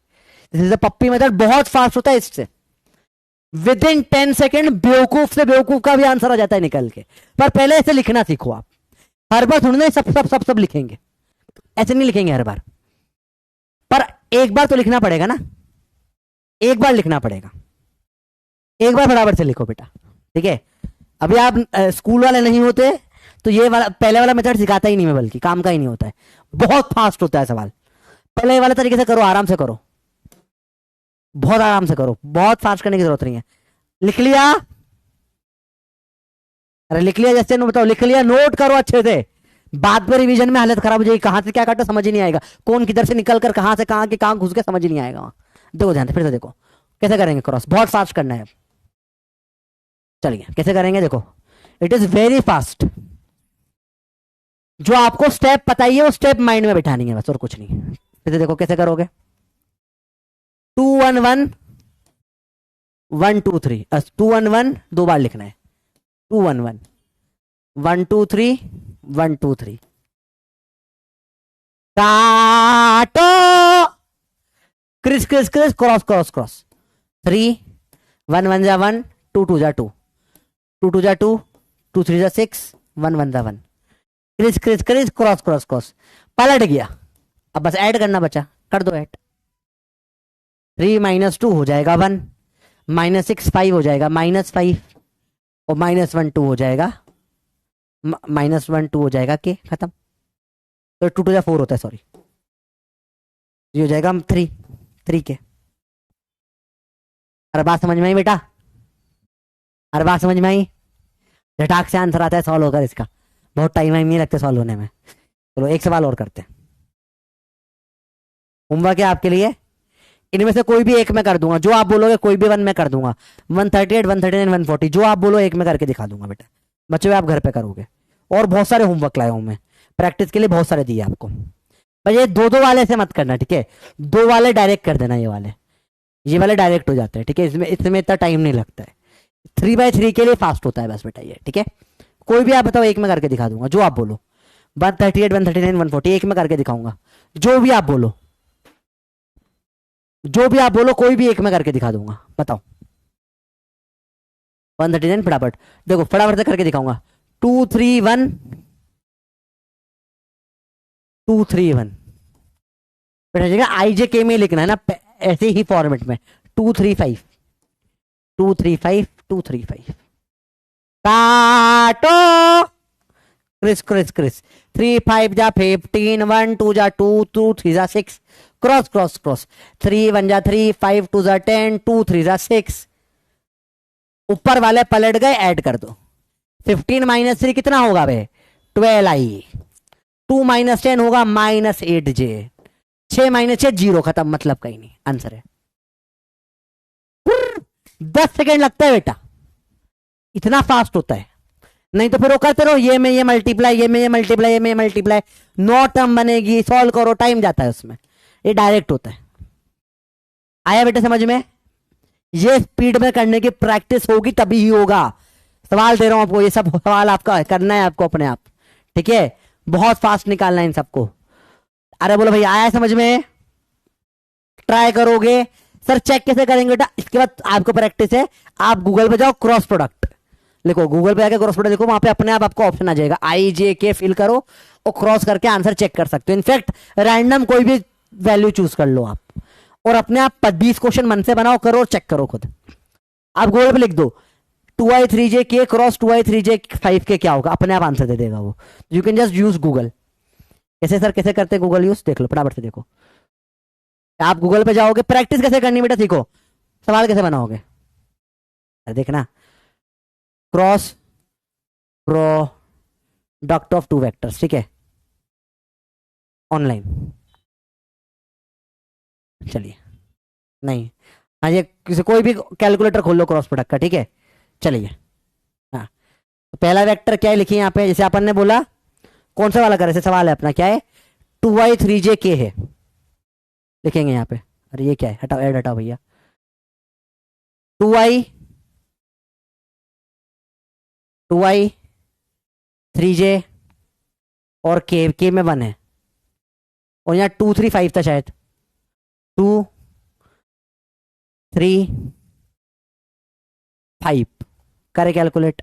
This is the puppy method, बहुत फास्ट होता है, इससे विद इन 10 सेकेंड बेवकूफ से बेवकूफ का भी आंसर आ जाता है निकल के। पर पहले ऐसे लिखना सीखो आप, हर बार थोड़ी ना सब सब सब सब लिखेंगे, ऐसे नहीं लिखेंगे हर बार, पर एक बार तो लिखना पड़ेगा ना, एक बार लिखना पड़ेगा, एक बार बराबर से लिखो बेटा, ठीक है। अभी आप स्कूल वाले नहीं होते तो ये वाला पहले वाला मेथड सिखाता ही नहीं मैं, बल्कि काम का ही नहीं होता है, बहुत फास्ट होता है सवाल। पहले वाले तरीके से करो, आराम से करो, बहुत आराम से करो, बहुत फास्ट करने की जरूरत नहीं है। लिख लिया, अरे लिख लिया जैसे बताओ, लिख लिया, नोट करो अच्छे से, बाद में रिवीजन में हालत खराब हो जाएगी, कहां से क्या काटा समझ ही नहीं आएगा, कौन किधर से निकल कर कहां से कहां घुस के समझ ही नहीं आएगा। देखो ध्यान से फिर से देखो कैसे करेंगे क्रॉस, बहुत फास्ट करना है। चलिए कैसे करेंगे देखो, इट इज वेरी फास्ट। जो आपको स्टेप पता ही है वो स्टेप माइंड में बिठानी है बस, और कुछ नहीं। फिर से देखो कैसे करोगे, 2 1 1 1 2 3, 2 1 1 दो बार लिखना है, 2 1 1 1 2 3 1 2 3, काटो, criss criss criss, cross cross cross, 3 1 1 जा 1, 2 2 जा 2, 2 2 जा 2, 2 3 जा 6, 1 1 जा 1, criss criss criss, cross cross cross, पलट गया। अब बस ऐड करना बचा, कर दो ऐड, 3 -2 हो जाएगा 1, -6 5 हो जाएगा -5, और -1 2 हो जाएगा, -1 2 हो जाएगा के खत्म। तो 2 2 जा 4 होता है, सॉरी, ये हो जाएगा 3 के। अरे बात समझ में आई बेटा, अरे बात समझ में आई, झटाक से आंसर आता है सॉल्व होकर, इसका बहुत टाइम नहीं लगता सॉल्व होने में। चलो एक सवाल और करते हैं, होमवर्क है आपके लिए, इनमें से कोई भी एक मैं कर दूंगा, जो आप बोलोगे कोई भी वन मैं कर दूंगा, 138 139 140 जो आप बोलो एक में करके दिखा दूंगा बेटा, बच्चों आप घर पे करोगे। और बहुत सारे होमवर्क लाया हूं मैं, प्रैक्टिस के लिए बहुत सारे दिए आपको। पर ये दो दो वाले से मत करना, ठीक है, दो वाले डायरेक्ट कर देना, ये वाले डायरेक्ट हो जाते हैं, ठीक है, इसमें इतना टाइम नहीं लगता है। 3x3 के लिए फास्ट होता है बस बेटा ये, ठीक है। कोई भी आप बताओ, एक में करके दिखा दूंगा, जो आप बोलो। 138, 139, 140 एक में करके दिखाऊंगा, जो भी आप बोलो, जो भी आप बोलो, कोई भी एक में करके दिखा दूंगा, बताओ। 139 फटाफट देखो, फटाफट से करके दिखाऊंगा। 2 3 1 2 3 1 बेटा, IJK में लिखना है ना ऐसे ही फॉर्मेट में। 2 3 5 2 3 5 2 3 5 काटो, क्रिस क्रिस क्रिस। 3 5 जा 15, 1 2 जा 2, 2 3 जा 6, क्रॉस क्रॉस क्रॉस। 3 1 जा 3, 5 2 जा 10, 2 3 जा 6। ऊपर वाले पलट गए, ऐड कर दो। 15 - 3 कितना होगा बे? 12i। 2 - 10 होगा -8j। 6 - 6 0, खत्म, मतलब कहीं नहीं, आंसर है। 10 सेकेंड लगता है बेटा, इतना फास्ट होता है। नहीं तो फिर वो करते रहो, ये में ये मल्टीप्लाई, ये में ये मल्टीप्लाई, ये में ये मल्टीप्लाई, 9 टर्म बनेगी, सॉल्व करो, टाइम जाता है उसमें। ये डायरेक्ट होता है। आया बेटा समझ में? ये स्पीड में करने की प्रैक्टिस होगी तभी ही होगा। सवाल दे रहा हूं आपको, ये सब सवाल आपका करना है आपको अपने आप, ठीक है, बहुत फास्ट निकालना है इन सबको। अरे बोलो भैया आया समझ में? ट्राई करोगे सर? चेक कैसे करेंगे बेटा? इसके बाद आपको प्रैक्टिस है, आप गूगल पे जाओ, क्रॉस प्रोडक्ट लिखो, गूगल पे जाके क्रॉस प्रोडक्ट देखो, वहां पे अपने आप आपको ऑप्शन आ जाएगा, IJK फिल करो और क्रॉस करके आंसर चेक कर सकते हो। इनफैक्ट रैंडम कोई भी वैल्यू चूज कर लो आप, और अपने आप 20 क्वेश्चन मन से बनाओ, करो और चेक करो खुद। आप गूगल पे लिख दो 2i3j क्रॉस 2i3j5 क्या होगा, अपने आप आंसर दे देगा वो। You can just use Google. कैसे सर, कैसे करते गूगल यूज? देख लो फटाफट से, देखो आप गूगल पे जाओगे, प्रैक्टिस कैसे करनी बेटा सीखो, सवाल कैसे बनाओगे, अरे देखना, क्रॉस प्रोडक्ट ऑफ 2 वेक्टर्स, ठीक है, ऑनलाइन। चलिए, नहीं, हाँ ये किसी कोई भी कैलकुलेटर खोल लो क्रॉस प्रोडक्ट का, ठीक है, चलिए। हाँ तो पहला वेक्टर क्या है लिखिए यहाँ पे, जैसे अपन ने बोला, कौन सा वाला करे, ऐसे सवाल है अपना, क्या है? 2i3j है, लिखेंगे यहाँ पे। अरे ये क्या है, हटाओ, ऐड हटाओ भैया। 2i3j और के में 1 है, और यहाँ 2 3 5 था शायद, 2 3 5 करे कैलकुलेट,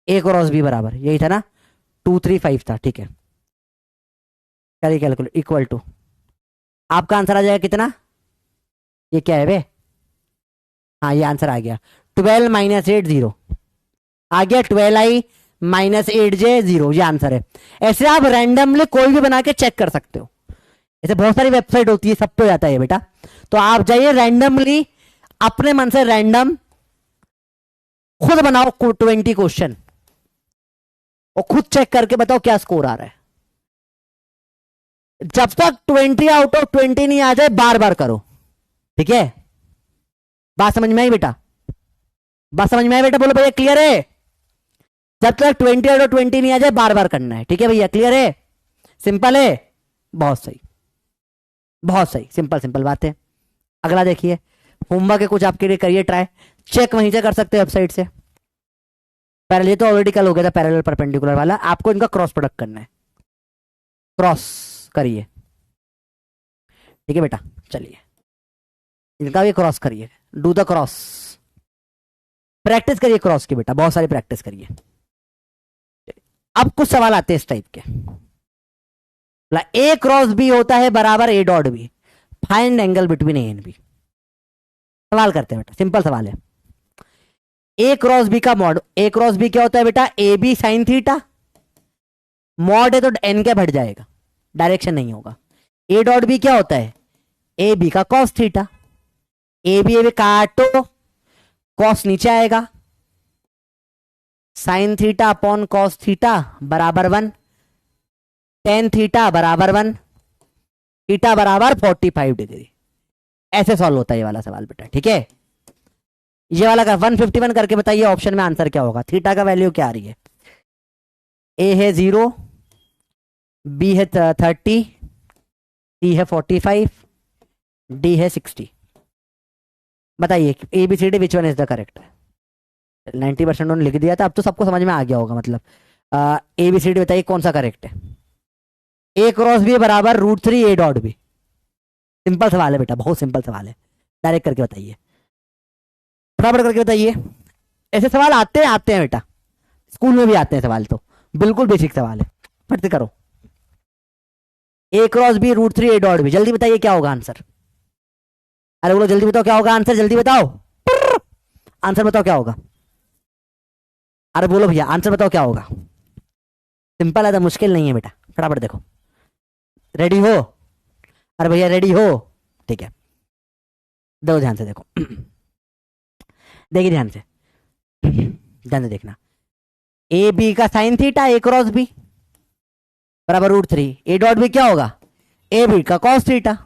A क्रॉस B बराबर यही था ना, 2 3 5 था, ठीक है, करे कैलकुलेट, इक्वल टू, आपका आंसर आ जाएगा कितना? ये क्या है बे? हाँ ये आंसर आ गया, 12 - 8 0 आ गया, 12i - 8j 0, ये आंसर है। ऐसे आप रैंडमली कोई भी बना के चेक कर सकते हो, ऐसे बहुत सारी वेबसाइट होती है, सब पे जाता है बेटा। तो आप जाइए रैंडमली, अपने मन से रैंडम खुद बनाओ 20 क्वेश्चन और खुद चेक करके बताओ क्या स्कोर आ रहा है। जब तक 20 आउट ऑफ 20 नहीं आ जाए, बार बार करो, ठीक है? बात समझ में आई बेटा? बात समझ में आई बेटा? बोलो भैया क्लियर है? जब तक 20 आउट ऑफ 20 नहीं आ जाए, बार बार करना है, ठीक है भैया? क्लियर है? सिंपल है, बहुत सही, बहुत सही, सिंपल सिंपल बात है। अगला देखिए, होमवर्क है कुछ आपके लिए, करिए ट्राई, चेक वहीं से कर सकते हैं वेबसाइट से। पैरेलल तो ऑलरेडी कल हो गया था, पैरेलल परपेंडिकुलर वाला, आपको इनका क्रॉस प्रोडक्ट करना है, क्रॉस करिए, ठीक है बेटा? चलिए इनका भी क्रॉस करिए, डू द क्रॉस, प्रैक्टिस करिए क्रॉस की बेटा, बहुत सारी प्रैक्टिस करिए। अब कुछ सवाल आते हैं इस टाइप के, A क्रॉस B होता है बराबर A dot B, find angle between A and B। सवाल करते हैं बेटा, सिंपल सवाल है। A क्रॉस B का मॉड, A क्रॉस B क्या होता है बेटा? AB साइन थीटा, मॉड है तो n क्या बढ़ जाएगा, डायरेक्शन नहीं होगा। A डॉट B क्या होता है? AB का कॉस थीटा, AB काटो, कॉस नीचे आएगा, sine theta upon cos theta बराबर 1, टेन थीटा बराबर 1, थीटा बराबर 45 डिग्री। ऐसे सॉल्व होता है ये वाला सवाल बेटा, ठीक है? ये वाला का 151 करके बताइए ऑप्शन में आंसर क्या होगा। थीटा का वैल्यू क्या आ रही है? ए है 0, बी है 30, सी है 45, डी है 60। बताइए A B C D which one is the correct. 90% उन्होंने लिख दिया था, अब तो सबको समझ में आ गया होगा। मतलब ए बी सी डी बताइए कौन सा करेक्ट है। ए क्रॉस बी बराबर √3 ए डॉट बी। सिंपल सवाल है बेटा, बहुत सिंपल सवाल है। डायरेक्ट करके बताइए, फटाफट करके बताइए। ऐसे सवाल आते हैं बेटा, स्कूल में भी आते हैं सवाल, तो बिल्कुल बेसिक सवाल है। फट से करो। A cross b √3 a dot b, जल्दी बताइए क्या होगा आंसर। अरे बोलो जल्दी बताओ क्या होगा आंसर, जल्दी बताओ। आंसर बताओ क्या होगा। अरे बोलो भैया आंसर बताओ क्या होगा। सिंपल है, तो मुश्किल नहीं है बेटा, फटाफट देखो। रेडी हो? अरे भैया रेडी हो? ठीक है, दो ध्यान से देखो। देखिए ध्यान से, ध्यान से देखना। ए बी का साइन थीटा ए क्रॉस बी बराबर √3 ए डॉट बी क्या होगा, ए बी का कॉस थीटा।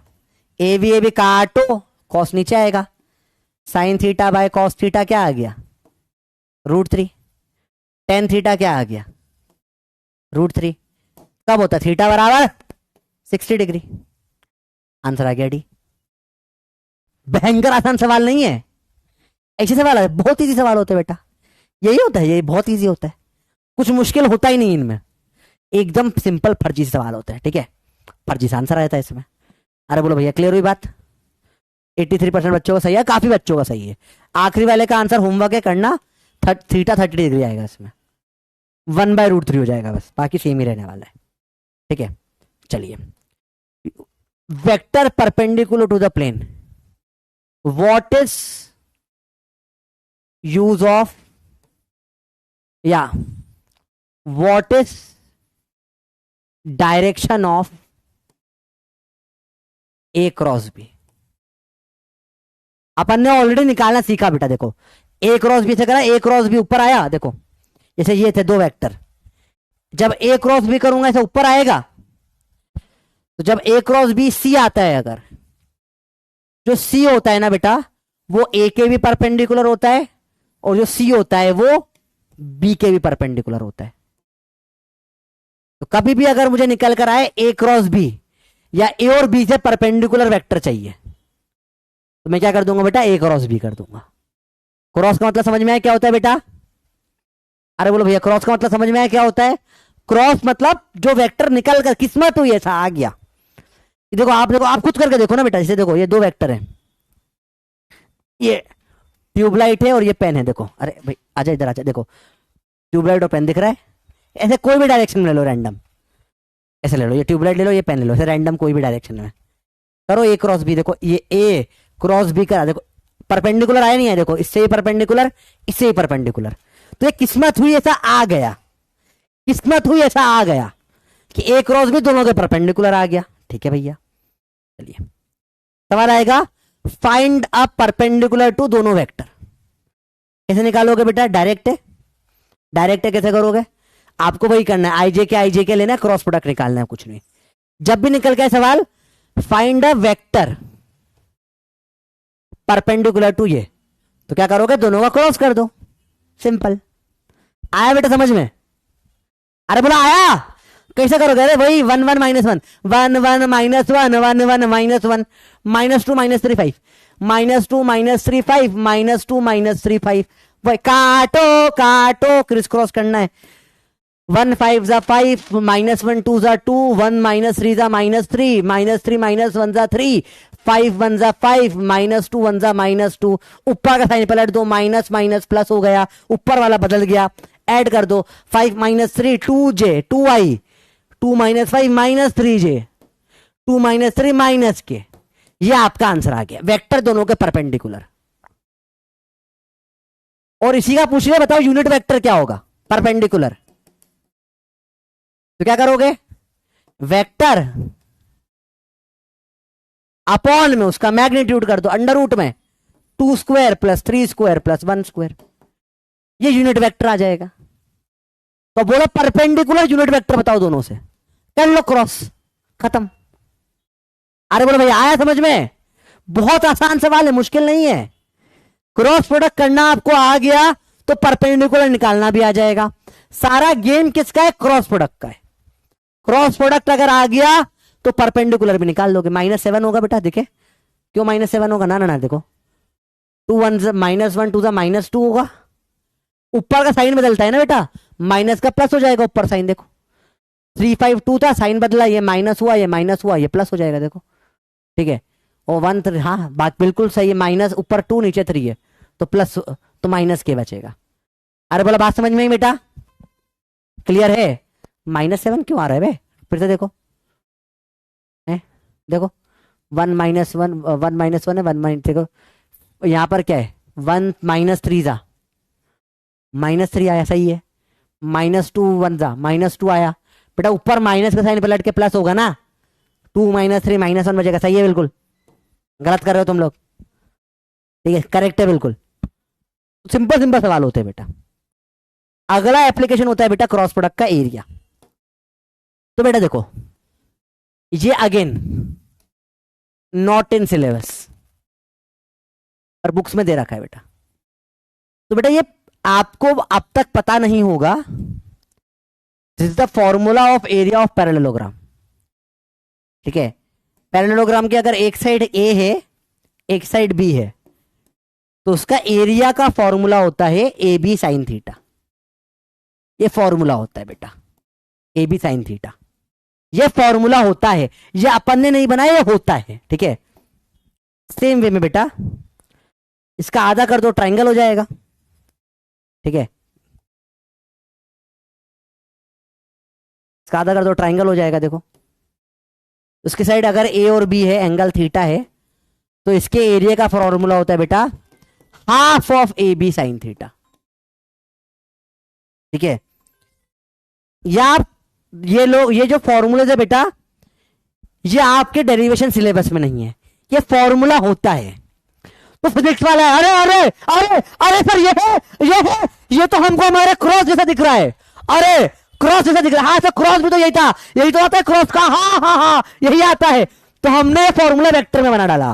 ए बी काटो, कॉस नीचे आएगा, sine theta by cos theta क्या आ गया √3। टेन थीटा क्या आ गया √3। कब होता थीटा बराबर 60 डिग्री। आंसर आ गया डी। भयंकर आसान सवाल नहीं है, ऐसे सवाल है, बहुत इजी सवाल होते हैं बेटा। यही होता है, ये बहुत इजी होता है, कुछ मुश्किल होता ही नहीं इनमें, एकदम सिंपल फर्जी सवाल होते हैं। ठीक है, फर्जी से आंसर आता है इसमें। अरे बोलो भैया क्लियर हुई बात। 83% बच्चों का सही है, काफी बच्चों का सही है। आखिरी वाले का आंसर होमवर्क है करना, थीटा 30 डिग्री आएगा इसमें, 1/√3 हो जाएगा बस, बाकी सेम ही रहने वाला है। ठीक है, चलिए। Vector perpendicular to the plane, what is use of, या what is direction of A cross b. अपन ने ऑलरेडी निकालना सीखा बेटा। देखो ए क्रॉस बी से करा, ए क्रॉस बी ऊपर आया, देखो जैसे ये थे दो वेक्टर, जब ए क्रॉस बी करूंगा ऐसे ऊपर आएगा। तो जब ए क्रॉस बी सी आता है, अगर जो सी होता है ना बेटा वो ए के भी परपेंडिकुलर होता है, और जो सी होता है वो बी के भी परपेंडिकुलर होता है। तो कभी भी अगर मुझे निकल कर आए ए क्रॉस बी या ए और बी से परपेंडिकुलर वेक्टर चाहिए, तो मैं क्या कर दूंगा बेटा, ए क्रॉस बी कर दूंगा। क्रॉस का मतलब समझ में आया क्या होता है बेटा। अरे बोलो भैया क्रॉस का मतलब समझ में आया क्या होता है। क्रॉस मतलब जो वेक्टर निकल कर किस्मत हुई ऐसा आ गया। देखो आप खुद करके देखो ना बेटा। जैसे देखो ये दो वेक्टर है, ये ट्यूबलाइट है और ये पेन है। देखो अरे भाई आजा इधर आजा, देखो ट्यूबलाइट और पेन दिख रहा है। ऐसे कोई भी डायरेक्शन में ले लो, रैंडम ऐसे ले लो, ये ट्यूबलाइट ले लो, ये पेन ले लो, ऐसे रैंडम कोई भी डायरेक्शन में करो। ए क्रॉस बी, देखो ये ए क्रॉस बी करा, देखो परपेंडिकुलर आया नहीं है, देखो इससे ही परपेंडिकुलर, इससे ही परपेंडिकुलर। तो ये किस्मत हुई ऐसा आ गया, किस्मत हुई ऐसा आ गया कि ए क्रॉस बी दोनों के परपेंडिकुलर आ गया। ठीक है भैया, चलिए सवाल आएगा, फाइंड अ परपेंडिकुलर टू दोनों वेक्टर। कैसे निकालोगे बेटा, डायरेक्ट है। डायरेक्ट है कैसे करोगे, आपको वही करना है, आई जे के लेना है, क्रॉस प्रोडक्ट निकालना है, कुछ नहीं। जब भी निकल गया सवाल, find a vector perpendicular to ये, तो क्या करोगे, दोनों का क्रॉस कर दो, सिंपल। आया बेटा समझ में। अरे बोला आया, कैसे करोगे, अरे वही 1 1 -1 1 1 -1 -1 -1 -1 -2 -3 5 -2 -3 5 -2 -3 5, वही काटो काटो, क्रिस क्रॉस करना है। 1 5 जा 5 -1 2 जा 2 1 -3 जा -3 -3 -1 जा 3 5 1 जा 5 -2 1 जा -2, ऊपर का साइन पलट दो, माइनस माइनस प्लस हो गया, ऊपर वाला बदल गया, ऐड कर दो। 5 -3 2j 2i 2 -5 -3j 2 -3 -k, ये आपका आंसर आ गया। वेक्टर दोनों के परपेंडिकुलर। और इसी का पूछ रहे, बताओ यूनिट वेक्टर क्या होगा, परपेंडिकुलर। तो क्या करोगे, वेक्टर अपॉन में उसका मैग्नीट्यूड कर दो, अंडर रूट में 2 square plus 3 square plus 1 square, ये यूनिट वेक्टर आ जाएगा। तो बोलो परपेंडिकुलर यूनिट वेक्टर बताओ दोनों से, कर लो क्रॉस, खत्म। अरे बोलो भैया आया समझ में, बहुत आसान सवाल है, मुश्किल नहीं है। क्रॉस प्रोडक्ट करना आपको आ गया तो परपेंडिकुलर निकालना भी आ जाएगा। सारा गेम किसका है, क्रॉस प्रोडक्ट का है। क्रॉस प्रोडक्ट अगर आ गया तो परपेंडिकुलर भी निकाल लोगे। -7 होगा बेटा, देखे क्यों -7 होगा? ना ना ना, देखो 2 1 -1 2 -2 होगा। ऊपर का साइन बदलता है ना बेटा, माइनस का प्लस हो जाएगा ऊपर साइन। देखो 3 5 2 था, साइन बदला, ये माइनस हुआ, ये माइनस हुआ, ये प्लस हो जाएगा। देखो ठीक है, और 1 3, हाँ बात बिल्कुल सही है। माइनस ऊपर 2 नीचे 3 है तो प्लस, तो माइनस के बचेगा। अरे बोला बात समझ में ही बेटा? क्लियर है? -7 क्यों आ रहा है बे? फिर से देखो, देखो 1 -1 1 -1 है, 1 देखो यहां पर क्या है, 1 -3 जा -3 आया, सही है। -2 1 जा -2 आया बेटा, ऊपर माइनस का साइन पलट के प्लस होगा ना, 2 -3 -1 बचेगा। सही है, बिल्कुल गलत कर रहे हो तुम लोग, ठीक है करेक्ट है बिल्कुल। सिंपल सिंपल सवाल होते हैं बेटा। अगला एप्लीकेशन होता है बेटा क्रॉस प्रोडक्ट का एरिया। तो बेटा देखो, ये अगेन नॉट इन सिलेबस और बुक्स में दे रखा है बेटा। तो बेटा ये आपको अब तक पता नहीं होगा, this is the formula of area of parallelogram. ठीक है, पैरेललोग्राम के अगर एक साइड ए है एक साइड बी है तो उसका एरिया का फॉर्मूला होता है ए बी साइन थीटा। ये फॉर्मूला होता है बेटा, ए बी साइन थीटा, ये फॉर्मूला होता है, ये अपन ने नहीं बनाया, ये होता है। ठीक है, सेम वे में बेटा इसका आधा कर दो, ट्राइंगल हो जाएगा। ठीक है, इसका आधा कर दो, ट्राइंगल हो जाएगा। देखो उसकी साइड अगर ए और बी है, एंगल थीटा है, तो इसके एरिया का फॉर्मूला होता है बेटा half of A B sine theta. ठीक है, या ये जो फॉर्मूले है बेटा, ये आपके डेरिवेशन सिलेबस में नहीं है, ये फॉर्मूला होता है। तो फिजिक्स वाला है, अरे अरे अरे अरे सर ये तो हमको हमारे क्रॉस जैसा दिख रहा है। अरे क्रॉस जैसा दिख रहा है, हाँ सर क्रॉस भी तो यही था, यही तो आता है क्रॉस का, हाँ हाँ हाँ यही आता है। तो हमने फॉर्मूला वेक्टर में बना डाला,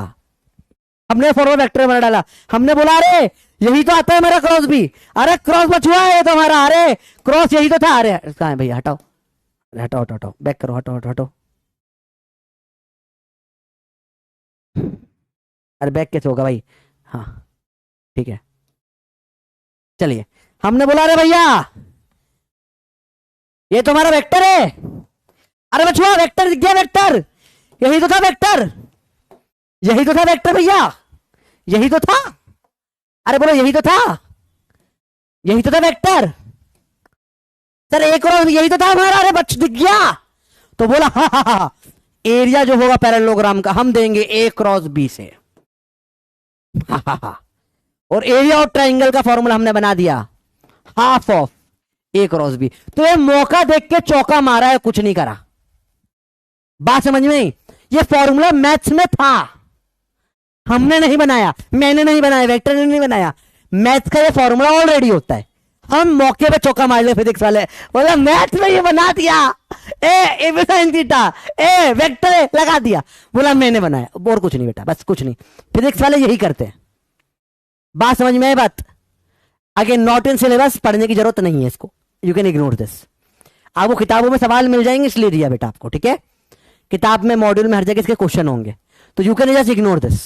हमने फॉर्मूला वेक्टर में बना डाला। हमने बोला अरे यही तो आता है मेरा क्रॉस भी, अरे क्रॉस बचुआ है तो हमारा, अरे क्रॉस यही तो था। अरे कहां है भैया, हटाओ हटाओ हटाओ हटाओ, बैक करो, हटाओ हटाओ हटाओ। अरे बैक कैसे होगा भाई? हाँ ठीक है, चलिए हमने बोला अरे भैया ये तुम्हारा वेक्टर है। अरे बचुआ वेक्टर दिख गया, वेक्टर यही तो था, वेक्टर यही तो था, वेक्टर भैया यही तो था। अरे बोलो यही तो था, यही तो था वेक्टर सर, एक और यही तो था हमारा। अरे बच दिख गया। तो बोला हाँ हाँ हाँ, एरिया जो होगा पैरेललोग्राम का हम देंगे ए क्रॉस बी से। हाँ हाँ हाँ, और एरिया ऑफ ट्राइंगल का फॉर्मूला हमने बना दिया half of A cross B. तो ये मौका देख के चौका मारा है, कुछ नहीं करा। बात समझ में नहीं? ये फॉर्मूला मैथ्स में था, हमने नहीं बनाया, मैंने नहीं बनाया, वेक्टर ने नहीं बनाया। मैथ्स का ये फॉर्मूला ऑलरेडी होता है, हम मौके पे चौका मार ले। फिजिक्स वाले बोला मैथ्स में ये बना दिया, A B sine theta, A vector लगा दिया। बोला मैंने बनाया, और कुछ नहीं बेटा, बस कुछ नहीं। फिजिक्स वाले यही करते हैं। बात समझ में आई बात? आगे नॉट इन सिलेबस, पढ़ने की जरूरत नहीं है इसको, यू कैन इग्नोर दिस। आपको किताबों में सवाल मिल जाएंगे इसलिए दिया बेटा आपको, ठीक है? किताब में मॉड्यूल में हर जगह इसके क्वेश्चन होंगे, तो you can just ignore this.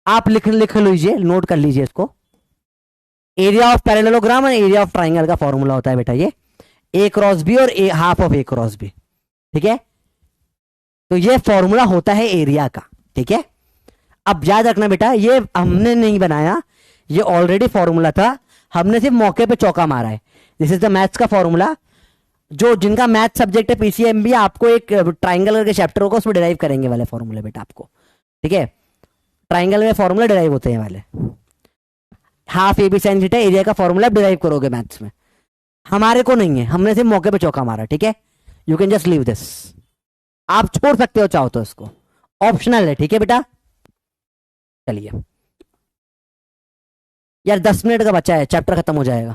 आप लिख लीजिए, नोट कर लीजिए इसको। एरिया ऑफ पैरेललोग्राम और एरिया ऑफ ट्राइंगल का फॉर्मूला होता है बेटा ये ए क्रॉस बी और a half of A cross b. ठीक है, तो ये फॉर्मूला होता है एरिया का। ठीक है, अब याद रखना बेटा, ये हमने नहीं बनाया, ये ऑलरेडी फॉर्मूला था, हमने सिर्फ मौके पे चौका मारा है। दिस इज द मैथ्स का फॉर्मूला। जो जिनका मैथ सब्जेक्ट है पीसीएमबी, आपको एक ट्राइंगल के चैप्टर होगा, उसमें डिराइव करेंगे वाले फॉर्मूले बेटा आपको। ठीक है, ट्राइंगल में फॉर्मूला डिराइव होते हैं वाले, half A B sine theta area का फॉर्मूला डिराइव करोगे मैथ्स में। हमारे को नहीं है, हमने सिर्फ मौके पे चौका मारा। ठीक है, you can just leave this, आप छोड़ सकते हो चाहो तो, इसको ऑप्शनल है। ठीक है बेटा, चलिए यार 10 मिनट का बचा है, चैप्टर खत्म हो जाएगा।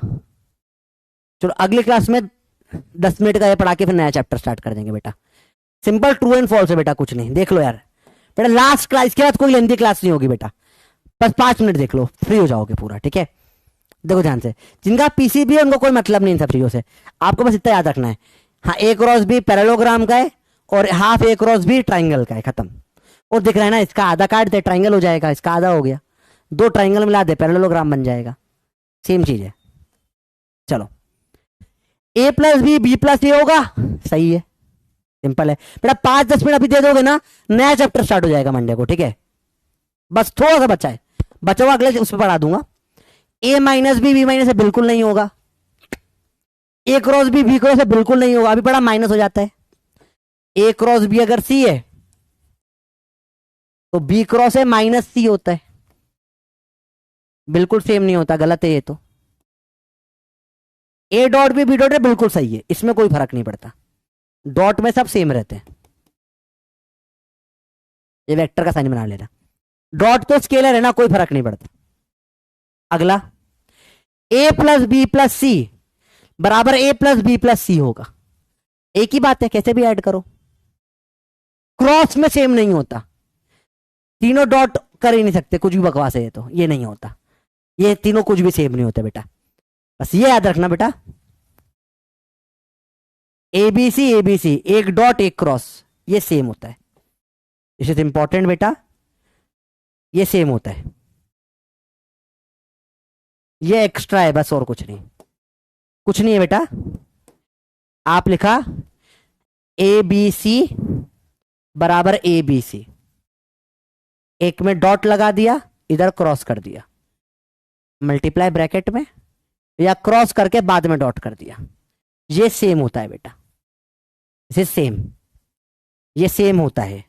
चलो अगली क्लास में 10 मिनट का ये पढ़ा के फिर नया चैप्टर स्टार्ट कर देंगे बेटा। सिंपल ट्रू एंड फॉल्स है बेटा, कुछ नहीं। देख लो यार बेटा, लास्ट क्लास, इसके बाद कोई लेंथी क्लास नहीं होगी बेटा, बस 5 मिनट देख लो, फ्री हो जाओगे पूरा। ठीक है, देखो ध्यान से, जिनका पीसीबी है उनको कोई मतलब नहीं इन सब चीजों से, आपको बस इतना याद रखना है। हाँ, ए क्रॉस बी पैरेललोग्राम का है और हाफ ए क्रॉस बी ट्राइंगल का है, खत्म। और दिख रहा है ना, इसका आधा काट दे ट्राइंगल हो जाएगा, इसका आधा हो गया, दो ट्राइंगल मिला दे पैरेललोग्राम बन जाएगा, सेम चीज है। चलो, ए प्लस बी प्लस ए होगा, सही है, सिंपल है बेटा। 5-10 मिनट अभी दे दोगे ना, नया चैप्टर स्टार्ट हो जाएगा मंडे को, ठीक है। बस थोड़ा सा बचा है, बचा हुआ अगले उस पर पढ़ा दूंगा। ए माइनस बी माइनस से बिल्कुल नहीं होगा, ए क्रॉस बी क्रॉस से बिल्कुल नहीं होगा, अभी बड़ा माइनस हो जाता है। ए क्रॉस बी अगर सी है तो बी क्रॉस है माइनस सी होता है, बिल्कुल सेम नहीं होता, गलत है ये तो। ए डॉट बी डॉट है, बिल्कुल सही है, इसमें कोई फर्क नहीं पड़ता, डॉट में सब सेम रहते हैं। ये वेक्टर का साइन बना लेना, डॉट तो स्केलर है ना, कोई फर्क नहीं पड़ता। अगला, ए प्लस बी प्लस सी बराबर ए प्लस बी प्लस सी होगा, एक ही बात है, कैसे भी ऐड करो, क्रॉस में सेम नहीं होता, तीनों डॉट कर ही नहीं सकते, कुछ भी बकवास है ये तो, ये नहीं होता, ये तीनों कुछ भी सेम नहीं होते बेटा, बस ये याद रखना बेटा। एबीसी एक डॉट एक क्रॉस, ये सेम होता है, दिस इज इंपॉर्टेंट बेटा, ये सेम होता है, ये एक्स्ट्रा है बस, और कुछ नहीं, कुछ नहीं है बेटा। आप लिखा ए बी सी बराबर ए बी सी, एक में डॉट लगा दिया, इधर क्रॉस कर दिया, मल्टीप्लाई ब्रैकेट में, या क्रॉस करके बाद में डॉट कर दिया, ये सेम होता है बेटा, इसे सेम, ये सेम होता है,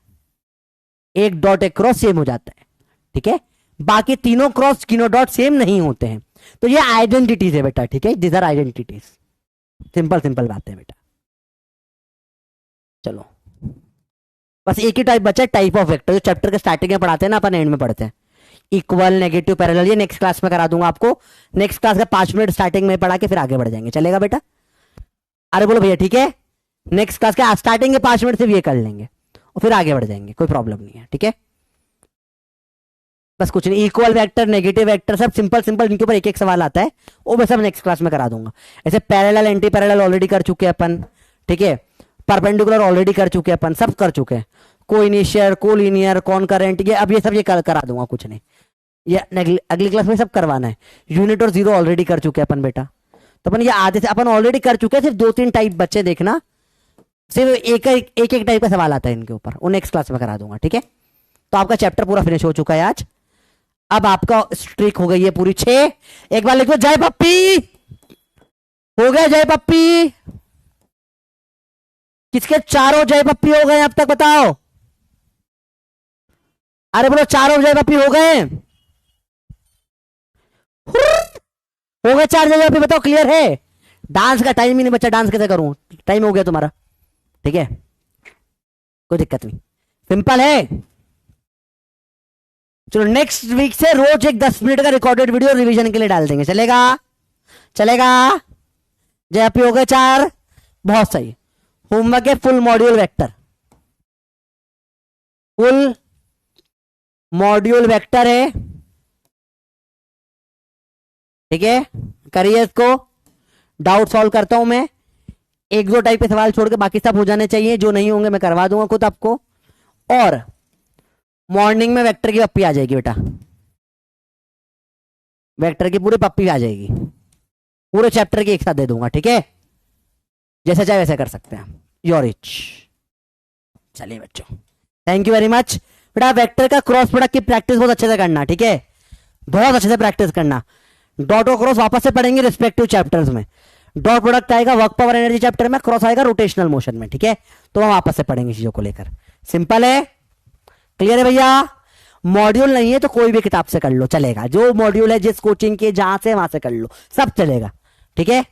एक डॉट एक क्रॉस सेम हो जाता है, ठीक है। बाकी तीनों क्रॉस तीनों डॉट सेम नहीं होते हैं, तो ये आइडेंटिटीज है बेटा, ठीक है, this are identities, simple simple बात है बेटा। चलो, बस एक ही टाइप बचा है, टाइप ऑफ वेक्टर, जो चैप्टर के स्टार्टिंग में पढ़ाते हैं ना अपन, एंड में पढ़ते हैं, इक्वल नेगेटिव पैरेलल, ये नेक्स्ट क्लास में करा दूंगा आपको, नेक्स्ट क्लास का 5 मिनट स्टार्टिंग में पढ़ा के फिर आगे बढ़ जाएंगे, चलेगा बेटा? अरे बोलो भैया, ठीक है, नेक्स्ट क्लास के स्टार्टिंग के 5 मिनट से ये कर लेंगे और फिर आगे बढ़ जाएंगे, कोई प्रॉब्लम नहीं है, ठीक है। बस कुछ नहीं, इक्वल वेक्टर नेगेटिव वेक्टर सब सिंपल सिंपल, इनके ऊपर एक एक सवाल आता है, वो मैं सब नेक्स्ट क्लास में करा दूंगा। ऐसे पैरेलल एंटी पैरेलल ऑलरेडी कर चुके हैं अपन, ठीक है, परपेंडिकुलर ऑलरेडी कर चुके हैं अपन, सब कर चुके हैं, कोइनिशियर कोलिनियर कौन करेंट, ये अब ये सब ये करा दूंगा, कुछ नहीं, ये अगली क्लास में सब करवाना है। यूनिट और जीरो ऑलरेडी कर चुके हैं अपन बेटा, तो अपन ये आधे से अपन ऑलरेडी कर चुके हैं, सिर्फ 2-3 टाइप बच्चे देखना, सिर्फ एक टाइप का सवाल आता है इनके ऊपर, वो नेक्स्ट क्लास में करा दूंगा, ठीक है। तो आपका चैप्टर पूरा फिनिश हो चुका है आज, अब आपका स्ट्रिक हो गई है पूरी 6। एक बार लिखो जय पप्पी, हो गया जय पप्पी, किसके चारों जय पप्पी हो गए अब तक बताओ? अरे बोलो, चारों जय पप्पी हो गए, हो गए 4 जय पप्पी, बताओ क्लियर है? डांस का टाइम ही नहीं बचा, डांस कैसे करूं, टाइम हो गया तुम्हारा, ठीक है, कोई दिक्कत नहीं, सिंपल है। चलो नेक्स्ट वीक से रोज एक 10 मिनट का रिकॉर्डेड वीडियो रिवीजन के लिए डाल देंगे, चलेगा? चलेगा? जय पी हो गए 4, बहुत सही। होमवर्क है full module vector, full module vector है, ठीक है, करिए इसको। डाउट सॉल्व करता हूं मैं, 1-2 टाइप के सवाल छोड़ के बाकी सब हो जाने चाहिए, जो नहीं होंगे मैं करवा दूंगा खुद आपको। और मॉर्निंग में वेक्टर की पप्पी आ जाएगी बेटा, वेक्टर की पूरी पप्पी आ जाएगी, पूरे चैप्टर की एक साथ दे दूंगा, ठीक है, जैसे चाहे वैसे कर सकते हैं, योर इच। चलिए बच्चों, थैंक यू वेरी मच बेटा। वेक्टर का क्रॉस प्रोडक्ट की प्रैक्टिस बहुत अच्छे से करना, ठीक है, बहुत अच्छे से प्रैक्टिस करना। डॉट और क्रॉस वापस से पढ़ेंगे रिस्पेक्टिव चैप्टर्स में, डॉट प्रोडक्ट आएगा वर्क पावर एनर्जी चैप्टर में, क्रॉस आएगा रोटेशनल मोशन में, ठीक है, तो हम वापस से पढ़ेंगे चीजों को लेकर, सिंपल है, क्लियर है भैया? मॉड्यूल नहीं है तो कोई भी किताब से कर लो, चलेगा, जो मॉड्यूल है जिस कोचिंग के जहां से वहां से कर लो, सब चलेगा, ठीक है।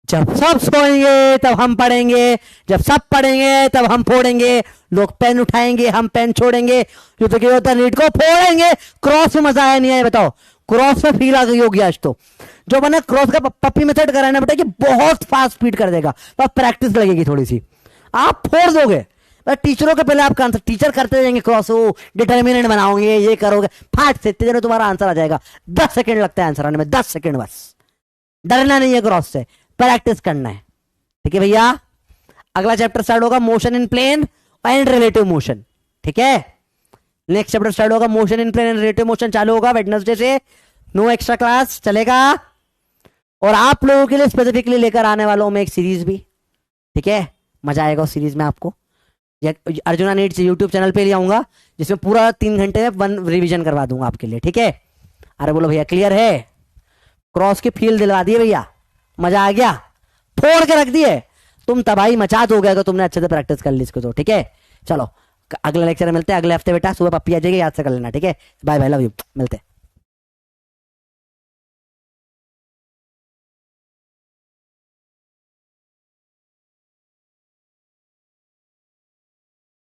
जब सब सोएंगे तब हम पढ़ेंगे, जब सब पढ़ेंगे तब हम फोड़ेंगे, लोग पेन उठाएंगे हम पेन छोड़ेंगे, जो तो क्या होता है नीट को फोड़ेंगे। क्रॉस में मजा आया नहीं आया बताओ? क्रॉस में फील आ गई होगी आज तो, जो मैंने क्रॉस का पप्पी मेथड कराना बेटा, कि बहुत फास्ट स्पीड कर देगा, पर प्रैक्टिस लगेगी थोड़ी सी, आप फोड़ दोगे। टीचरों के पहले आपका आंसर टीचर करते जाएंगे, क्रॉस हो डिटर्मिनेंट बनाओगे, ये करोगे, फाट से इतने तुम्हारा आंसर आ जाएगा, 10 सेकंड लगता है आंसर आने में, 10 सेकंड बस। डरना नहीं है क्रॉस से, प्रैक्टिस करना है, ठीक है भैया। अगला चैप्टर स्टार्ट होगा motion in plane and relative motion. ठीक है, नेक्स्ट चैप्टर स्टार्ट होगा motion in plane and relative motion, चालू होगा वेडनेसडे से। नो एक्स्ट्रा क्लास चलेगा, और आप लोगों के लिए स्पेसिफिकली लेकर आने वाला हूं मैं एक सीरीज भी। ठीक है, मजा आएगा उस सीरीज में आपको। अर्जुना नीट्स यूट्यूब चैनल पे ले आऊंगा, जिसमें पूरा 3 घंटे में 1 रिवीजन करवा दूंगा आपके लिए। ठीक है, अरे बोलो भैया क्लियर है? क्रॉस के फील दिलवा दिए भैया, मजा आ गया, फोड़ के रख दिए, तुम तबाही मचा दोगे अगर तुमने अच्छे से प्रैक्टिस कर ली इसको तो। ठीक है, चलो अगले लेक्चर में मिलते हैं अगले हफ्ते बेटा, सुबह पप्पी आ जाएगी, याद से कर लेना। ठीक है, बाय बाय, लव यू, मिलते हैं।